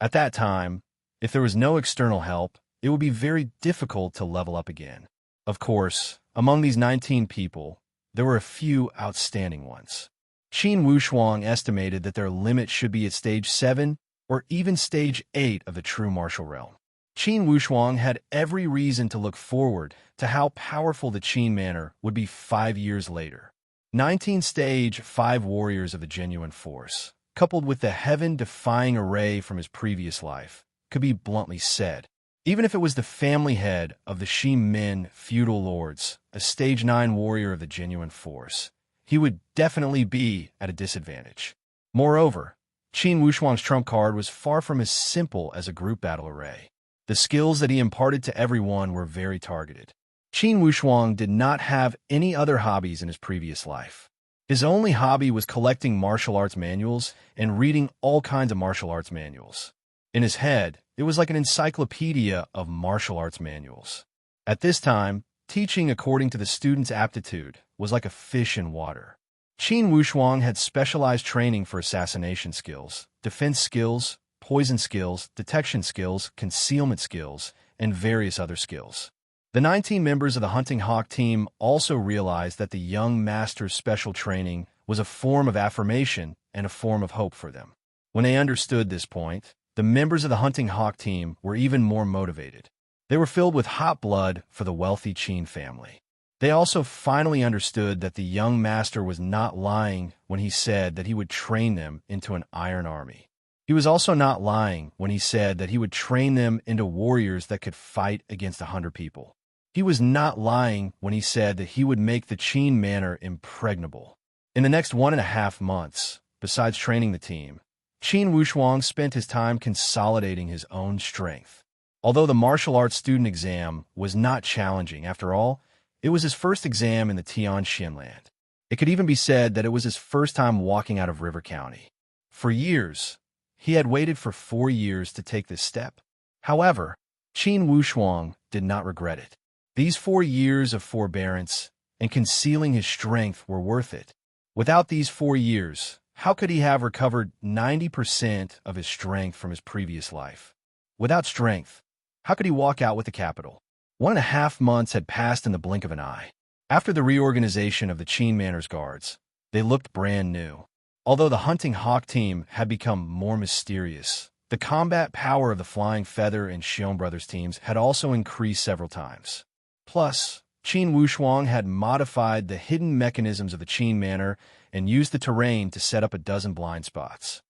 At that time, if there was no external help, it would be very difficult to level up again. Of course, among these 19 people, there were a few outstanding ones. Qin Wushuang estimated that their limit should be at stage 7 or even stage 8 of the true martial realm. Qin Wushuang had every reason to look forward to how powerful the Qin Manor would be 5 years later. 19 stage 5 warriors of the genuine force, coupled with the heaven-defying array from his previous life, could be bluntly said. Even if it was the family head of the Shi Min feudal lords, a stage 9 warrior of the genuine force, he would definitely be at a disadvantage. Moreover, Qin Wushuang's trump card was far from as simple as a group battle array. The skills that he imparted to everyone were very targeted. Qin Wushuang did not have any other hobbies in his previous life. His only hobby was collecting martial arts manuals and reading all kinds of martial arts manuals. In his head, it was like an encyclopedia of martial arts manuals. At this time, teaching according to the student's aptitude was like a fish in water. Qin Wushuang had specialized training for assassination skills, defense skills, poison skills, detection skills, concealment skills, and various other skills. The 19 members of the Hunting Hawk team also realized that the young master's special training was a form of affirmation and a form of hope for them. When they understood this point, the members of the Hunting Hawk team were even more motivated. They were filled with hot blood for the wealthy Qin family. They also finally understood that the young master was not lying when he said that he would train them into an iron army. He was also not lying when he said that he would train them into warriors that could fight against 100 people. He was not lying when he said that he would make the Qin Manor impregnable. In the next 1.5 months, besides training the team, Qin Wushuang spent his time consolidating his own strength. Although the martial arts student exam was not challenging, after all, it was his first exam in the Tian Xianland. It could even be said that it was his first time walking out of River County. For years, he had waited for 4 years to take this step. However, Qin Wushuang did not regret it. These 4 years of forbearance and concealing his strength were worth it. Without these 4 years, how could he have recovered 90% of his strength from his previous life? Without strength, how could he walk out with the capital? 1.5 months had passed in the blink of an eye. After the reorganization of the Qin Manor's guards, they looked brand new. Although the Hunting Hawk team had become more mysterious, the combat power of the Flying Feather and Xiong Brothers teams had also increased several times. Plus, Qin Wushuang had modified the hidden mechanisms of the Qin Manor and used the terrain to set up a dozen blind spots.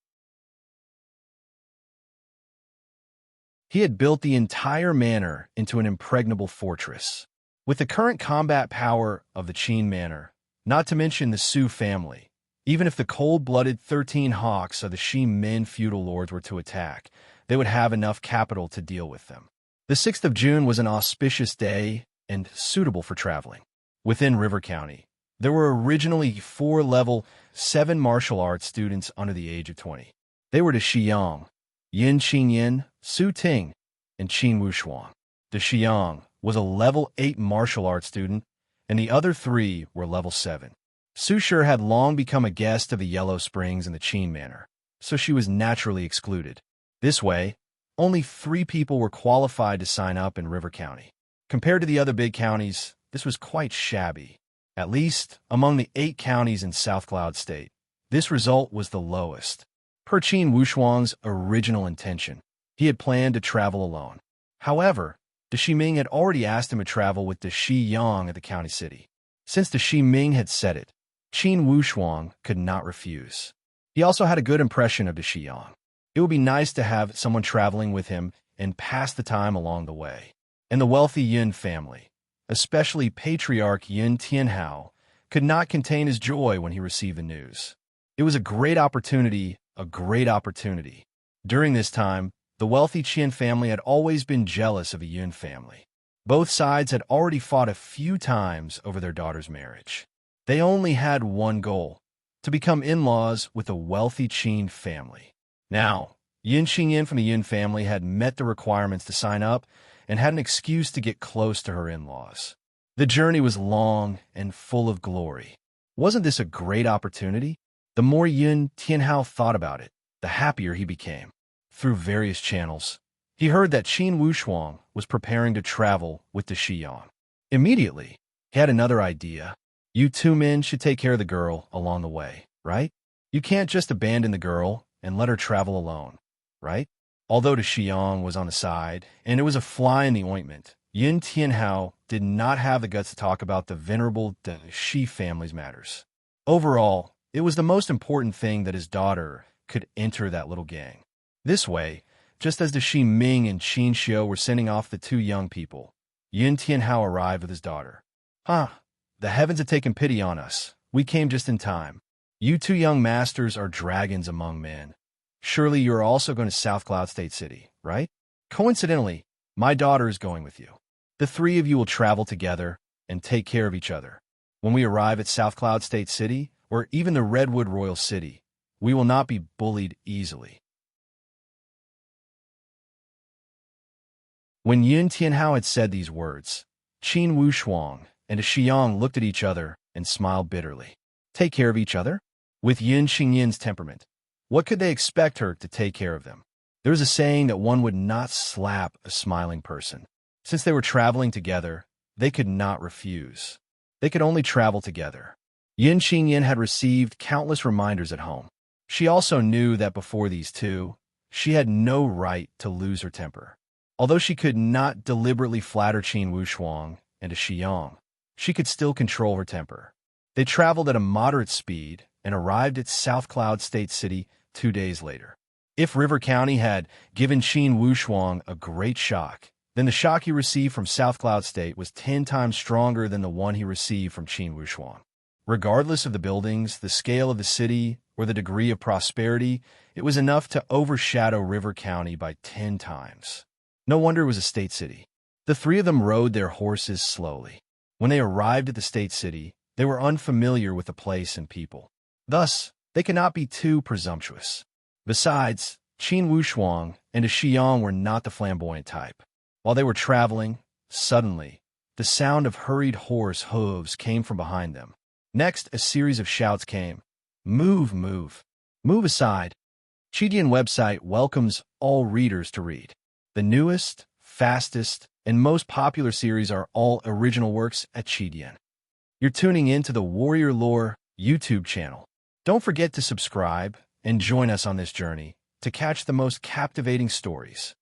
He had built the entire manor into an impregnable fortress. With the current combat power of the Qin Manor, not to mention the Su family, even if the cold-blooded 13 Hawks of the Shi Min feudal lords were to attack, they would have enough capital to deal with them. The 6th of June was an auspicious day and suitable for traveling. Within River County, there were originally 4 level 7 martial arts students under the age of 20. They were the Xiang, Yin Qingyin, Su Ting, and Qin Wushuang. The Xiang was a level 8 martial arts student, and the other 3 were level 7. Sushur had long become a guest of the Yellow Springs and the Qin Manor, so she was naturally excluded. This way, only 3 people were qualified to sign up in River County. Compared to the other big counties, this was quite shabby. At least, among the 8 counties in South Cloud State, this result was the lowest. Per Qin Wushuang's original intention, he had planned to travel alone. However, the Shiming had already asked him to travel with the Shi Yang at the county city. Since the Shiming had said it, Qin Wushuang could not refuse. He also had a good impression of the Shi Yang. It would be nice to have someone traveling with him and pass the time along the way. And the wealthy Yun family, especially Patriarch Yun Tianhao, could not contain his joy when he received the news. It was a great opportunity, a great opportunity. During this time, the wealthy Qian family had always been jealous of the Yun family. Both sides had already fought a few times over their daughter's marriage. They only had one goal, to become in-laws with a wealthy Qin family. Now, Yin Xingyin from the Yun family had met the requirements to sign up and had an excuse to get close to her in-laws. The journey was long and full of glory. Wasn't this a great opportunity? The more Yun Tianhao thought about it, the happier he became. Through various channels, he heard that Qin Wushuang was preparing to travel with the Shi Yang. Immediately, he had another idea. You 2 men should take care of the girl along the way, right? You can't just abandon the girl and let her travel alone, right? Although the Shi Yang was on the side, and it was a fly in the ointment, Yun Tianhao did not have the guts to talk about the venerable Shi family's matters. Overall, it was the most important thing that his daughter could enter that little gang. This way, just as the Shi Ming and Qin Xiu were sending off the 2 young people, Yun Tianhao arrived with his daughter. The heavens had taken pity on us. We came just in time. You 2 young masters are dragons among men. Surely you are also going to South Cloud State City, right? Coincidentally, my daughter is going with you. The 3 of you will travel together and take care of each other. When we arrive at South Cloud State City, or even the Redwood Royal City, we will not be bullied easily. When Yun Tianhao had said these words, Qin Wushuang and Shi Yang looked at each other and smiled bitterly. Take care of each other? With Yun Xingyin's temperament, what could they expect her to take care of them? There was a saying that one would not slap a smiling person. Since they were traveling together, they could not refuse. They could only travel together. Yun Xingyin had received countless reminders at home. She also knew that before these 2, she had no right to lose her temper. Although she could not deliberately flatter Qin Wushuang and Shi Yang, she could still control her temper. They traveled at a moderate speed and arrived at South Cloud State City 2 days later. If River County had given Qin Wushuang a great shock, then the shock he received from South Cloud State was 10 times stronger than the one he received from Qin Wushuang. Regardless of the buildings, the scale of the city, or the degree of prosperity, it was enough to overshadow River County by 10 times. No wonder it was a state city. The 3 of them rode their horses slowly. When they arrived at the state city, they were unfamiliar with the place and people. Thus, they could not be too presumptuous. Besides, Qin Wushuang and Shi Yang were not the flamboyant type. While they were traveling, suddenly, the sound of hurried horse hooves came from behind them. Next, a series of shouts came. Move, move. Move aside. Qidian website welcomes all readers to read. The newest, fastest, and most popular series are all original works at Qidian. You're tuning in to the Warrior Lore YouTube channel. Don't forget to subscribe and join us on this journey to catch the most captivating stories.